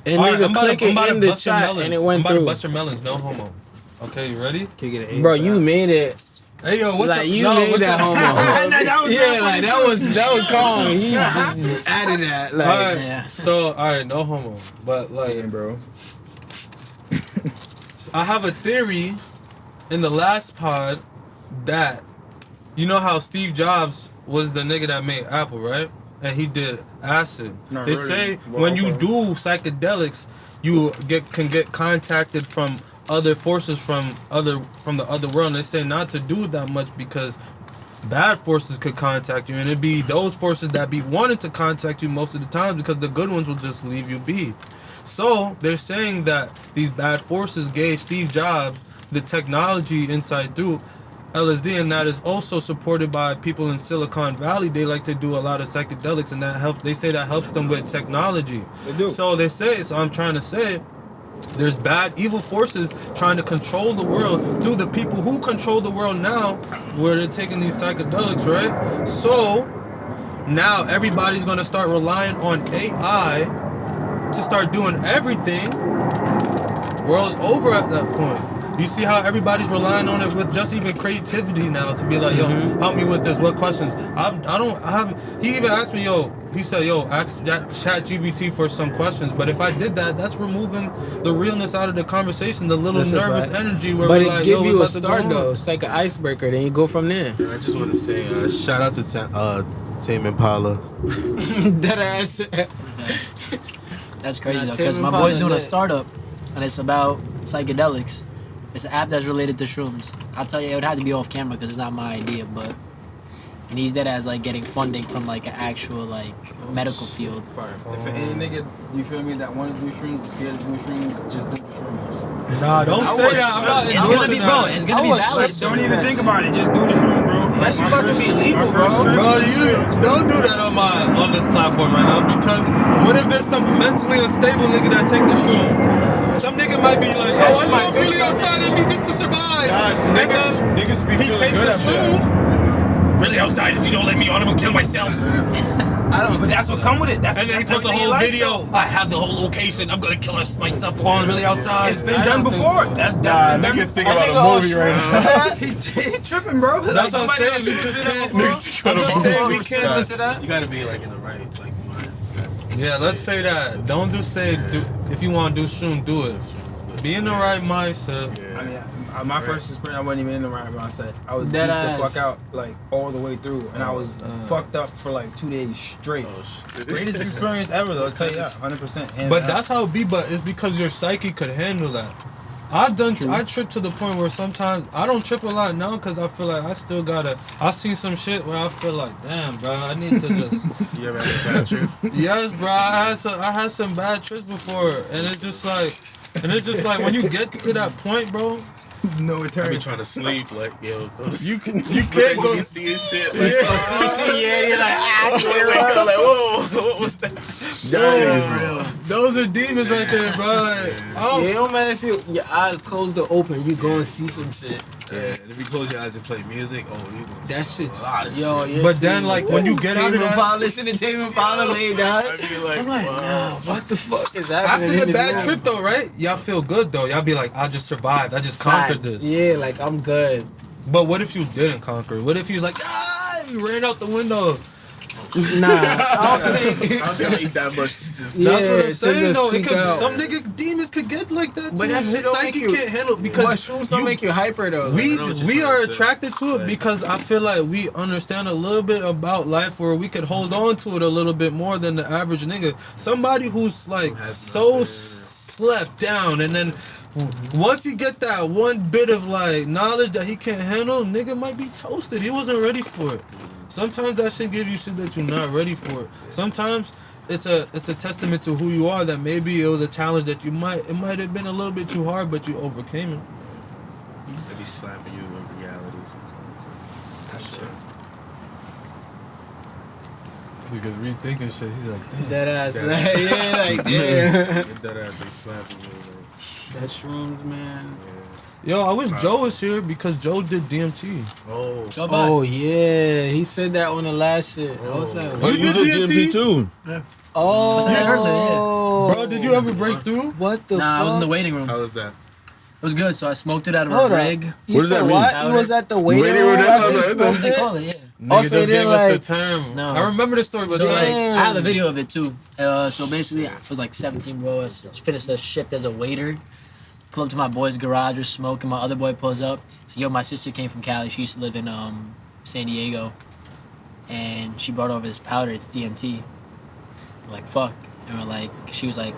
And All right, nigga I'm about click to it in the bust your chat melons. and it I'm went about to through. bust your melons. No homo. Okay, you ready? Can't get an Bro, you made it. Hey yo, what Like the? you no, made what that the- homo. Yeah, like that was calm. He just added that. Like, All right, Yeah. so all right, no homo, but like, bro. I have a theory in the last pod that you know how Steve Jobs was the nigga that made Apple, right? And he did acid. Not They really. say Well, when you okay. do psychedelics, you can get contacted from other forces from the other world. And they say not to do that much because bad forces could contact you, and it'd be those forces that be wanting to contact you most of the time because the good ones will just leave you be. So they're saying that these bad forces gave Steve Jobs the technology inside through LSD, and that is also supported by people in Silicon Valley. They like to do a lot of psychedelics, and that helps. They say that helps them with technology. They do. So they say. So I'm trying to say, there's bad, evil forces trying to control the world through the people who control the world now, where they're taking these psychedelics, right? So now everybody's gonna start relying on AI to start doing everything. World's over at that point. You see how everybody's relying on it with just even creativity now to be like, yo, help me with this. What questions? I haven't. He even asked me, he said, ask Chat GBT for some questions. But if I did that, that's removing the realness out of the conversation, the little nervous energy where But we're it like, give you a what's about to start go though. on? It's like an icebreaker. Then you go from there. I just want to say shout out to Tame Impala. That ass. That's crazy Nah, though, Tame because my Impala boy's doing a lit. startup, and it's about psychedelics. It's an app that's related to shrooms. I'll tell you, it would have to be off camera because it's not my idea, but. And he's dead as like getting funding from like an actual like medical field. If any nigga, you feel me, that want to do shrooms, scared to do shrooms, just do the shrooms. Nah, don't I say was that. I'm not It's gonna be, bro. It's gonna be valid. Don't even think about it. Just do the shrooms, bro. That shit about to be legal, bro. Bro, you don't do that on this platform right now, because what if there's some mentally unstable nigga that take the shroom? Some nigga might be like, I'm not really outside, I need this to survive. Gosh, niggas be He feeling takes good the after that. shroom. Really outside, if you don't let me on, I'm gonna kill myself. I don't. But that's what come with it. That's And then he that's puts a everything whole in life, video. though. I have the whole location. I'm gonna kill myself while I'm really outside. It's been done before. That's Nigga think about a movie right now. He tripping, bro. That's what I'm saying. We just can't. I'm just saying we can't just. You gotta be like in the right like mindset. Yeah, let's say that. Don't just say if you want to do shroom, do it. Be in the right mindset. I mean, my first experience, I wasn't even in the right mindset. I was Dead beat ass. the fuck out, like, all the way through. And I was fucked up for, like, 2 days straight. Greatest experience ever, though, I'll tell you that, 100%. hands But down. that's how it be. But it's because your psyche could handle that. I trip to the point where sometimes I don't trip a lot now because I feel like I still gotta. I see some shit where I feel like, damn, bro, I need to just. You ever had a bad trip? Yes, bro, I had some bad trips before, and it's just like when you get to that point, bro. No I be return. trying to sleep, like, yo, go to You sleep. can't go. You see his shit, like, Yeah, you're like, wake up, like, whoa, what was that? Those are demons right there, bro. Like, Yeah, it don't matter if your eyes closed or open, you go and see some shit. Yeah, and if you close your eyes and play music, you gonna That see shit's a lot of yo, shit. yeah. But then, like, when you get out of Tame that, Impala, listen to Tame Impala lay down. I be like, I'm like, wow. nah, what the fuck is happening? after in the this bad room? trip though, right? Y'all feel good though. Y'all be like, I just survived. I just conquered Facts. this. Yeah, like I'm good. But what if you didn't conquer? What if you was like, you ran out the window? Nah, I don't think. I don't think I eat that much to just. Yeah, That's what I'm to saying just though. It tweak could, out. some nigga demons could get like that too. But that His shit don't psyche make you- can't handle because Mushrooms don't make you hyper though. we know what you're we trying are to say. attracted to it because I feel like we understand a little bit about life where we could hold on to it a little bit more than the average nigga. Somebody who's like has so nothing. slept down and then once he get that one bit of like knowledge that he can't handle, nigga might be toasted. He wasn't ready for it. Sometimes that shit give you shit that you're not ready for. Sometimes it's a testament to who you are that maybe it was a challenge that it might have been a little bit too hard, but you overcame it. They be slapping you in reality sometimes. That shit. Because rethinking shit, he's like, damn. That ass, yeah, like damn. Get that ass and slapping you. Like, That shrooms, man. Yo, I wish Joe was here because Joe did DMT. oh, Go back. Oh yeah, he said that on the last shit. What's that? Oh, you did DMT too. Oh, What's that earlier, yeah. Bro, did you ever break through? What the Nah, fuck? I was in the waiting room. how It was that? was good, so I smoked it out of Hold a up. rig. You What does said that mean? what? You was at the waiting Waiting room room, after that's you what What smoked do you it? call it? Yeah. Nigga Also, just they gave like- us the term. No. I remember the story, but So like, Damn. I have a video of it too. So basically, I was like 17, bro. I finished the shift as a waiter. Pull up to my boy's garage, we're smoking. My other boy pulls up. So yo, my sister came from Cali. She used to live in San Diego, and she brought over this powder. It's DMT. We're like, fuck, and we're like, she was like,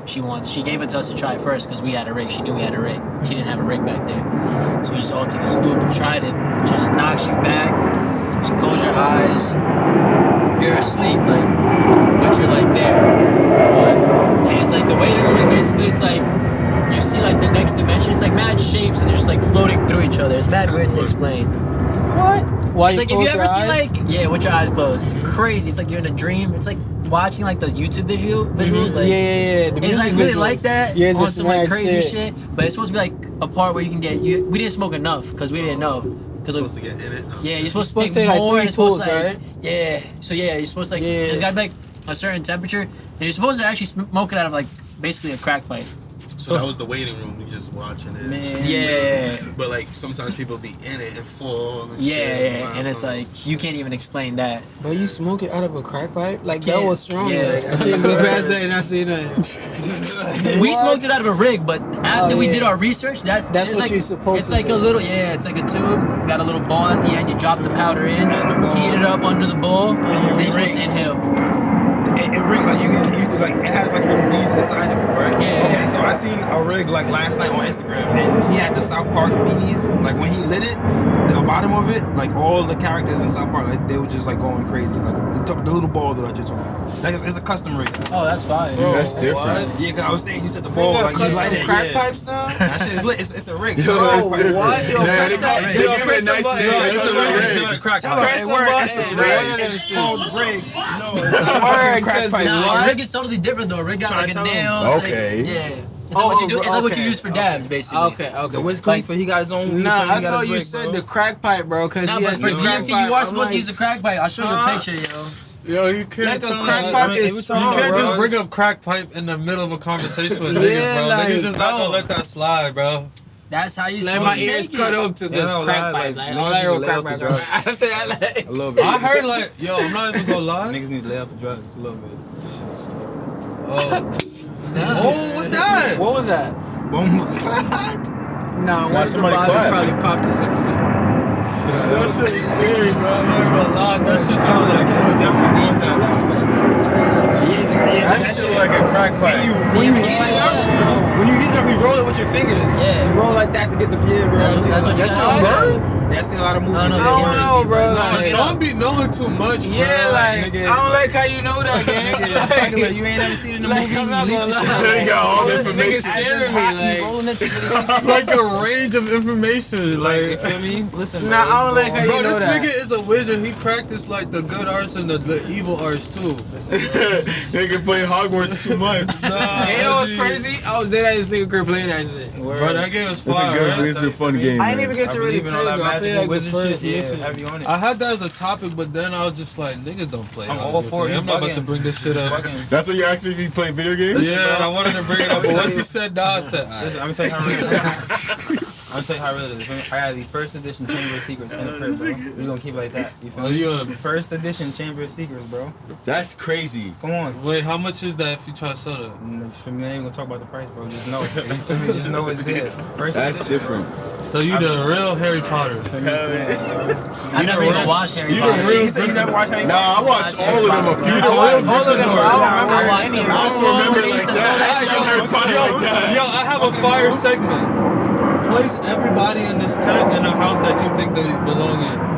She gave it to us to try first because we had a rig. She knew we had a rig. She didn't have a rig back there. So we just all took a scoop and tried it. She just knocks you back. Just close your eyes. You're asleep, but you're there. And it's the waiting room is basically, it's you see the next dimension. It's mad shapes and they're just floating through each other. It's mad weird to explain. What? Why It's you if you close ever your eyes? seen with your eyes closed. It's crazy. It's you're in a dream. It's watching those YouTube visuals. Yeah. The It's music really visuals. like that. Yeah, on just some mad crazy shit. shit. But it's supposed to be a part where you can get you. We didn't smoke enough because we didn't know. Supposed to get in it. Yeah, you're supposed to supposed take to take, more. 3 and it's supposed pulls, to right? Yeah. So you're supposed to Yeah. there's got to be a certain temperature. And you're supposed to actually smoke it out of basically a crack pipe. So that was the waiting room. You just watching it. Man. Yeah. But sometimes people be in it and fall. And Yeah, shit. yeah, and it's you can't even explain that. But you smoke it out of a crack pipe? That Yeah. was strong. Yeah. I can't go past that and I see nothing. We What? smoked it out of a rig, but after we yeah. did our research, that's That's what you're supposed it's to It's do. a little, it's a tube. Got a little ball at the end. You drop the powder in, And the ball. heat it up under the ball, and then you're supposed to inhale. It rig you could it has little bees inside of it, right? Yeah. Okay, so I seen a rig last night on Instagram, and he had the South Park beanies. When he lit it, the bottom of it, all the characters in South Park, they were just going crazy. The little ball that I just talking about. It's a custom rig. Oh, that's fine. That's different. Yeah, cause I was saying you said the ball you light it. crack Yeah. pipes now? That shit is lit. It's a rig. Yo, that's different. what? Yo, Yeah, press they that- they yo, give it a press nice the name. button. It's a rig. crack Tell pipe. her, it works. button. It's a Yeah. rig. It's called rig. No, it's Word, a crack 'cause pipe. Nah, What? rig is totally different though. Rig got Tryna a tell nail. him. It's Okay. Yeah. It's what you do. It's what you okay, use for dabs, basically. Okay. The Wiz Khalifa, he got his own. Nah, he I got thought his you rig, said bro. the crack pipe, bro. Cause No, he but has for the crack DMT, pipe. you are I'm supposed to use a crack pipe. I'll show you a picture, yo. Yo, you can't Like a tell crack me- pipe it is was strong, You can't bro. just bring up crack pipe in the middle of a conversation with Yeah, niggas, bro. like, Niggas just not bro. gonna let that slide, bro. That's how you Like supposed my to ears take cut it. up to this no, crack lie, pipe. like, Like, niggas all I need heard to lay crack off the pipe. drugs. I feel like. A little bit. I heard yo, I'm not even gonna lie. Niggas need to lay off the drugs a little bit. Oh, what's that? What was that? Boom. Nah, one of the somebody bodies clap. probably popped or something. That shit is scary, bro. I'm not gonna lie. That shit sound like DMT prospect. That shit like a crack pipe. When you DMT heat like it up, that, when you heat it up, you roll it with your fingers. Yeah. You roll like that to get the flavor. That's what you That shit gotta do. burn? Yeah, I seen a lot of movies. I don't know. I don't know, bro. Nah, Like, Sean be knowing too much, bro. yeah, like, nigga, I don't like how you know that, gang. Like, you ain't never seen it in the Like, movie. I'm not You gonna leak the shit lie. out. They got all the This nigga information. scaring me, like. Rolling it to Like a range of information, like, you like. feel me? Listen, Nah, bro, I don't like how you Bro, know this that. nigga is a wizard. He practiced like the good arts and the evil arts too. They can play Hogwarts too much. Nah, You know what's G. crazy? I was dead at this nigga crib playing that shit. Bro, that game was It's a fire. good, right? it's a fun game. I didn't man. even get to really play though. I played like the first mission. heavy on it. I had that as a topic, but then I was just like, niggas don't play. I'm Hogwarts all for today. it. I'm not about Bugging. to bring this shit up. Fucking- That's what you actually if you play video games? Yeah, I wanted to bring it up, but once you said nah, I said, Listen, alright. I'm gonna tell you how real it is. I'm gonna tell you how real it is. I had the first edition Chamber of Secrets in the crib, bro. We gonna keep it like that. You feel Oh, me? you First edition Chamber of Secrets, bro. That's crazy. Come on. wait, how much is that if you try to sell that? For me, I ain't gonna talk about the price, bro. Just know it. You feel me? Just know it's there. First That's edition. different. So you the real Harry Potter. I never even watched Harry You Potter. the real He said you never watched Harry Potter? Nah, I watched all of them a few I watched times. all of them, bro. I don't I remember watched any of them. I them. also remember it like that. I still heard funny like that. Yo, I have a fire segment. Place everybody in this tent in a house that you think they belong in.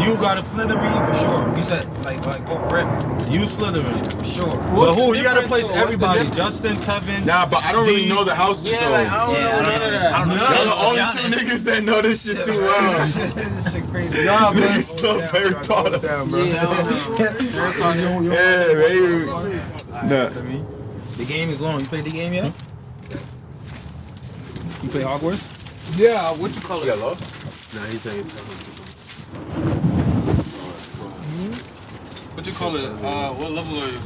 You got a Slytherin for sure. You said like go rip You Slytherin. for sure. But who? You gotta difference, place though? What's the everybody. difference? Justin, Kevin. Nah, but I don't really know the houses Yeah, though. like, I don't know none of that. Y'all the only two niggas that know this shit too well. This shit crazy. Nah, bro. Niggas love Harry Potter. Yeah, I don't know. Yeah, baby. Nah. The game is long. You played the game yet? You play Hogwarts? Yeah, what you call it? You got lost? Nah, he's saying What you call it? What level are you?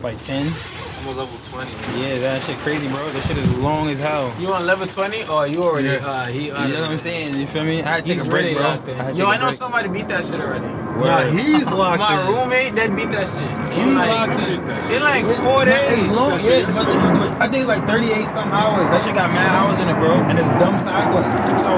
Like 10? I'm a level 20. Yeah, that shit crazy, bro. This shit is long as hell. You on level 20 or you already? Yeah. He. You know what I'm saying? You feel me? I had to take He's a break, really bro. out there. I had to Yo, take a I know break. somebody beat that shit already. Nah, he's locked My in. roommate that beat that shit. He's locked in. In like 4 days. It's long, yeah, but I think it's like 38 some hours. That shit got mad hours in it, bro. And it's dumb side quests. So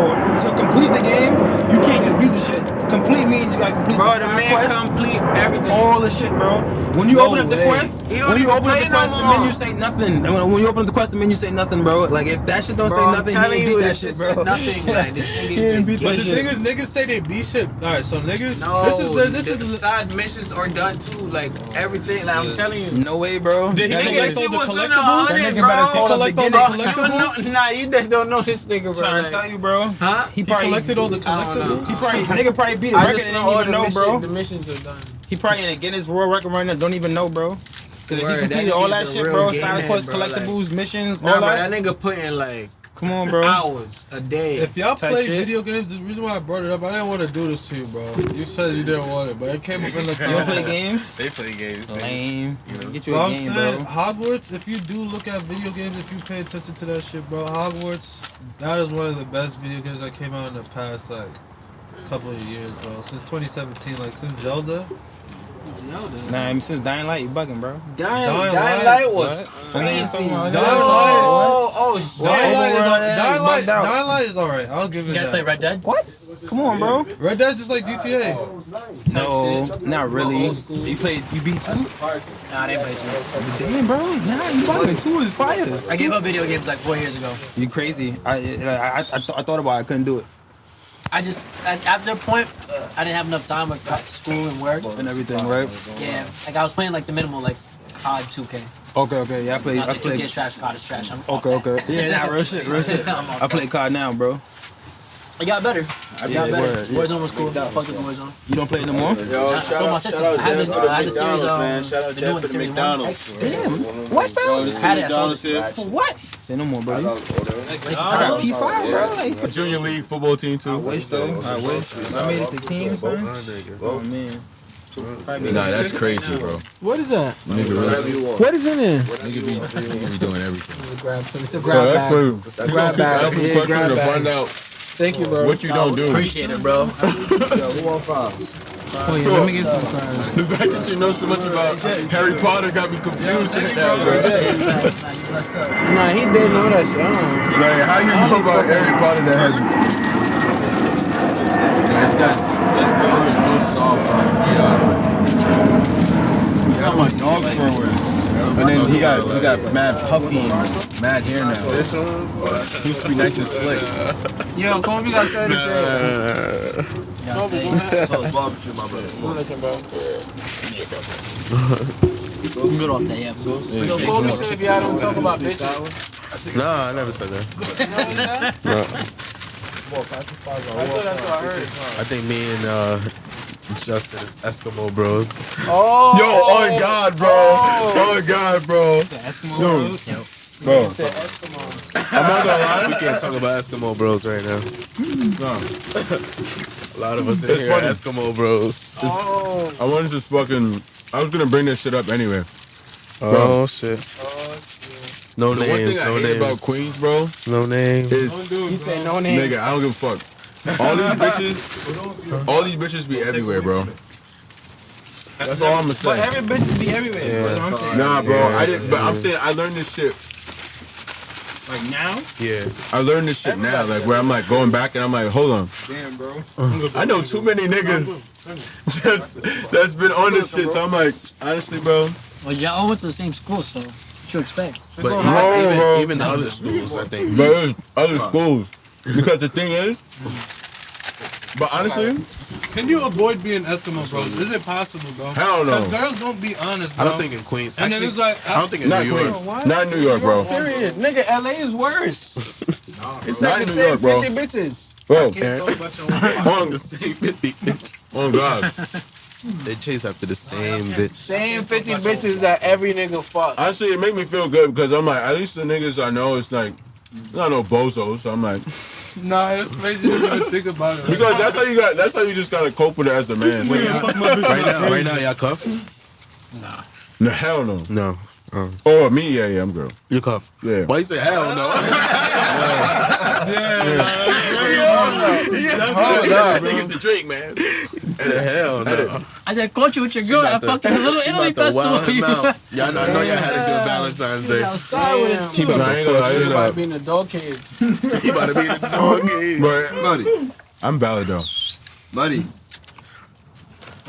to complete the game, you can't just beat the shit. Complete means you gotta complete Bro, the the side man quest. complete everything. All the shit, bro. When you open up the quest, He don't when you even open up play the no quest, the more. menu say nothing. And when you open up the quest, the menu say nothing, bro. Like if that shit don't Bro, say I'm nothing, he telling ain't you, beat that this shit, shit bro. said nothing. Like this nigga He ain't beat is But that the shit. thing is, niggas say they beat shit. Alright, so niggas, no. this The is side missions are done too. Like everything. Like I'm telling you. No way, bro. Did he That collect nigga- all Nigga, she the was in the collectibles? That 100, nigga better bro. call up the Collect all the Guinness. collectibles? Nah, you just don't know this nigga, bro. Trying Like, to tell you, bro. huh? He He probably collected all the I don't know. collectibles? He probably nigga probably beat a I record just and know didn't all even the know, bro. The missions are done. He probably in a Guinness World Record right now, don't even know, bro. Cause if he Word, that completed all nigga's that a shit, real bro, game side head, quest, bro, like- collectibles, missions, Nah, all bro, that. that nigga put in like Come on, bro. hours a day. If y'all Type play shit. video games, the reason why I brought it up, I didn't want to do this to you, bro. You said you didn't want it, but it came up in the You don't play games? They play games. Lame. Get you But a I'm game, saying, bro. Hogwarts, if you do look at video games, if you pay attention to that shit, bro, Hogwarts, that is one of the best video games that came out in the past, like, couple of years, bro. Since 2017, like, since Zelda. Nah, since Dying Light, you bugging, bro. Dying Light was crazy. Dying Light. Oh, shit. Dying Light is alright. I'll give You it guys play that. Red Dead? What? Come on, bro. Red Dead's just like GTA. No, not really. Old school. You beat 2? Nah, I didn't play it. Damn, bro. Nah, you bugging. 2 is fire. I gave up video games like 4 years ago. You crazy. I thought about it. I couldn't do it. I just, after a point, I didn't have enough time with school and work. And everything, right? Yeah, like I was playing like the minimal, like COD 2K. Okay. Yeah, I I was like, 2K play. is trash, COD is trash. I'm off Okay. that. Yeah, nah, real shit. I'm off I play COD now, bro. It got better. Yeah, It got better. word, yeah. Warzone was cool. I fucked with Warzone. You don't play it no more? Yo, I sold my system. I had the series, Shout out the new one, for the series McDonald's. Damn. What, bro? Yo, this is Had it, I McDonald's sold here. For what? Say no more, bro. I I got P5, bro. Like, Junior league football team too. wish though. I wish. I made it to team, son. Oh man. Nah, that's crazy, bro. What is that? Nigga really, What is in there? nigga be doing everything. Grab some. It's a Bro, grab that's bag. crazy. Grab bag. Asking Yeah, questions grab to bag. find out Thank you, bro. what you don't do. Appreciate it, bro. Who want fries? Oh yeah, let me get some fries. The fact that you know so much about Harry Potter got me confused right now, bro. Nah, you blessed up. Nah, he did know that shit. I don't know. Like, how you know about Harry Potter that has you? This girl is so soft, bro. He's got my dog fur was. And then he got mad puffy and mad hair now. He used to be nice and slick. Yo, come on, you got something to say. You know what I'm saying? So it's barbecue, my brother. Come on. Looking, bro. I'm good off that, yeah. Yo, Kobe said if y'all don't talk about bitches. Nah, I never said that. You know what he said? No. I thought that's what I heard. I think me and Justin is Eskimo bros. Oh. Yo, oh God, bro. Oh God, bro. Yo, bro. I'm not gonna lie. We can't talk about Eskimo bros right now. A lot of us in It's here are funny. Eskimo bros. Oh. I wanted to fucking. I was gonna bring this shit up anyway. Oh shit. No The one names, thing I no hate about names. Queens, bro, No names. is He said no name. nigga. I don't give a fuck. All these bitches be everywhere, bro. That's all I'm gonna But say. every bitch be everywhere. That's what I'm saying. Nah, bro. Yeah, I didn't. But I'm yeah. saying I learned this shit. Like now? Yeah. I learned this shit now, like where I'm like going back and I'm like, hold on. Damn, bro. I know too many niggas just that's been on this shit. So I'm like, honestly, bro. Well, y'all all went to the same school, so what you expect? But bro. even the other schools, I think. But there's other schools. Because the thing is, but honestly, Can you avoid being Eskimo, bro? Is it possible, bro? hell no. Because girls don't be honest, bro. I don't think in Queens. And then Actually, it's like, I don't think in Not New York. Queens. Not in New York, bro. Period. Nigga, LA is worse. It's Not like in the New same York, bro. 50 bitches. Bro, On the same 50 bitches. oh God. They chase after the same bitch. Same 50 bitches that every nigga fuck. Honestly, it make me feel good because I'm like, at least the niggas I know, it's like, not no bozos. So I'm like, nah, it's crazy to even think about it. because that's how you got. That's how you just gotta cope with it as a man. Right now, y'all cuff? No, hell no. No. Oh, me, yeah, I'm girl. You cuff. Yeah. Why you say hell no? I think it's the drink, man. Hell no. I just caught you with your girl at fucking Little Italy festival. Y'all know y'all had a good Valentine's Day. Outside with it too. I ain't gonna lie, You you about know. to be in a dog cage. He about to be in the dog cage. Buddy, I'm valid though. Buddy.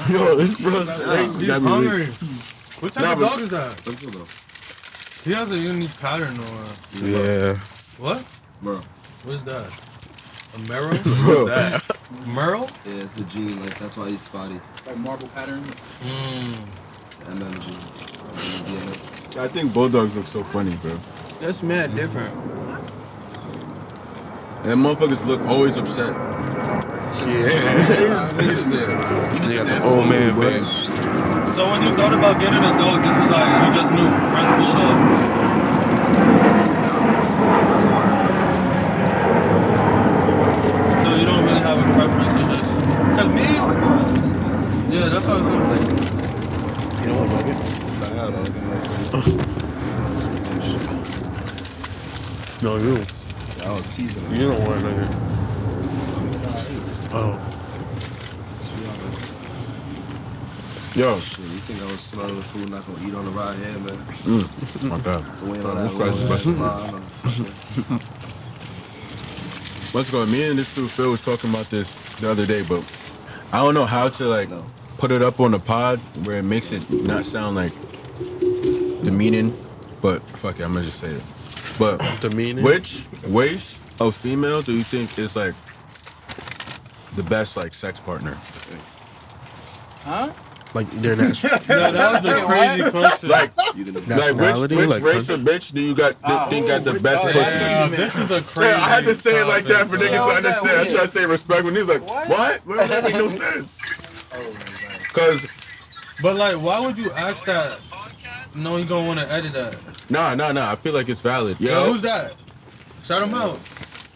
Yo, this bro's He's hungry. What type of dog is that? Let's go though. He has a unique pattern or Yeah. what? Bro. What is that? A Merle? What's that? Merle? Yeah, it's a gene. Like that's why he's spotty. Like marble pattern. MMG. Yeah. I think bulldogs look so funny, bro. That's mad different. And motherfuckers look always upset. Niggas there. They got the old man face. So when you thought about getting a dog, this was like, you just knew. French Bulldog. So you don't really have a preference, you just... Cause me... Yeah, that's what I was saying. You know what, Logan? No, you. I was teasing him. You don't want a nugget. Oh. Yo. Shit, you think I was smelling the food not gonna eat on the ride here, man? My God. The way on This that guy's long best. ass line, What's going on? Me and this dude Phil was talking about this the other day, but I don't know how to like put it up on the pod where it makes it not sound like demeaning, but fuck it, I'm gonna just say it. But Demeaning? which race of female do you think is like the best like sex partner? Huh? Like they're not. Yeah, that was a crazy question. Like Nationality? which Like race of bitch do you got think got the best pussy? Yeah, this is a crazy Yeah, I had to say it like that for topic, niggas bro. to understand. I try to say respect when he's like, what? Well, that make no sense. Cause But like, why would you ask that? No, you gonna want to edit that. nah. I feel like it's valid. Yo, Yo, who's that? Shout him out.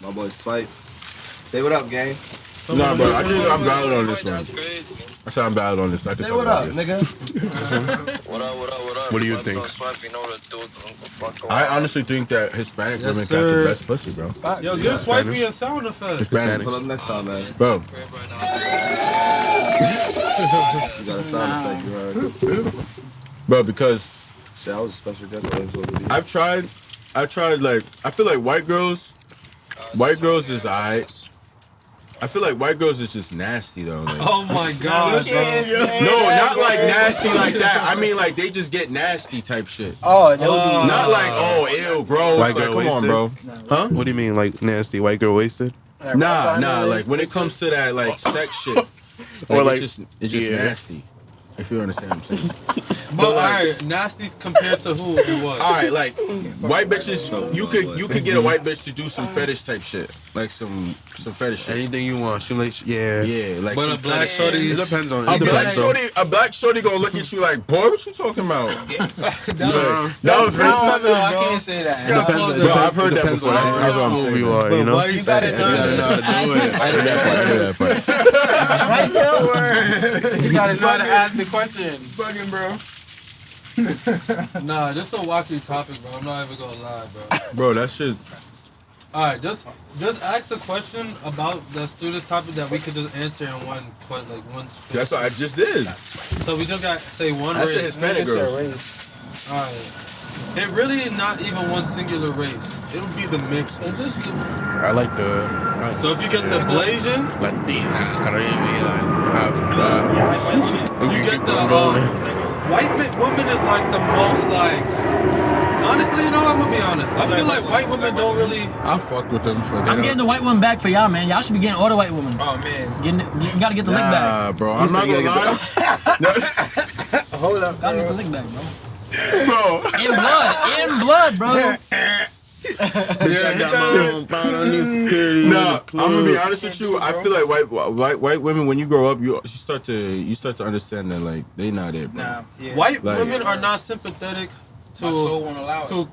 My boy Swipe. Say what up, gang. nah, bro. I think I'm valid on this one. I said I'm valid on this. I can Say talk what about up, this. nigga. What up? What do you think? I honestly think that Hispanic women got sir. the best pussy, bro. Yo, give Swipey a sound effect. Pull up next time, man. Bro, You got a sound effect, you heard. bro, because Shit, I was a special guest on this little video. I tried like, I feel like white girls is alright. I feel like white girls is just nasty though. Like, Oh my god, bro. no, not like nasty like that. I mean like they just get nasty type shit. Oh, that would be. Not like, oh, ew, gross. White Like, girl come on, wasted? bro. Huh? What do you mean, like nasty white girl wasted? Nah. Like when it comes to that like sex shit, Or, like, it's just yeah. nasty. If you understand what I'm saying. But alright, nasty compared to who it was. All right, like white bitches, you could get a white bitch to do some fetish type shit, like some fetish shit. Anything you want. She like, yeah. Yeah, like But some a black fetish- shorty It is depends on. A It black depends on. shorty gonna look at you like, boy, what you talking about? That was No, racist. I can't say that. It depends. Bro, I've heard it that depends before. on That's what I'm how saying. smooth you are. You know. Why you said it? You gotta know how to do it. I heard that part. Right there. You gotta know how to ask the question. Fucking bro. Nah, this is a wacky topic, bro. I'm not even gonna lie, bro. Bro, that shit. Alright, just ask a question about that's through this topic that we could just answer in one That's what I just did. So we just got say one That's the race. Hispanic girl. Alright. It really not even one singular race. It would be the mix. I like the. So if you get the Blasian, Latina, Caribbean, Africa. you get the white woman is like the most like. Honestly, you know, I'm gonna be honest. I feel like white women don't really. I fuck with them for that. I'm getting the white woman back for y'all, man. Y'all should be getting all the white women. Oh man. You gotta get the lick back. Nah, bro, I'm not gonna lie. Hold up, Gotta get the lick back, bro. Bro. In blood, bro. Nah, I'm gonna be honest with you. I feel like white women, when you grow up, you start to understand that like they not it, bro. Nah, yeah. White Like- women are not sympathetic My soul won't allow it. to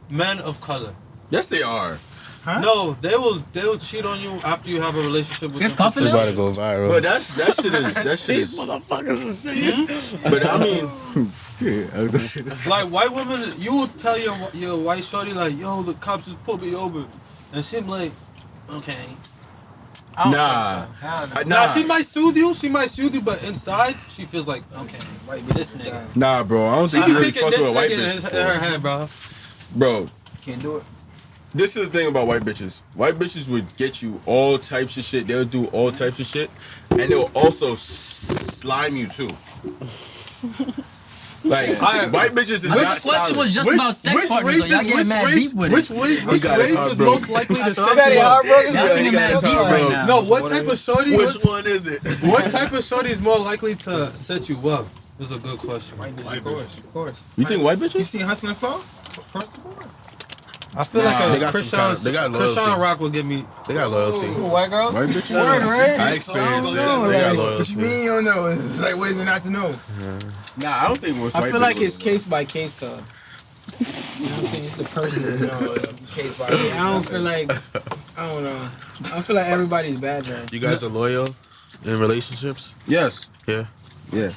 men of color. Yes, they are. Huh? No, they will cheat on you after you have a relationship with You're them. cuffing It's them? about to go viral. But that shit is. motherfuckers are saying. But I mean, Like white women, you will tell your white shorty like, yo, the cops just pulled me over, and she be like, okay. I don't Nah. think so. Hell no. Nah, she might soothe you, but inside she feels like, okay, this nigga. Nah, bro. I don't She think be you really thinking fuck this with a white nigga bitch in her before. head, bro. Bro, Can't do it. this is the thing about white bitches. White bitches would get you all types of shit. They'll do all types of shit. And they'll also slime you too. Like, white bitches is Which not question solid. was just about sex partners? Like, y'all getting mad deep with which it. race Which got his race heart was broke. most likely to set Somebody you up? heartbroken. Y'all getting mad deep right now. No, what type of shorty? Which one is it? What type of shorty is more likely to set you up? This is a good question. Of course. You think white You bitches? see Hustling Flow? Across the board. I feel They like got a some Christian, kind of- they got loyalty. Christian Rock will give me. They got loyalty. White girls? White bitches? Word, right? I experienced it. They got What you loyalty. mean you don't know? It's like, what is it not to know? Nah, I don't think most I white feel like bitches- it's case by case though. You know what I'm saying? It's the person, you know, case by case. I don't feel like, I don't know. I feel like everybody's bad, man. You guys are loyal in relationships? Yes. Yeah. Yeah.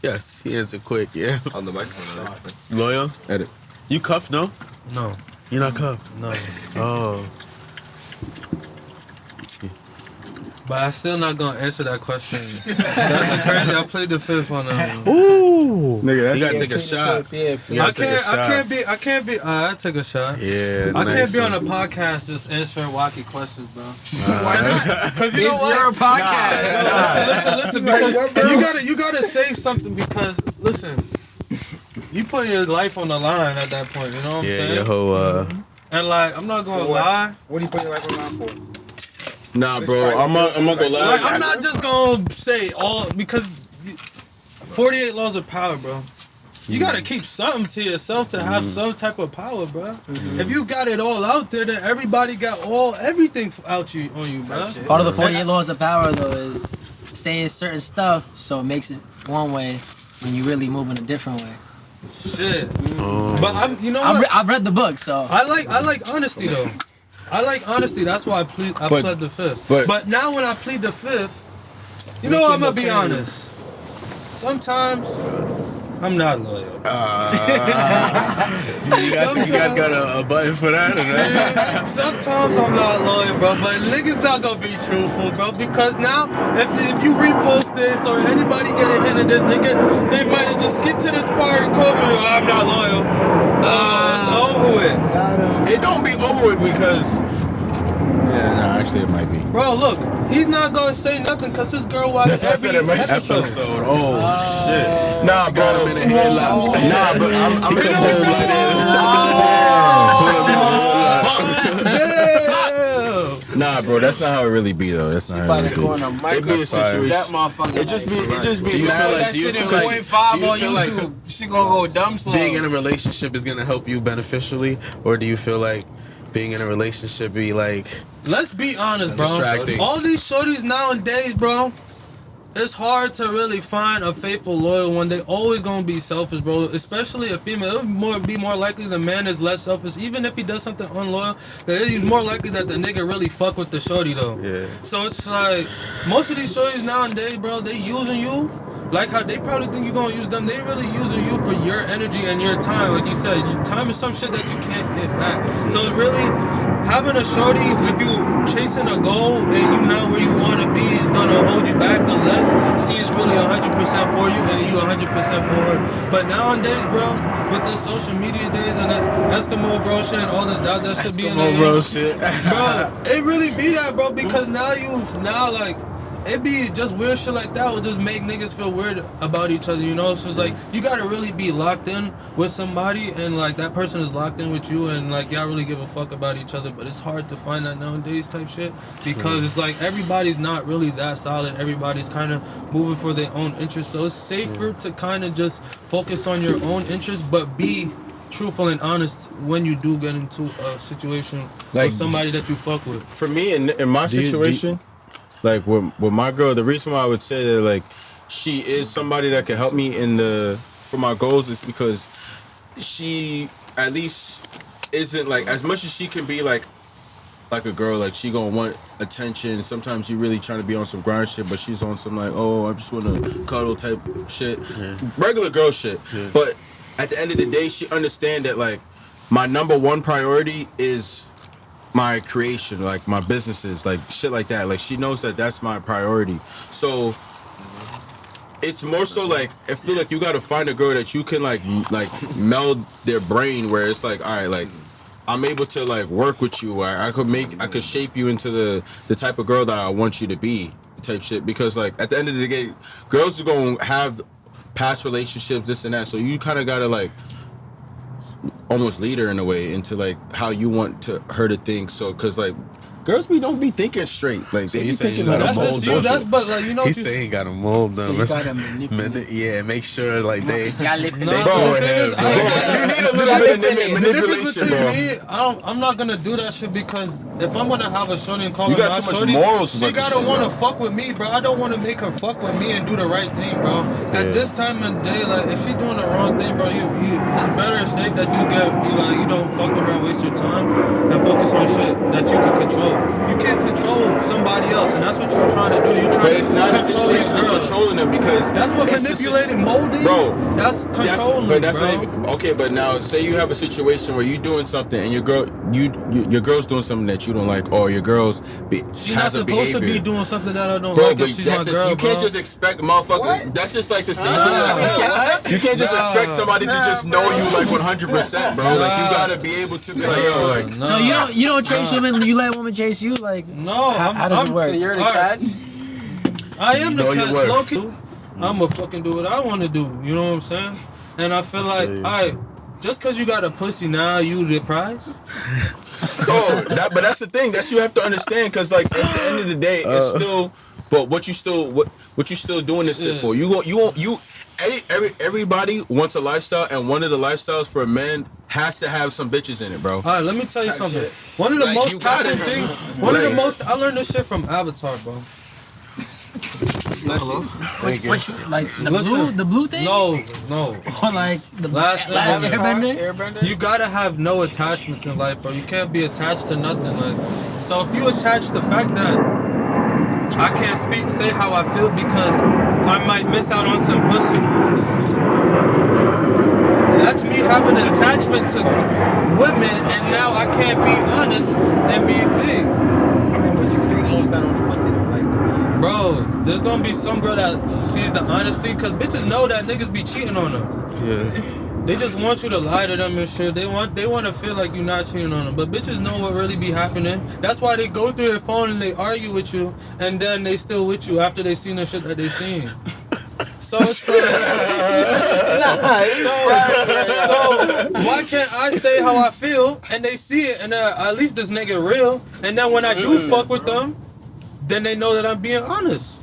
Yes. He answered quick. Yeah. On the microphone. Loyal? Edit. You cuffed? No. No, You're not cuffed. no. Oh. But I'm still not gonna answer that question. That's crazy. I played the fifth on that one. Ooh. Nigga, that's You gotta Yeah, take a plead the shot. fifth, yeah, plead You I gotta take a can't. I shot. can't be. I can't be. I take a shot. Yeah. I nice can't be on one. a podcast just answering wacky questions, bro. Why not? Because you know It's what? your podcast. Listen, because you gotta say something because listen, you put your life on the line at that point. You know what I'm Yeah. saying? Your whole. And like, I'm not gonna For what? lie. What do you put your life on for? Nah, bro. I'm not gonna lie. Like, I'm not just gonna say all because 48 laws of power, bro. You gotta keep something to yourself to have some type of power, bro. If you got it all out there, then everybody got everything out you on you, bro. Part of the 48 laws of power, though, is saying certain stuff so it makes it one way when you really move in a different way. Shit. But you know what? I've read the book, so. I like honesty though. I like honesty. That's why I pled the fifth. But now when I plead the fifth, you know what, I'm gonna be honest. Sometimes I'm not loyal. You guys got a button for that? Or not? Sometimes I'm not loyal, bro. But niggas not gonna be truthful, bro. Because now, if you repost this or anybody get a hint of this, nigga, they might have just skipped to this part and called me. Oh, I'm not loyal. It's over with. It don't be over with because. Yeah, nah, actually it might be. Bro, look, he's not gonna say nothing because his girl watches every episode. Oh, shit. Nah, bro. Got him in a headlock. Nah, but I'm He in come a home like Nah, bro, that's not how it really be though. That's not how About it to go really in a be. microscope. That motherfucker. It just be Do you mad. feel like, that do you shit in feel like, 0.5 do you on feel like YouTube. She gonna go dumb slow. being in a relationship is gonna help you beneficially, or do you feel like being in a relationship be like Let's be honest, bro. distracting? All these shorties nowadays, bro, it's hard to really find a faithful, loyal one. They always gonna be selfish, bro. Especially a female. It would be more likely the man is less selfish. Even if he does something unloyal, it's more likely that the nigga really fuck with the shorty, though. Yeah. So it's like, most of these shorties nowadays, bro, they using you. Like how they probably think you're gonna use them. They really using you for your energy and your time. Like you said, your time is some shit that you can't get back. So really, having a shorty, if you chasing a goal and you not where you want to be, is gonna hold you back unless she is really 100% for you and you 100% for her. But nowadays, bro, with this social media days and this Eskimo bro shit and all this that shit being there, bro shit. bro, it really be that, bro, because now like. It be just weird shit like that will just make niggas feel weird about each other, you know? So it's like, you gotta really be locked in with somebody and like that person is locked in with you and like y'all really give a fuck about each other, but it's hard to find that nowadays type shit because it's like everybody's not really that solid. Everybody's kind of moving for their own interests. So it's safer to kind of just focus on your own interests, but be truthful and honest when you do get into a situation Like, with somebody that you fuck with. For me, in my situation, like with my girl, the reason why I would say that like she is somebody that can help me for my goals is because she at least isn't like, as much as she can be like a girl, like she gonna want attention. Sometimes you really trying to be on some grind shit, but she's on some like, oh, I just wanna cuddle type shit, regular girl shit. But at the end of the day, she understand that like my number one priority is my creation, like my businesses, like shit like that. Like she knows that that's my priority. So it's more so like I feel like you gotta find a girl that you can like meld their brain where it's like, all right, like I'm able to like work with you. I could shape you into the type of girl that I want you to be, type shit. Because like at the end of the day, girls are gonna have past relationships, this and that. So you kind of gotta like almost lead her in a way into like how you want her to think. So because like girls don't be thinking straight. Like they be thinking like that's just you. That's but like you know. He's saying he gotta mold them. So you gotta manipulate. Yeah, make sure like they. No, the thing is, you need a little bit of the difference manipulation, between bro. me, I'm not gonna do that shit because if I'm gonna have a shorty and call You her got my too much shorty, morals she about this gotta shit, wanna bro. fuck with me, bro. I don't wanna make her fuck with me and do the right thing, bro. At this time of day, like if she doing the wrong thing, bro, it's better safe that you don't fuck with her and waste your time and focus on shit that you can control. You can't control somebody else, and that's what you're trying to do. You're trying But to it's not a control your situation of girl. controlling them because That's what it's manipulating, molding, bro. That's controlling, But that's bro. not even okay. But now, say you have a situation where you're doing something and your girl's doing something that you don't like, or your girl's She's not has a supposed behavior. to be doing something that I don't Bro, like but if she's my that's girl, you can't bro. just expect motherfucker. That's just like the same thing. You can't just expect somebody to just know you like 100%, bro. Like you gotta be able to be like, yo, like. So you don't chase women, you let women chase you, like No, how does it work? So you're the Alright. catch? I am You the know your catch, worth. low key. I'ma fucking do what I want to do. You know what I'm saying? And I feel like, alright, just cause you got a pussy now, you the prize. But that's the thing that you have to understand, because like at the end of the day, it's still. But what you still doing this shit for? Everybody wants a lifestyle, and one of the lifestyles for a man has to have some bitches in it, bro. Alright, let me tell you something. One of the Like, most you gotta- toxic things. I learned this shit from Avatar, bro. Like the Listen. blue thing? No. Or like the Last Airbender? Airbender? You gotta have no attachments in life, bro. You can't be attached to nothing. Like, so if you attach the fact that I can't say how I feel because I might miss out on some pussy, that's me having an attachment to women, and now I can't be honest and be a thing. I mean, but you fake almost that on the pussy, like. Bro, there's gonna be some girl that she's the honesty, cause bitches know that niggas be cheating on them. Yeah. They just want you to lie to them and shit. They want to feel like you're not cheating on them. But bitches know what really be happening. That's why they go through their phone and they argue with you, and then they still with you after they seen the shit that they seen. So it's like, so why can't I say how I feel and they see it and at least this nigga real, and then when I do fuck with them, then they know that I'm being honest.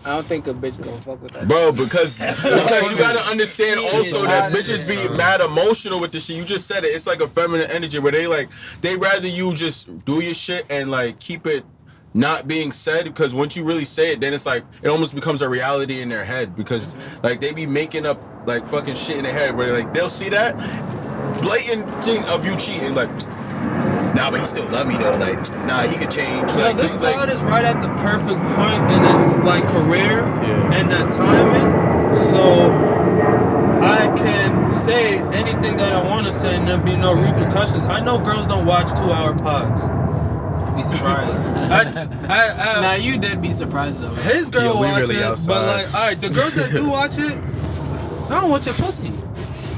I don't think a bitch gonna fuck with that. Bro, because you gotta understand also that bitches be mad emotional with this shit. You just said it. It's like a feminine energy where they rather you just do your shit and like keep it not being said, because once you really say it, then it's like it almost becomes a reality in their head, because like they be making up like fucking shit in their head where like they'll see that blatant thing of you cheating, like, nah, but he still love me though. Like, nah, he could change. Like, this pod is right at the perfect point in its like career and that timing, so I can say anything that I want to say and there'll be no repercussions. I know girls don't watch 2-hour pods. Be surprised. Nah, you did be surprised though. His girl we watch really it, outside. but like, alright, the girls that do watch it, I don't want your pussy.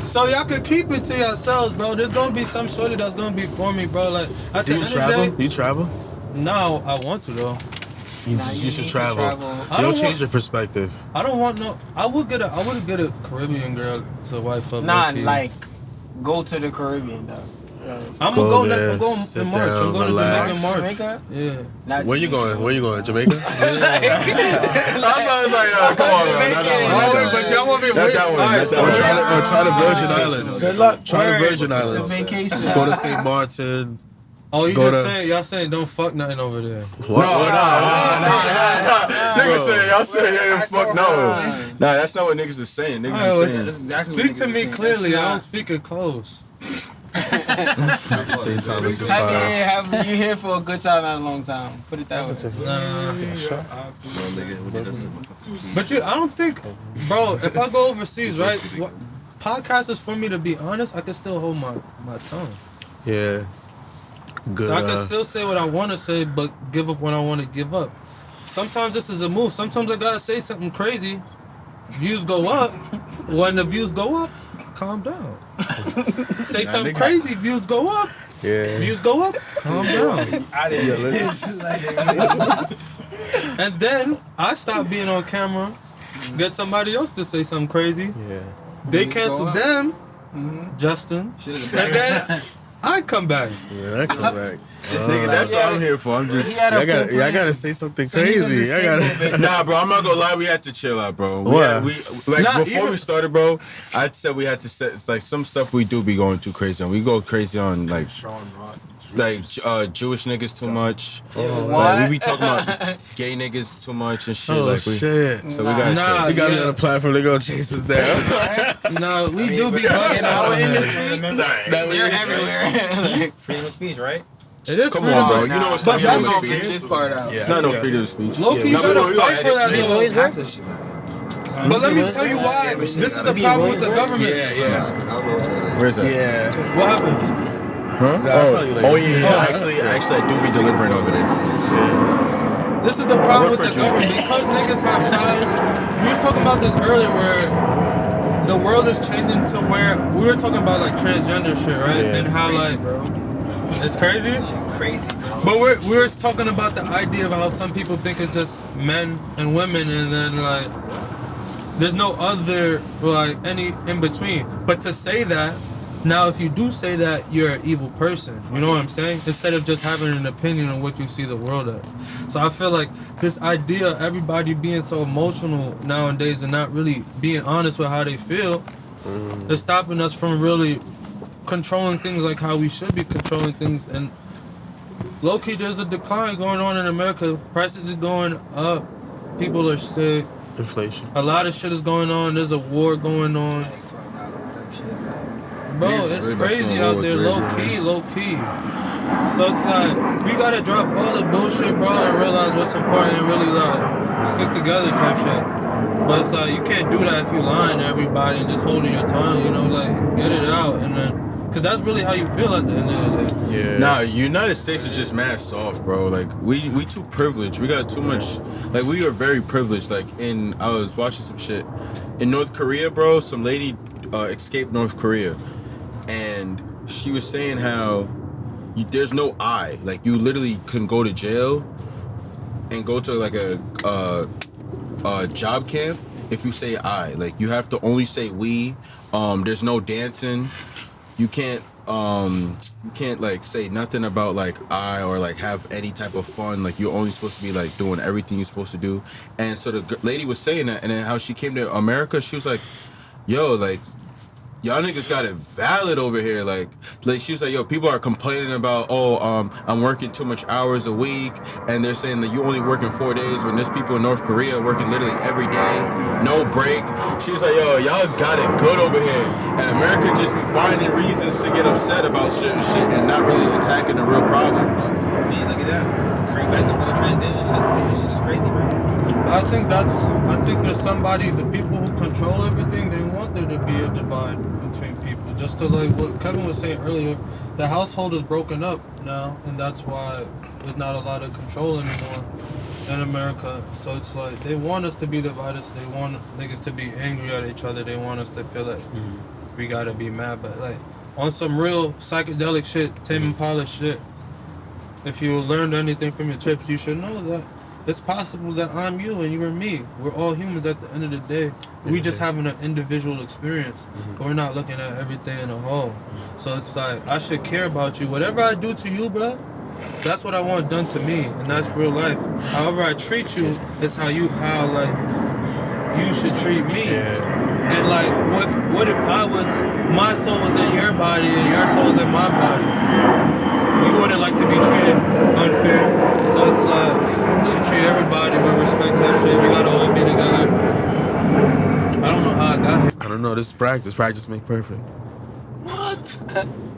So y'all could keep it to yourselves, bro. There's gonna be some shorty that's gonna be for me, bro. Like at the Do you end travel? of the day, You travel? no, I want to though. You Nah, should you need to travel. I You'll don't change want- your perspective. I don't want no. I would get a Caribbean girl to wife up. Nah, low-key. like go to the Caribbean though. I'm Go gonna go there, next. I'm going sit in March. down, I'm going relax. to Jamaica in March. Jamaica? Yeah. Not Where you Jamaica. going? Where you going? Jamaica? I was like, come on, man. Not that one. But y'all want me Not that one. Alright, Not so that one. Or try the Virgin Islands. Good luck. Try the Virgin It's a Islands. vacation. Go to St. Martin. Oh, you Go just to- saying? Y'all saying don't fuck nothing over there? What? Niggas say, y'all say, yeah, fuck no. Fine. Nah, that's not what niggas is saying. Niggas Alright, is well, saying. Exactly Speak what to niggas me saying. clearly. I That's don't not- speak in codes. St. Thomas is fine. Have you here for a good time, not a long time. Put it that way. But I don't think, bro. If I go overseas, right? Podcast is for me to be honest. I can still hold my tongue. Yeah. Good. So I can still say what I want to say, but give up what I want to give up. Sometimes this is a move. Sometimes I gotta say something crazy. Views go up. When the views go up, calm down. Say something crazy. Views go up. Yeah. Views go up. Calm down. And then I stop being on camera. Get somebody else to say something crazy. Yeah. They cancel them. Justin. And then I come back. Yeah, I come back. Nigga, that's what I'm here for. I'm just. I gotta say something crazy. I gotta. Nah, bro, I'm not gonna lie. We had to chill out, bro. Before we started, bro, I said we had to set. It's like some stuff we do be going too crazy on. We go crazy on like Jewish niggas too much. Like, we be talking about gay niggas too much and shit. Shit. So we gotta we got it on the platform. They gonna chase us down. No, we do be bugging our industry. You're everywhere. Freedom of speech, right? It is Come freedom on, bro. of You know what's But not freedom that's of okay. speech? This part out. It's not no freedom of speech. Low-key, you gotta fight for that, though. Half this shit. But let me tell you why. This is the problem with the government. Where's that? Yeah. What happened? Huh? I'll tell you later. Actually, I do be delivering over there. This is the problem with the government. Because niggas have ties. We was talking about this earlier where the world is changing to where we were talking about like transgender shit, right? Yeah. And how like it's crazy. Crazy. But we were talking about the idea of how some people think it's just men and women, and then like there's no other like any in between. But to say that now, if you do say that, you're an evil person. You know what I'm saying? Instead of just having an opinion on what you see the world as. So I feel like this idea of everybody being so emotional nowadays and not really being honest with how they feel is stopping us from really controlling things like how we should be controlling things. And low-key, there's a decline going on in America. Prices are going up. People are sick. Inflation. A lot of shit is going on. There's a war going on. Bro, it's crazy out there, low key. So it's like, we gotta drop all the bullshit, bro, and realize what's important and really like stick together type shit. But it's like, you can't do that if you lying to everybody and just holding your tongue, you know, like, get it out. And then, cause that's really how you feel at the end of the day. Yeah. Nah, United States is just mad soft, bro. Like, we too privileged. We got too much, like, we are very privileged. Like, I was watching some shit. In North Korea, bro, some lady escaped North Korea. And she was saying how there's no I. Like, you literally can go to jail and go to like a job camp if you say I. Like, you have to only say we. There's no dancing. You can't like say nothing about like I or like have any type of fun. Like, you're only supposed to be like doing everything you're supposed to do. And so the lady was saying that, and then how she came to America, she was like, yo, like, y'all niggas got it valid over here. Like she was like, yo, people are complaining about, I'm working too much hours a week, and they're saying that you only working 4 days when there's people in North Korea working literally every day, no break. She was like, yo, y'all got it good over here, and America just be finding reasons to get upset about shit and not really attacking the real problems. Man, look at that. Bring back the whole transition shit. This shit is crazy, bro. I think there's somebody, the people who control everything, they want there to be a divide between people. Just to like what Kevin was saying earlier, the household is broken up now, and that's why there's not a lot of control anymore in America. So it's like they want us to be divided. They want niggas to be angry at each other. They want us to feel like we gotta be mad. But like on some real psychedelic shit, Tame Impala shit, if you learned anything from your trips, you should know that it's possible that I'm you and you are me. We're all humans at the end of the day. We just having an individual experience. But we're not looking at everything in a whole. So it's like, I should care about you. Whatever I do to you, bro, that's what I want done to me. And that's real life. However I treat you is how you should treat me. And like, what if my soul was in your body and your soul was in my body? You wouldn't like to be treated unfair. So it's like, you should treat everybody with respect type shit. We gotta all be together. I don't know how I got here. I don't know. This practice make perfect. What?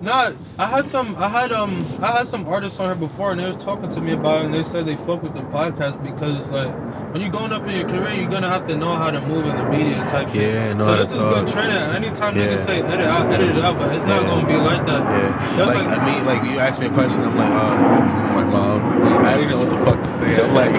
Nah, I had some artists on here before, and they was talking to me about it, and they said they fuck with the podcast because like when you going up in your career, you're gonna have to know how to move in the media type shit. Yeah, no, so this that's is good training. Anytime Yeah. niggas say edit, I'll edit it out, but it's not gonna be like that. Yeah. That's Like, I mean, like you asked me a question, I'm like, Mom, like, I didn't know what the fuck to say. I'm like,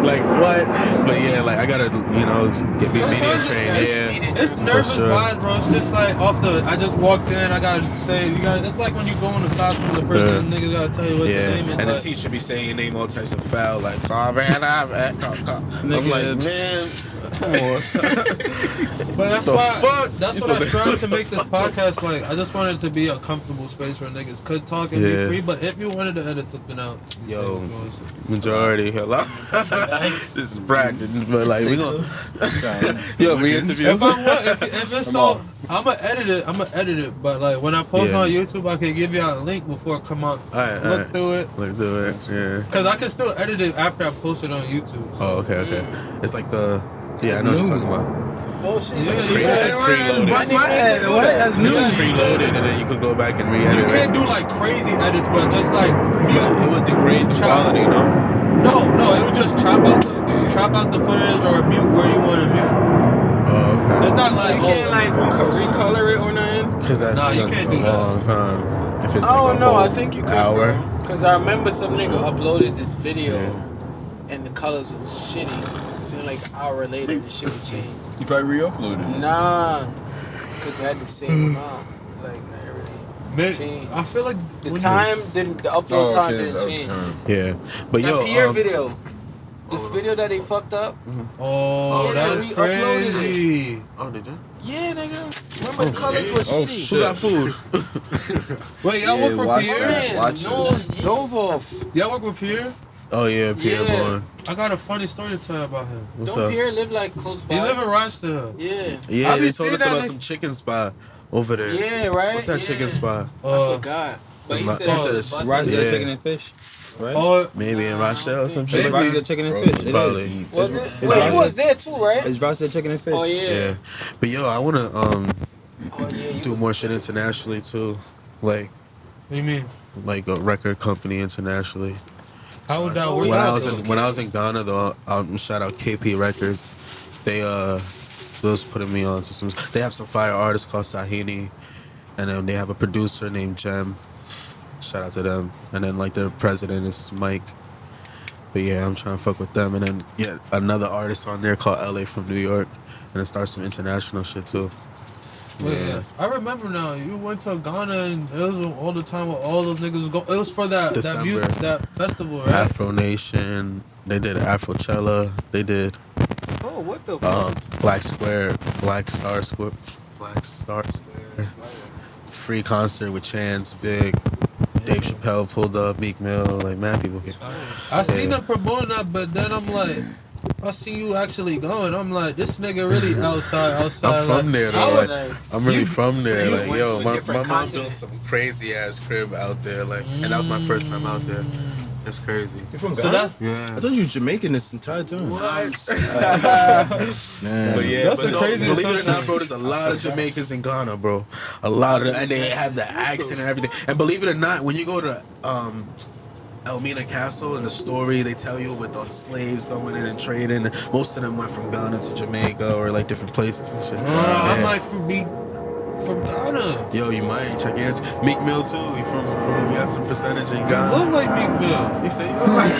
like what? But yeah, like I gotta, get me media sometimes trained. it's nervous vibes, bro. It's just like off the. I just walked in. I gotta say, it's like when you go in the classroom, the person niggas gotta tell you what the name is. And like. the teacher be saying your name all types of foul, like, oh man, I'm like, man, come on. But that's why. That's what I strive to make this podcast like. I just wanted it to be a comfortable space where niggas could talk and be free. But if you wanted to edit something out, yo, majority, hello. This is practice, but like we gonna yo re-interview. If it's so, I'ma edit it. But like when I post on YouTube, I can give you a link before it come out. Look through it. Yeah. Cause I can still edit it after I post it on YouTube. So. Oh, okay. It's like the I know what you're talking about. Bullshit. It's like preloaded. Bust my head. What? That's new. It's like preloaded, and then you could go back and re-edit. You can't do like crazy edits, but just like it would degrade the quality, no? No, it would just chop out the footage or mute where you want to mute. Oh, okay. It's not So like you can't like recolor it or nothing. Because that's you can't do a long time. If it's I don't like a know. I whole think you could, hour. Because I remember some nigga uploaded this video, and the colors was shitty. Then like an hour later, the shit would change. You probably re-uploaded. Nah, because you had the same amount. Like not everything. I feel like The upload time didn't change. Yeah, but That yo, Pierre video. This video that they fucked up. Oh, that's we uploaded crazy. Oh, did you? Yeah, nigga. Remember the colors was shitty. Who got food? Wait, y'all work for Pierre? Man, nose dove off. Y'all work with Pierre? Oh yeah, Pierre Bourne. I got a funny story to tell about him. What's Don't up? Pierre live like close by? He live in Rochester. Yeah. Yeah, I be they told us seeing about that some chicken spot over there. Yeah, right? What's that chicken spot? I forgot. But he said it's Rochester chicken and fish. Right? Maybe in Rochester or some shit. Rochester chicken and fish. It Probably. is. Was it? Wait, you was there too, right? It's Rochester chicken and fish. Oh yeah. But yo, I wanna do more shit internationally too, like What do you mean? like a record company internationally. How would that work? When I was in Ghana though, shout out KP Records. They was putting me on to some. They have some fire artists called Sahini, and then they have a producer named Jem. Shout out to them. And then like their president is Mike. But yeah, I'm trying to fuck with them. And then another artist on there called LA from New York, and then start some international shit too. Yeah. I remember now. You went to Ghana and it was all the time with all those niggas was going. It was for that festival, right? Afro Nation. They did Afrochella. They did Oh, what the fuck? Black Star Square. Free concert with Chance, Vic, Dave Chappelle pulled up, Meek Mill, like mad people here. I seen them promoting that, but then I'm like, I see you actually going. I'm like, this nigga really outside. I'm from there though. I'm really from there. you Like, went yo, to a my different mom continent. built some crazy ass crib out there, like, and that was my first time out there. That's crazy. You from So Ghana? Yeah. I thought you was Jamaican this entire time. But yeah, That's but a no, crazy believe it or assumption. not, bro, there's a lot of Jamaicans in Ghana, bro. A lot of them, and they have the accent and everything. And believe it or not, when you go to Elmina Castle and the story they tell you with those slaves going in and trading, most of them went from Ghana to Jamaica or like different places and shit. I might be from Ghana. Yo, you might check in. Meek Mill too. He from we got some percentage in You Ghana. look like Meek Mill. He said you look like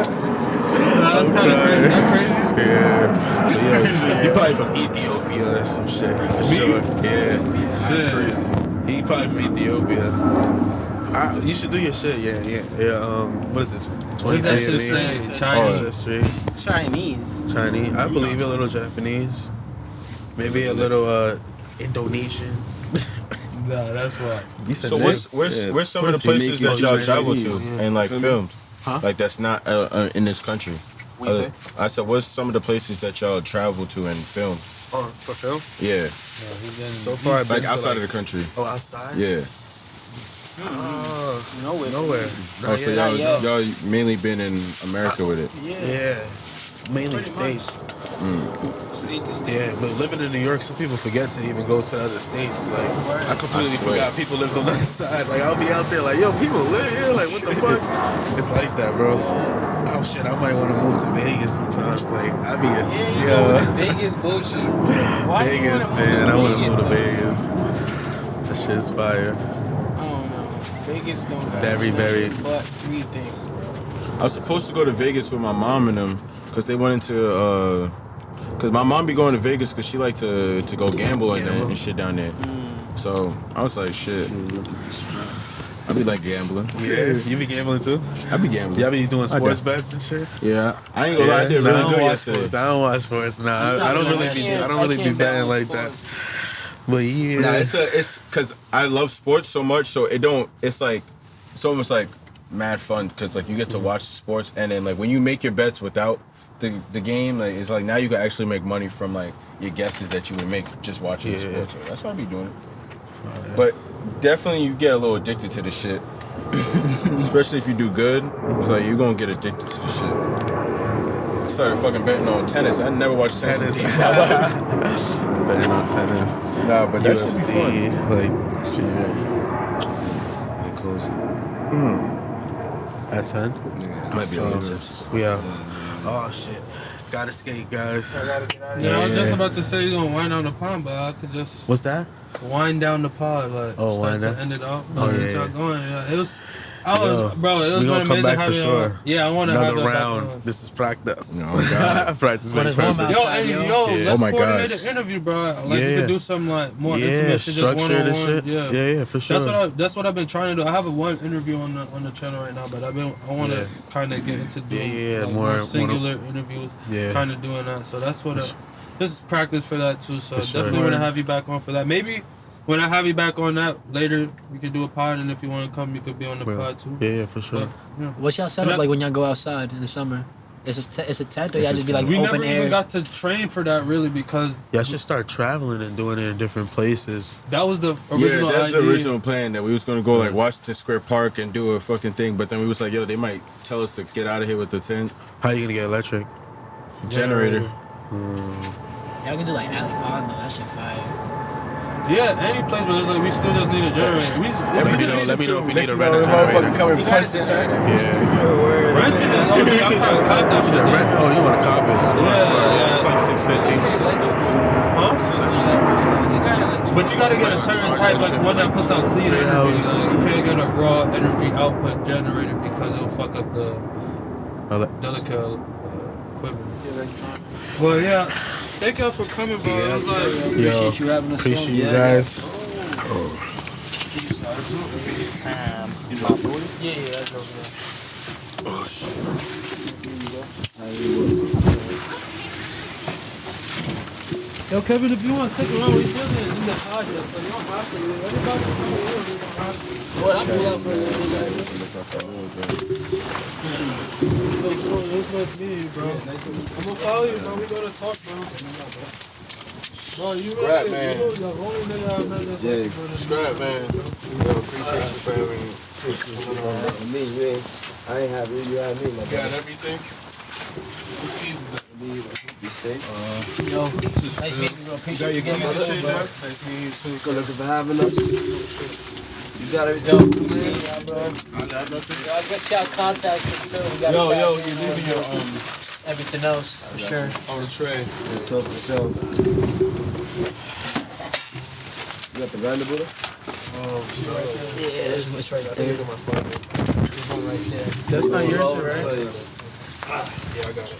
That's kind of crazy. That crazy? Yeah. But yeah, he probably from Ethiopia or some shit. For sure. Yeah. Shit. He probably from Ethiopia. You should do your shit, yeah. What is it? What did that shit 23andMe? say? Chinese. Chinese. I believe a little Japanese. Maybe a little Indonesian. Nah, that's why. So where's some of the places that y'all travel to and like filmed? Huh? Like that's not in this country. What you say? I said, what's some of the places that y'all travel to and film? Oh, for film? Yeah. So far, I've been Like to, outside of the country. Oh, outside? Yeah. Nowhere. Oh, so y'all mainly been in America with it. Yeah. Mainly States. State to state. Yeah, but living in New York, some people forget to even go to other states. Like, I completely forgot people lived on the other side. Like, I'll be out there like, yo, people live here? Like, what the fuck? It's like that, bro. Oh, shit, I might want to move to Vegas sometimes. Like, I be Yeah, you know, this Vegas bullshit. Why you Vegas, wanna man. I want to move to though? Vegas. That shit's fire. I don't know. Vegas don't got Very, very. but three things, bro. I was supposed to go to Vegas with my mom and them because they went into because my mom be going to Vegas because she like to go gamble and shit down there. So I was like, shit. I be like gambling. Yeah, you be gambling too? I be gambling. Y'all be doing sports bets and shit? Yeah, I ain't gonna lie, I did Nah, really I don't good watch yesterday. sports. I don't watch sports. Nah, I don't really be. I don't really be betting like that. But yeah, Nah, it's because I love sports so much, so it's like it's almost like mad fun because like you get to watch sports and then like when you make your bets without the game, like it's like now you can actually make money from like your guesses that you would make just watching the sports. So that's why I be doing it. But definitely you get a little addicted to the shit, especially if you do good. It's like you're gonna get addicted to the shit. I started fucking betting on tennis. I never watched tennis. Betting on tennis. Nah, but that should be fun. Like, shit. They closing. At 10? Might be a little tips. We out. Oh shit. Gotta skate, guys. Yeah, I was just about to say you're gonna wind down the pond, but I could just What's that? wind down the pod, like Oh, start wind to down? end it off. Oh, Since yeah, y'all yeah. going, yeah, it was. It We was gonna come amazing back for having sure. y'all. Yeah, I want to have Another it back round. on. This is practice. Oh, God. Practice When makes it's warm perfect. out. Yo, and Yeah. yo, Yeah. let's Oh my coordinate gosh. an interview, bro. Like we Yeah. could do some like more Yeah, intimate shit, just structured and one-on-one. shit. Yeah, Yeah, for sure. That's what I've been trying to do. I have one interview on the channel right now, but I want to Yeah. kind of get into doing Yeah, like, more- singular interviews. Yeah. Kind of doing that. So that's what. This is practice for that too. So For sure. definitely want to have you back on for that. Maybe when I have you back on that later, we could do a pod, and if you want to come, you could be on the pod too. Yeah, for sure. But, yeah. What's y'all setup like when y'all go outside in the summer? It's a tent or y'all just be like We open never air? even got to train for that really because Y'all should start traveling and doing it in different places. that was the Yeah, original that's idea. the original plan that we was gonna go like Washington Square Park and do a fucking thing, but then we was like, yo, they might tell us to get out of here with the tent How you gonna get electric? generator. Y'all can do like Alley Pond though. That shit fire. Yeah, any place, but it's like we still just need a generator. We just, Let me know if you need a rental motherfucker generator. come and punch the tent. Yeah. renting is okay. I'm trying to cop that You shit. said rent? Oh, you want a cop it? Yeah. It's like $650. Electrical. Huh? So it's not that real. They got electrical. But you gotta get a certain type, like one that puts out clean energy. So you can't get a raw energy output generator because it'll fuck up the delicate equipment. Well, yeah. Thank y'all for coming, bro. It was like, Appreciate you having us. Appreciate you guys. yeah, that's over there. Yo, Kevin, if you want to stick around, we still in the podcast, so you don't have to. Everybody come over here, we don't have to. What I'm pull up for It's with me, bro. I'm gonna follow you, bro. We gotta talk, bro. Bro, you Scrap, really, man. you the only nigga I met that's Jay. Scrap, man. Yo, appreciate you for having me. Me, you ain't. I ain't have you. You have me, my Got brother. everything? Whose keys is that? Be safe. Yo, nice meeting you, bro. You Appreciate got you your again, keys and bro. shit, Doc? Nice meeting you too. Good looking for having us. You got everything. Yo, appreciate y'all, bro. I'll get y'all contacts for sure. We gotta Yo, tap you in, leaving your everything else for sure. on the tray. It's up for sure. You got the Vanderbilt? Yeah, it's right there. There's one right there. That's not your shit, right? Yeah, I got it.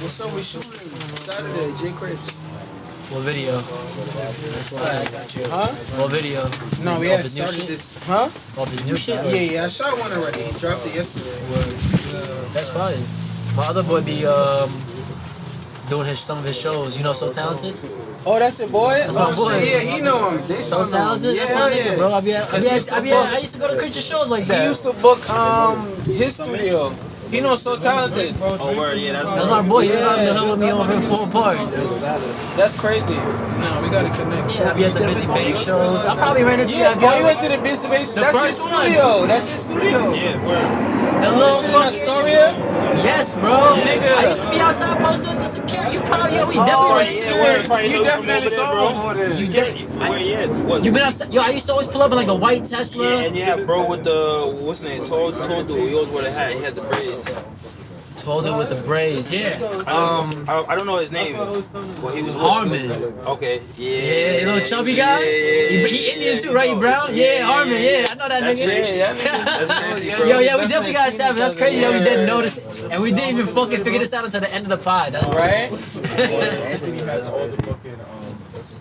What's up with shooting? Saturday, J. Cribs. What video? Alright, I got you. Huh? What video? No, we All had this new started shit? this. Huh? All this new shit? Yeah, I shot one already. He dropped it yesterday. That's fine. My other boy be doing some of his shows. You know, So Talented? Oh, that's your boy? That's my boy. Shit, yeah, he know him. They So know him. Talented? That's my nigga, bro. I used to go to Christian shows like He that. used to book his studio. He knows So Talented. Oh, word, yeah, That's my boy. He was on the hell with me over in Full Park. That's crazy. No, we gotta connect. Yeah, I be at the Busy Bank shows. I probably ran into Yeah, that boy, guy. you went to the Busy Base. That's his first one. studio. That's his studio. Yeah, word. The little Shit in Astoria? Yes, bro. Nigga. I used to be outside posting the security. You probably, yo, we Oh, definitely yeah, you definitely saw him over there. You Where you at? What? You been outside? Yo, I used to always pull up in like a white Tesla. Yeah, and you have bro with the what's his name? Tall dude. He always wore the hat. He had the braids. Told it with the braids, yeah. I don't know his name, but he was Harmon. Okay, yeah. Yeah, you little chubby guy. He Indian too, right? You brown? Yeah, Harmon. Yeah, I know that That's nigga. crazy. That's crazy. Yo, yeah, we definitely got to tap. That's crazy that we didn't notice, and we didn't even fucking figure this out until the end of the pod. That's Right? Anthony has all the fucking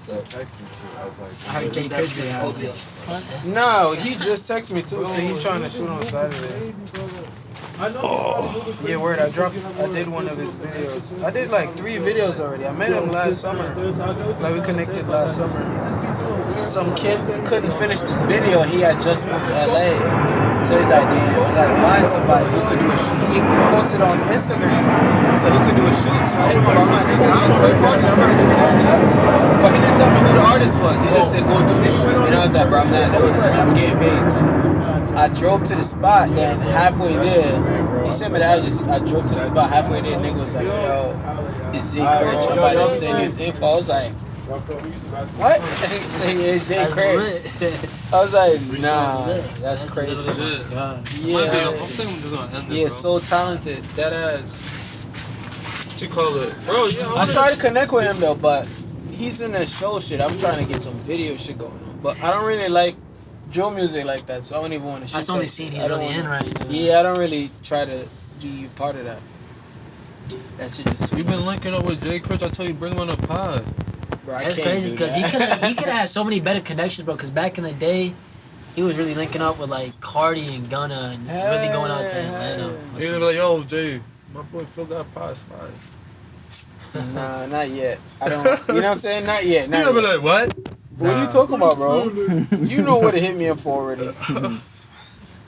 I heard Jay Critchley had. No, he just texted me too, so he trying to shoot on Saturday. Yeah, word. I did one of his videos. I did like 3 videos already. I met him last summer. Like we connected last summer. Some kid couldn't finish this video. He had just moved to LA, so he's like, "Damn, I gotta find somebody who could do a shoot." He posted on Instagram, so he could do a shoot. So I hit him up. I'm like, "Nigga, I'll do it. Fuck it, I'm not doing that." But he didn't tell me who the artist was. He just said, "Go do this shoot," and I was like, "Bro, I'm not doing it. I'm getting paid." So I drove to the spot. Then halfway there, he sent me the address. I drove to the spot. Halfway there, nigga was like, "Yo, it's Zeke Rich. I'm about to send you his info." I was like, "What?" He said, "Yeah, Jay Craig." I was like, "Nah, that's crazy." Yeah, so talented. That ass. What you call it? Bro, yeah. I try to connect with him though, but he's in that show shit. I'm trying to get some video shit going on, but I don't really like drill music like that, so I don't even want to shoot. That's the only scene he's really in right now. Yeah, I don't really try to be part of that. That shit just too We've been linking up with Jay Critch. I tell you, bring him on the pod. Bro, I That's can't crazy do because that. he could have had so many better connections, bro. Because back in the day, he was really linking up with like Cardi and Gunna and really going out to Atlanta. He'd be like, "Yo, Jay, my boy Phil got pod slide." Nah, not yet. I don't. You know what I'm saying? Not yet. Not He'd be yet. like, "What?" What are you talking about, bro? You know what to hit me up for already.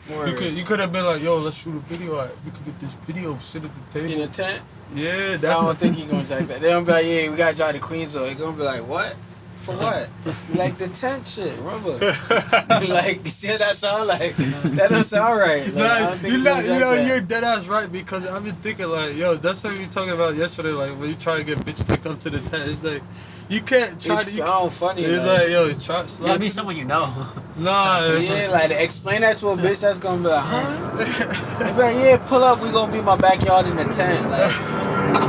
You could have been like, "Yo, let's shoot a video. We could get this video, sit at the table." In a tent? Yeah, I that's. don't think he gonna jack that. They gonna be like, "Yeah, we gotta drive to Queens though." He gonna be like, "What? For what?" Like the tent shit, remember? Like, you see how that sound like? That don't sound right. Like, I don't think he gonna jack that. You're dead ass right because I've been thinking like, yo, that's what we were talking about yesterday. Like when you try to get bitches to come to the tent, it's like you can't try It to. sound funny. It's like, yo, try. Gotta be someone you know. Nah. Yeah, like explain that to a bitch that's gonna be like, huh? They be like, yeah, pull up. We gonna be in my backyard in the tent. Like,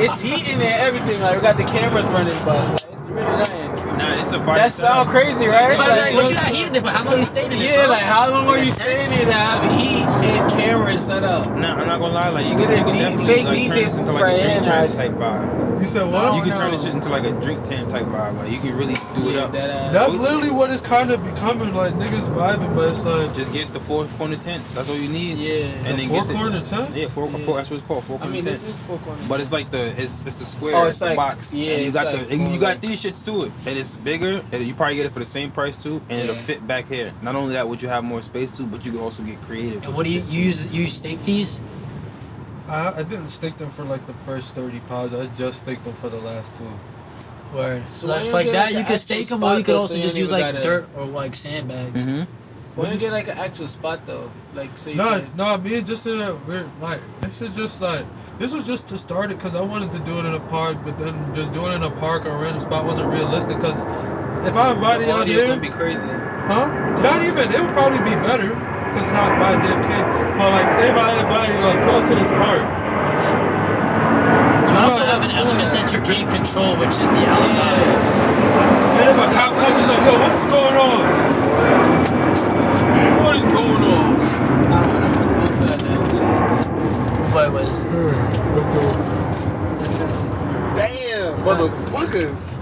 it's heat in there, everything. Like we got the cameras running, but like, it's really nothing. Nah, it's a party. That sound crazy, right? But you're not heating it, but how long you staying in it? Yeah, bro? like how long are you staying there to have heat and cameras set up? Nah, I'm not gonna lie. Like you Get can a definitely fake like, DJ turn this into booth like right a drink here, tent nah. type vibe. You said what? You can turn this shit into like a drink tent type vibe. Like you can really do it up. That's literally what it's kind of becoming. Like niggas vibing, but it's like Just get the 4-corner tents. That's all you need. Yeah. And then four get corner tent. Yeah, four. That's what it's called. 4-corner I mean, tent. this is 4 corners. But it's like it's the square, Oh, it's it's the like- box. yeah, and you it's got like the and you more got these shits to it, and it's bigger. And you probably get it for the same price too, and it'll Yeah. fit back here. Not only that, would you have more space too, but you can also get creative. And what do you use? You stake these? I didn't stake them for like the first 30 pounds. I just staked them for the last 2. Word. So Like, when you like get, that, like, you an could stake actual them, or you spot, could though, also so you just don't use even like gotta- dirt or like sandbags. Mm-hmm. When you get like an actual spot though, like so you No, can, no, me and just we're like this is just like this was just to start it because I wanted to do it in a park, but then just doing it in a park or a random spot wasn't realistic. Because if I invited the you out audio there, gonna be crazy. huh? Not even it would probably be better because it's not by JFK. But like, say if I invite you, like pull up to this park. You also have an element that you can't control, which is the outside. And if a cop comes, he's like, yo, what's going on? What is going on? I don't know. I feel like that. But it was Damn, motherfuckers.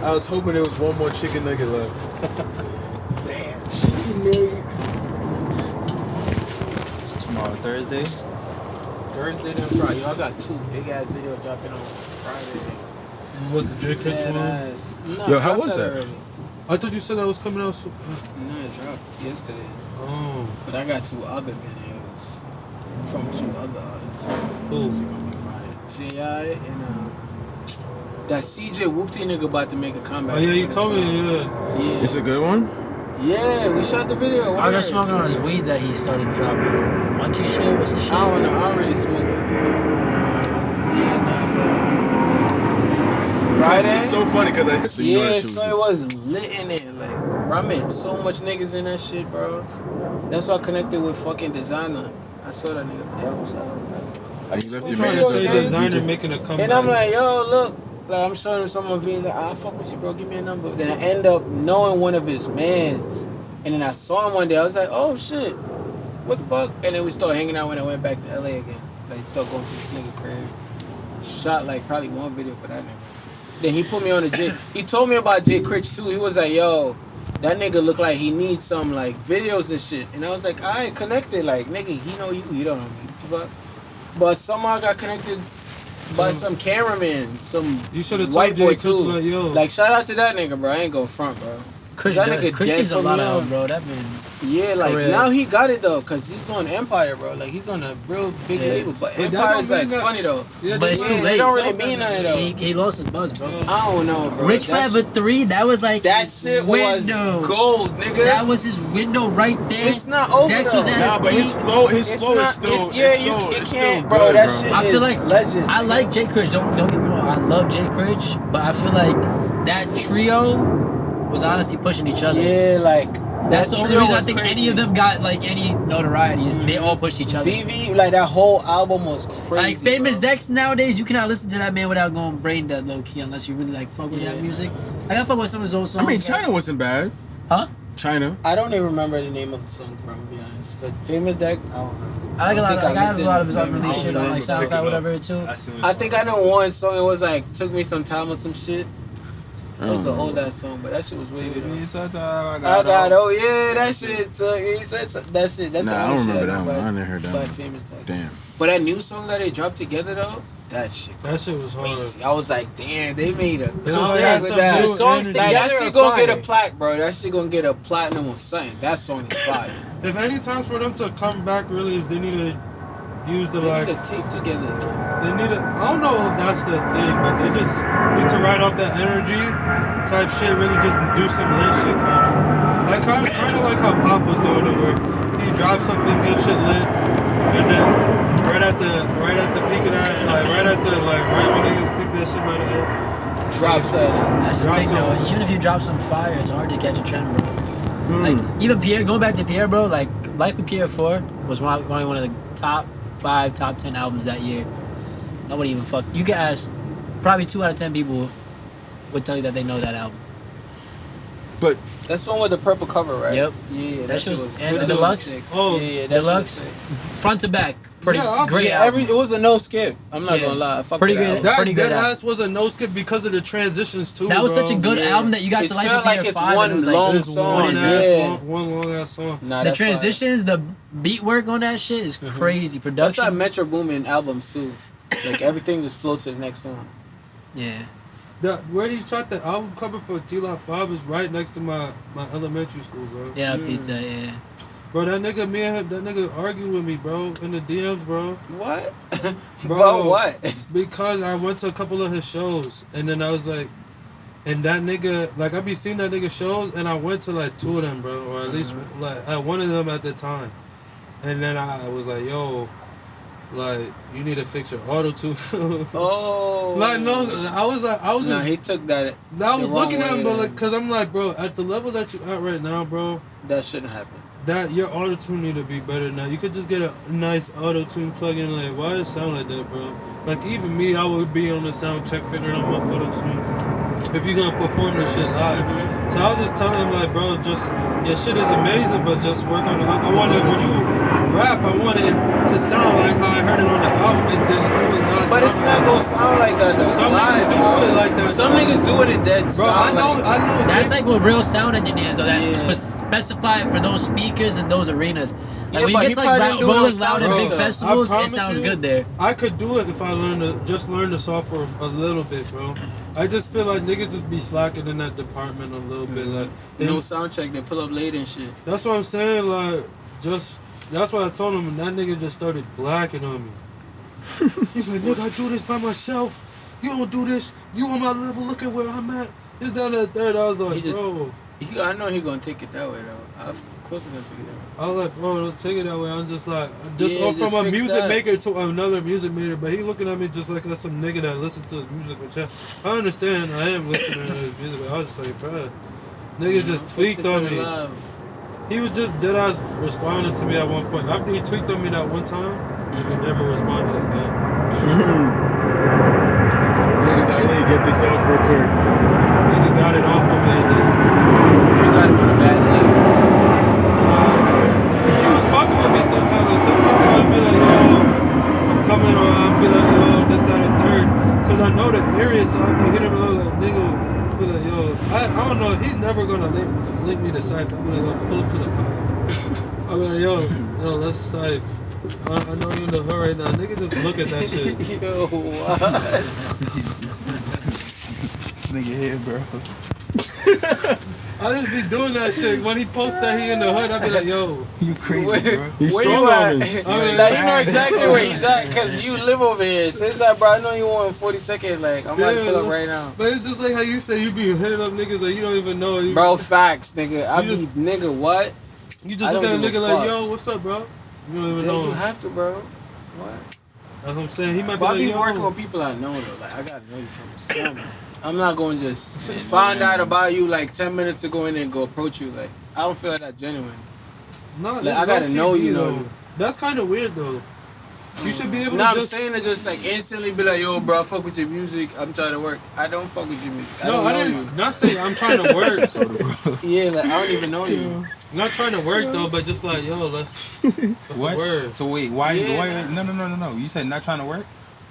I was hoping there was one more chicken nugget left. Damn, chicken nugget. Tomorrow, Thursday. Thursday then Friday. Yo, I got 2 big ass videos dropping on Friday. What the J Kitchen Dead one? ass. No, Yo, I how dropped was that? already. I thought you said that was coming out soon. No, it dropped yesterday. Oh, But I got 2 other videos from 2 other artists. cool. It's gonna be fire. J.I. and that CJ Whoopty nigga about to make a comeback. Oh yeah, you on the told me. song. Yeah. Yeah. It's a good one? Yeah, we shot the video. I was just Where? smoking on his weed that he started dropping. Munchy shit? What's the shit? I don't know. I don't really smoke it. Yeah, nah, bro. Friday. It's so funny because I so you know that Yeah, shit so it was lit in there. Like, bro, I met so much niggas in that shit, bro. That's why I connected with fucking designer. I saw that nigga. Yo, what's up? And you left your Trying man to say Designer making a comeback. And I'm like, yo, look. Like, I'm showing him some of it. Like, I fuck with you, bro. Give me a number. Then I end up knowing one of his mans. And then I saw him one day. I was like, oh, shit. What the fuck? And then we started hanging out when I went back to LA again. Like, started going to this nigga crib. Shot, like, probably one video for that nigga. Then he put me on the J. He told me about J. Critch, too. He was like, yo, that nigga look like he needs some, like, videos and shit. And I was like, I ain't connected. Like, nigga, he know you. You don't know me. But somehow I got connected by some cameraman, some You should have white told boy Jay too. Like, yo. Like, shout out to that nigga, bro. I ain't going front, bro. Kush that nigga needs dead a lot for me, of, bro. That man. Yeah, like Career. now he got it though, cause he's on Empire, bro. Like he's on a real big Yeah. label, but But that Empire's don't like mean that- funny though. Yeah, But it's they- too Yeah, late. They don't really mean nothing though. He lost his buzz, bro. I don't know, bro. Rich That Rabbit 3, that was like That his shit was window. gold, nigga. That was his window right there. It's not over Dex though. was at Nah, but his his peak. flow is It's still. yeah, it's you still can't, good, bro. That shit I is feel like legend. I like Jay Critch. Don't get me wrong. I love Jay Critch, but I feel like that trio was honestly pushing each other. Yeah, like That's that the only trio reason I was think crazy. any of them got like any notoriety. Is they all pushed each other. VV, like that whole album was crazy. Like Famous bro. Dex nowadays, you cannot listen to that man without going brain dead low key unless you really like fuck with that music. Like I fuck with some of his old songs. I mean, China wasn't bad. Huh? China. I don't even remember the name of the song, bro. To be honest, but Famous Dex, I don't know. I like a lot. think Like, I have a lot of his listened to unreleased shit on like SoundCloud, whatever too. I think I know one song. It was like took me some time or some shit. It was an old ass song, but that shit was way good. I got oh yeah, that shit. That shit. That's Nah, the I only don't shit remember that know one. by- I never heard that by one. Famous Dex. Damn. But that new song that they dropped together though, that shit. That shit was hard. Crazy. I was like, damn, they made a So good they track had with some that. new The songs energy. Like, together that are shit gonna get a fire. plaque, bro. That shit gonna get a platinum or something. That song is fire. If any times for them to come back, really, is they need to use the They like. need to tape together. They need to. I don't know if that's the thing, but they just need to ride off that energy type shit. Really, just do some lit shit, kind of like how Pop was doing it, where he dropped something, get shit lit, and then right at the peak of that, like right when niggas think that shit might have. Drops that. That's the Drop thing some- though. Even if you drop some fire, it's hard to catch a trend, bro. Like even Pierre, going back to Pierre, bro. Like Life with Pierre 4 was one of the top 5, top 10 albums that year. Nobody even fuck. You can ask, probably 2 out of 10 people would tell you that they know that album. But That's the one with the purple cover, right? Yep. Yeah, That shit shit was- was. and that the shit was deluxe? sick. Oh, yeah, that Deluxe? shit was sick. Front to back, pretty Yeah, great Yeah, album. it was a no skip. I'm not Yeah. gonna lie. I fuck Pretty with good. that. That Pretty good dead album. ass was a no skip because of the transitions too. That was bro. such a good Yeah. album that you got It to Life felt with like Pierre it's 5. one and it was long like, This song. one Yeah. long ass song. Nah, the that's fire. transitions, the beat work on that shit is crazy. That's Production. like Metro Boomin albums too. Like everything just flow to the next song. Yeah. Where he shot the album cover for T-Lot 5 is right next to my elementary school, bro. Yeah, I peeped that, yeah. Bro, that nigga argued with me, bro, in the DMs, bro. What? Bro, About what? Because I went to a couple of his shows, and then I was like, and that nigga, like, I be seeing that nigga shows, and I went to like 2 of them, bro, or at least like at one of them at the time. And then I was like, yo, like, you need to fix your auto tune. Oh. Like, no, I was No, just, he took that. I was the wrong looking at him, way but then. like, cause I'm like, bro, at the level that you at right now, bro, That shouldn't happen. that your auto tune need to be better now. You could just get a nice auto tune plug in. Like, why does it sound like that, bro? Like, even me, I would be on the sound check figuring out my auto tune if you're gonna perform this shit live. So I was just telling him, like, bro, just your shit is amazing, but just work on it. I want it when you rap. I want it to sound like how I heard it on the album. It was not. But it's sounding not like gonna that. sound like that though. Some live, niggas do bro. it like that. Some niggas doing it dead. Bro, I know. It's That's like what real sound engineers are. That Yeah. specify it for those speakers and those arenas. Like Yeah, when but you he get probably like didn't do it on Rolling Loud and SoundCloud, big though. festivals, I it promise sounds you, good there. I could do it if I learn the software a little bit, bro. I just feel like niggas just be slacking in that department a little bit. Like, they, No sound check. They pull up late and shit. that's what I'm saying. Like, that's what I told him, and that nigga just started blacking on me. He's like, nigga, I do this by myself. You don't do this. You on my level. Look at where I'm at. This down that third. I was like, He just- bro. I know he gonna take it that way though. Of course he gonna take it that way. I was like, bro, don't take it that way. I'm just like, Yeah, from just a fix music that. maker to another music maker, but he looking at me just like as some nigga that listens to his music. Which I understand, I am listening to his music, but I was just like, bro, nigga just tweaked on me. He was just dead ass responding to me at one point. After he tweaked on me that one time, nigga never responded again. Niggas like, hey, get this off real quick. Nigga got it off of me and just. You got him on a bad day. He was fucking with me sometimes. Like sometimes I would be like, yo, I'm coming, or I'd be like, yo, this, that, and third. Cause I know the area, so I'd be hitting him like, nigga. I'd be like, yo, I don't know. He's never gonna link me to Cypher. I'd be like, yo, pull up to the pod. I'd be like, yo, let's Cypher. I know you in the hood right now. Nigga, just look at that shit. Yo, what? Nigga here, bro. I just be doing that shit. When he posts that he in the hood, I be like, yo. You crazy, bro. He's Where strong you on at? me. Like, you know exactly where he's at because you live over here. So it's like, bro, I know you want 40 seconds. Like, I'm about to pull up right now. But it's just like how you say you be hitting up niggas that you don't even know. You, Bro, facts, nigga. I You be, just- nigga, what? You just I look at a don't give nigga a like, fuck. yo, what's up, bro? You don't even Yeah, know you him. have to, bro. What? That's what I'm saying. He might be But I like, be yo. working with people I know, though. Like, I gotta know you from something. I'm not going to just find out about you like 10 minutes ago and then go approach you. Like, I don't feel like that genuine. No, Like, I gotta know you, though. though. That's kind of weird, though. You should be able No, to I'm just... saying to just like instantly be like, yo, bro, I fuck with your music. I'm trying to work. I don't fuck with your music. No, I didn't... Not saying I'm trying to work. Yeah, like, I don't even know you. Not trying to work, though, but just like, yo, what's What? the word? So wait, why? Yeah. No. You said not trying to work?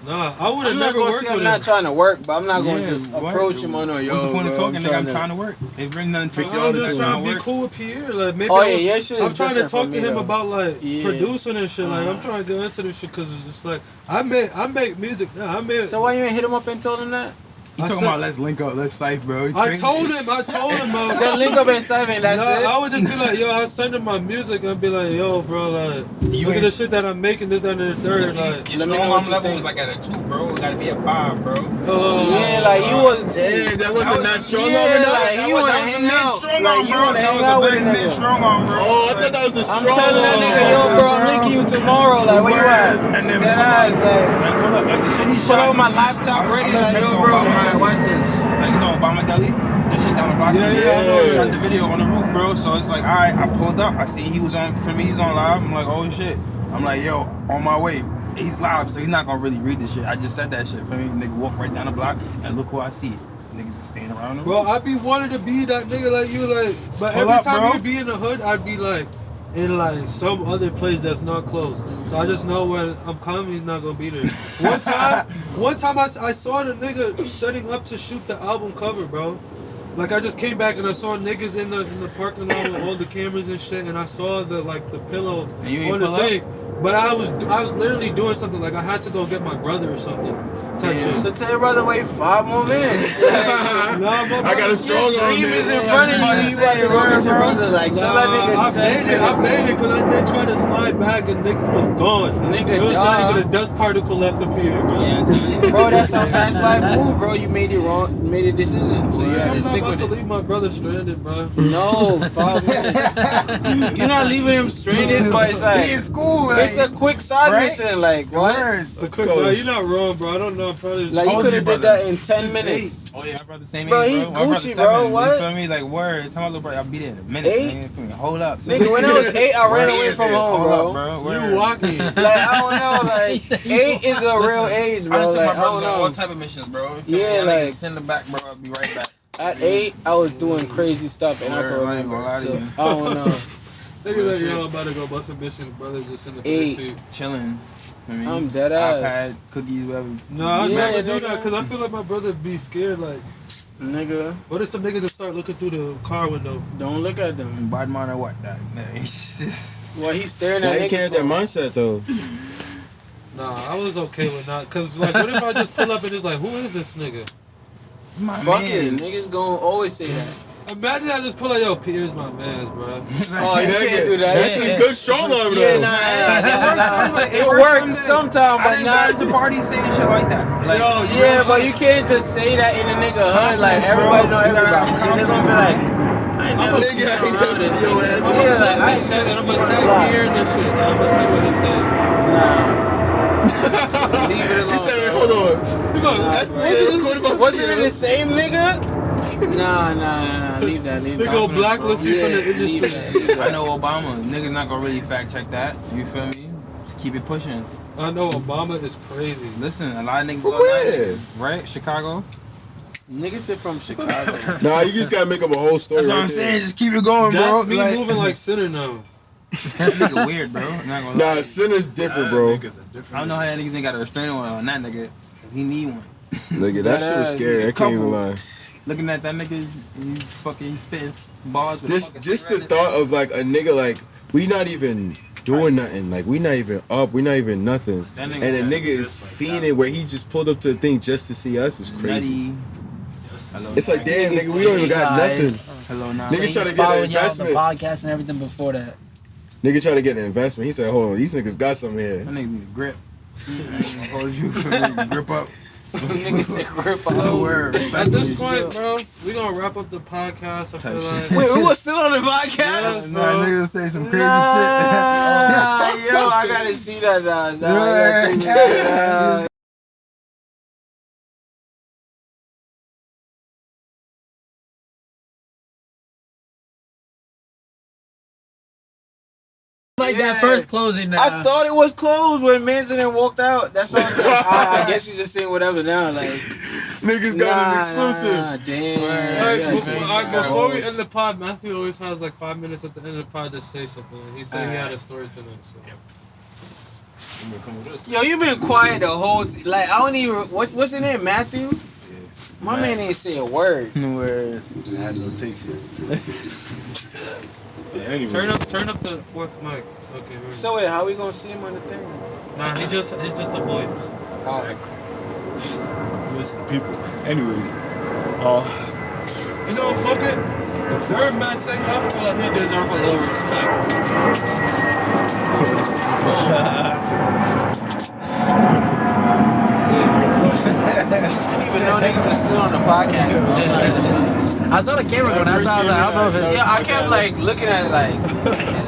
Nah, I would have I'm not never gonna worked say with I'm not him. trying to work, but I'm not gonna Yeah, just what? approach him on a yo. What's the point of bro, talking, nigga? I'm trying to work. It brings nothing to Fix it. all I'm the just time. trying to be cool with Pierre. Like, maybe Oh, I yeah, was- your shit I'm is trying to different talk from to me, him though. about like Yeah. producing and shit. Like I'm trying to get into this shit because it's just like I make music now. I made. So why you ain't hit him up and told him that? You talking about let's link up, let's cypher, bro. You I crazy? told him, bro. Then link up and seven. That's it. I would just be like, yo, I send him my music and be like, yo, bro, like, You look at ain't- the shit that I'm making, this, that, and the third. Like, Your Let me strong know what arm you level think. was like at a 2, bro. It gotta be a 5, bro. Yeah, like you was. Yeah, that wasn't that strong Yeah, arm enough. like he wanna hang out. Strong Like arm, you bro. wanna That hang was out a with very a mid nigga. strong arm, bro. Oh, I thought that was a I'm strong telling that arm. nigga, yo, bro, I'm linking you tomorrow. Like, where you at? And then That ass, like, like pull up, like the shit he put shot. on my laptop ready. Like, yo, bro, alright, watch this. Like, you know, Obama Deli? That shit down the block. Yeah, I know. I shot the video on the roof, bro. So it's like, alright, I pulled up. I see he was on, for me, he's on live. I'm like, oh shit. I'm like, yo, on my way. He's live, so he's not gonna really read this shit. I just said that shit for me. Nigga walk right down the block and look who I see. Niggas just standing around him. bro, I be wanting to be that nigga like you, like, but pull every up, time bro. you be in the hood, I'd be like, in like some other place that's not close. So I just know when I'm coming, he's not gonna be there. One time I saw the nigga setting up to shoot the album cover, bro. Like I just came back and I saw niggas in the parking lot with all the cameras and shit, and I saw the pillow And you ain't on the pull up? thing. But I was literally doing something like I had to go get my brother or something. Type shit. So tell your brother wait 5 more minutes. Like, Nah, my I got a strong arm, dream is man. in front of you. You about to go with your brother. Like, tell that nigga. I made it because I did try to slide back and niggas was gone. Nigga, There was not dog. even a dust particle left up here, bro. Yeah, Bro, that's how fast life move, bro. You made it wrong, made a decision, so you had to I'm not stick about with to it. leave my brother stranded, bro. No, 5 minutes. You're not leaving him stranded, but it's like in school, it's a quick side right? mission. Like what? A quick, bro, you're not wrong, bro. I don't know. Probably Like you Told could you, have did brother. that in 10 He's minutes. Oh yeah, our brother same Bro, age, he's bro. My brother Gucci, 7. bro, what? You feel me? Like word. Tell my little brother, I'll be there in a minute. 8? Man. Feel me? Hold up. Nigga, when I was 8, I ran away from home, Hold bro. up, bro. you walking. Like I don't know, like 8 is a real age, I bro. done took Like my I don't brothers on all know. type of missions, bro. Yeah, like- send them back, bro. I'll be right back. At 8, I was doing crazy stuff, and I Word, can I ain't gonna lie remember. to So you. I don't know. Nigga like, yo, I'm about to go bust a mission. Brother just in the 8. seat. Chilling. I mean, I'm dead ass. iPad, cookies, whatever. No, I Yeah, never do nigga. that because I feel like my brother be scared. Like, Nigga, what if some nigga just start looking through the car window? don't look at them. Bad man or what? That it's just. Well, he's staring Why at you can't niggas. have that mindset though? Nah, I was okay with not. Cause like, what if I just pull up and it's like, who is this nigga? My Fuck man. it, niggas gonna always say that. Imagine I just pull up, yo, Pierre's my man's, bro. Oh, you can't do that. That's a good strong arm though. Yeah, nah, it works sometimes, I but didn't go not. to the party saying shit like that. Like, Yo, Yeah, but you can't just say that in a nigga hood. Like everybody know everybody. So they gonna be like, I ain't I'm gonna Nigga, I ain't never see your ass. I'm gonna tag this shit and I'm gonna tag here and this shit. I'm gonna see what he say. Nah. Leave it alone. He said, hold on. You go, That's the Wasn't it the same nigga? Nah. Leave that. they go blacklist you from the industry. I know Obama. Niggas not gonna really fact check that. You feel me? Just keep it pushing. I know Obama is crazy. Listen, a lot of niggas For love that where? niggas, right? Chicago. Niggas sit from Chicago. Nah, you just gotta make up a whole story. That's what right I'm there. saying. Just keep it going, bro. That's me Like, moving like Sinner now. that nigga weird, bro. Not gonna Nah, lie. Sinner's different, bro. I don't know how that niggas ain't got a restraining order on that nigga. 'Cause he need one. Nigga, that shit was scary. I can't even lie. Looking at that nigga, he fucking spitting bars. with fucking Just the cigarettes. thought of like a nigga like we not even doing nothing. Like we not even up. We not even nothing. That And nigga a nigga is fiending where he just pulled up to the thing just to see us is crazy. Nutty. Hello, It's like damn nigga, we don't even got nothing. Hello, now. Nigga try to get an Following y'all on the investment. podcast and everything before that. Nigga try to get an investment. He said, hold on, these niggas got something here. That nigga need a grip. I ain't gonna hold you. Grip up. Nigga said grip No out. word. At this point, bro, we gonna wrap up the podcast. I feel like. Wait, we was still on the podcast? Nah, nigga say some crazy shit. Nah, yo, I gotta see that. I gotta see that. Like that first closing now. I thought it was closed when Manson walked out. That's all. I guess you just saying whatever now. Like Niggas got an exclusive. Damn. Alright, before we end the pod, Matthew always has like 5 minutes at the end of the pod to say something. He said he had a story tonight. So. Yo, you been quiet the whole like I don't even what's in there, Matthew? My man ain't say a word. Word. I had no takes yet. Anyway. Turn up the fourth mic. Okay. We're... So wait, how we gonna see him on the thing? Nah, he's just a voice. Listen, people. Anyways, You know, fuck it. The third man saying I feel like he deserves a little respect. I didn't even know niggas was still on the podcast. I saw the camera going. That's how I was like, I don't know if it's. Yeah, I kept like looking at it like, is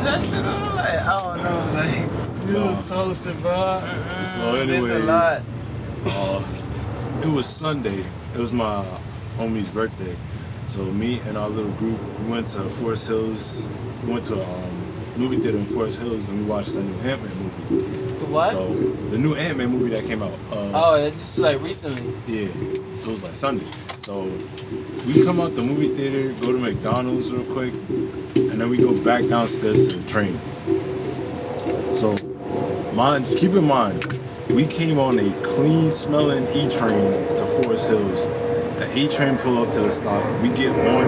that shit on? Like, I don't know. Like, You toast it, bro. So anyways, there's a lot. It was Sunday. It was my homie's birthday. So me and our little group, we went to Forest Hills. We went to a movie theater in Forest Hills and we watched the new Ant-Man movie. The what? So the new Ant-Man movie that came out. Oh, this is like recently. Yeah. So it was like Sunday. So we come out the movie theater, go to McDonald's real quick, and then we go back downstairs to the train. So keep in mind, we came on a clean smelling E-train to Forest Hills. The E-train pull up to the stop. We get on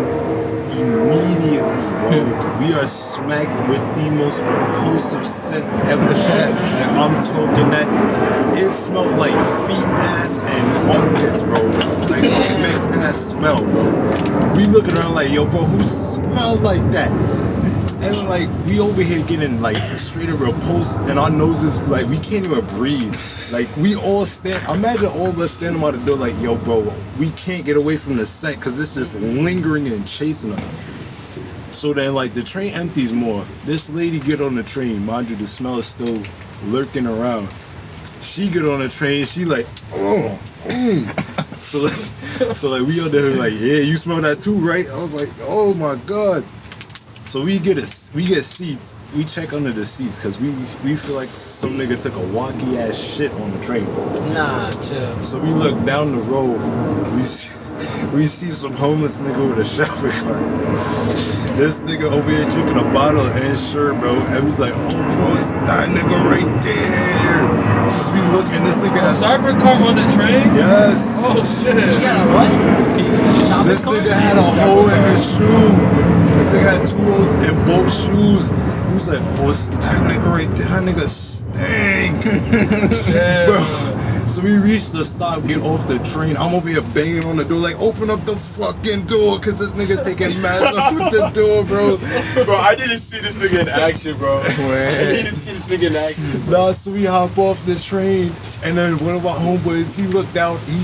immediately, bro. We are smacked with the most repulsive scent ever had. And I'm talking that it smelled like feet, ass, and armpits, bro. Like it makes that smell, bro. We looking around like, yo, bro, who smelled like that? And like we over here getting like straight up repulsed, and our noses like we can't even breathe. Like we all stand. Imagine all of us standing by the door like, yo, bro, we can't get away from the scent because it's just lingering and chasing us. So then like the train empties more. This lady get on the train, mind you, the smell is still lurking around. She get on the train, she like, oh. So like we out there like, yeah, you smell that too, right? I was like, oh my god. So we get seats. We check under the seats because we feel like some nigga took a wonky ass shit on the train. Nah, chill. So we look down the road. We see some homeless nigga with a shopping cart. This nigga over here drinking a bottle of Ensure, bro. And we was like, oh bro, it's that nigga right there. So we look and this nigga has Shopping cart on the train? yes. Oh shit. You got a what? Shopping This cart? nigga had a hole in his shoe. This nigga had 2 holes in both shoes. He was like, oh, it's that nigga right there. That nigga stink. Yeah. Bro. So we reach the stop, get off the train. I'm over here banging on the door, like, open up the fucking door, cause this nigga's taking mad up with the door, bro. Bro, I didn't see this nigga in action, bro. I didn't see this nigga in action. Nah, so we hop off the train, and then one of our homeboys, he looked out, he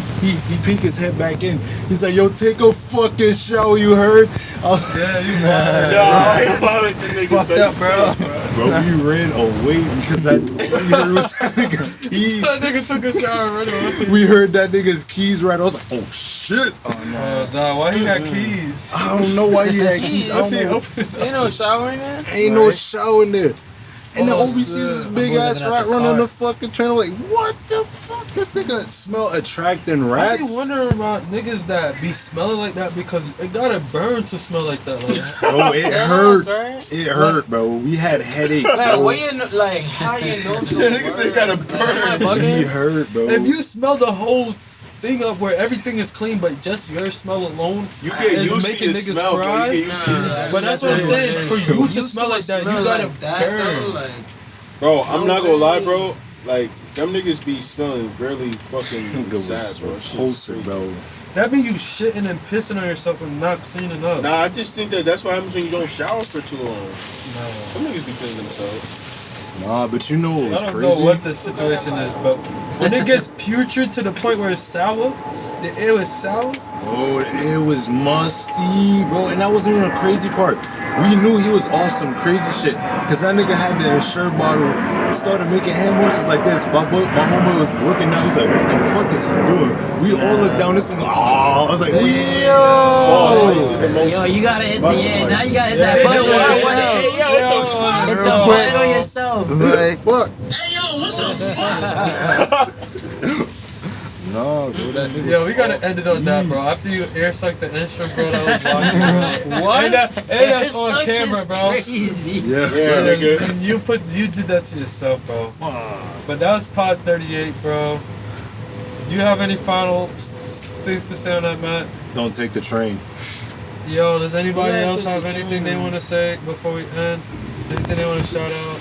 peeked his head back in. He's like, yo, take a fucking shower, you heard? Yeah, you mad. Yo, I ain't about this nigga Fucked up, bro. Bro, we ran away because we heard was that nigga's keys. That nigga took a shower right away. We heard that nigga's keys right. I was like, oh shit. Oh, nah, why he got keys? I don't know why he had keys. I don't know. Ain't no shower in there? Ain't no shower in there. And then Oh, all we see is this big ass rat running on the fucking train. I'm like, what the fuck? This nigga smell attracting I rats. be wondering about niggas that be smelling like that because it gotta burn to smell like that. Like, Bro, it hurt. It hurt, bro. We had headaches. Like, bro. what you know, like, how you know? Niggas say gotta burn. We hurt, bro. if you smell the whole thing up where everything is clean, but just your smell alone You get is used to making your niggas smell, bro. cry. You get used to your smell. But that's what I'm saying. For you to smell like that, you gotta like that, though, burn. like, Bro, I'm not gonna lie, bro. Like, them niggas be smelling really fucking sad, bro. Wholesome, bro. That mean you shitting and pissing on yourself and not cleaning up. Nah, I just think that's what happens when you don't shower for too long. Some niggas be cleaning themselves. Nah, but you know what was I don't crazy? know what the situation is, but when it gets putrid to the point where it's sour, the air is sour. Oh, it was musty, bro. And that wasn't even a crazy part. We knew he was on some crazy shit. Cause that nigga had the insure bottle, started making hand motions like this. My homeboy was looking down, he's like, what the fuck is he doing? We all looked down, this thing, I was like, Yo, you gotta hit the end. Now you gotta hit that button. Hit the button on yourself. Like, fuck. No, bro, that nigga. Yo, we gotta end it on that, bro. After you air suck the instrument, bro, that was wild. What? And that's on camera, bro. Crazy. Yeah, nigga. You did that to yourself, bro. But that was pod 38, bro. Do you have any final things to say on that, Matt? Don't take the train. Yo, does anybody Yeah, else take have the anything train. they want to say before we end? Anything they want to shout out?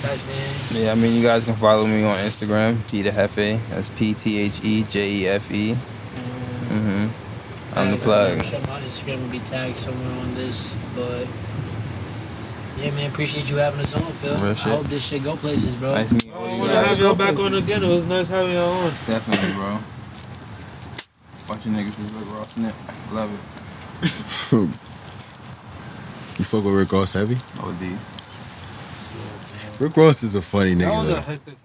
Guys, man. Yeah, I mean, you guys can follow me on Instagram, Peter Hefe. That's PTHEJEFE. I'm the plug. I'm sure my Instagram will be tagged somewhere on this, but yeah, man, appreciate you having us on, Phil. Real I shit. hope this shit go places, bro. Nice meeting I all you want to guys. have y'all back on again. It was nice having y'all on. Definitely, bro. Bunch of niggas is Rick Ross Snip. Love it. You fuck with Rick Ross heavy? OD. Rick Ross is a funny That nigga. was though. a hectic.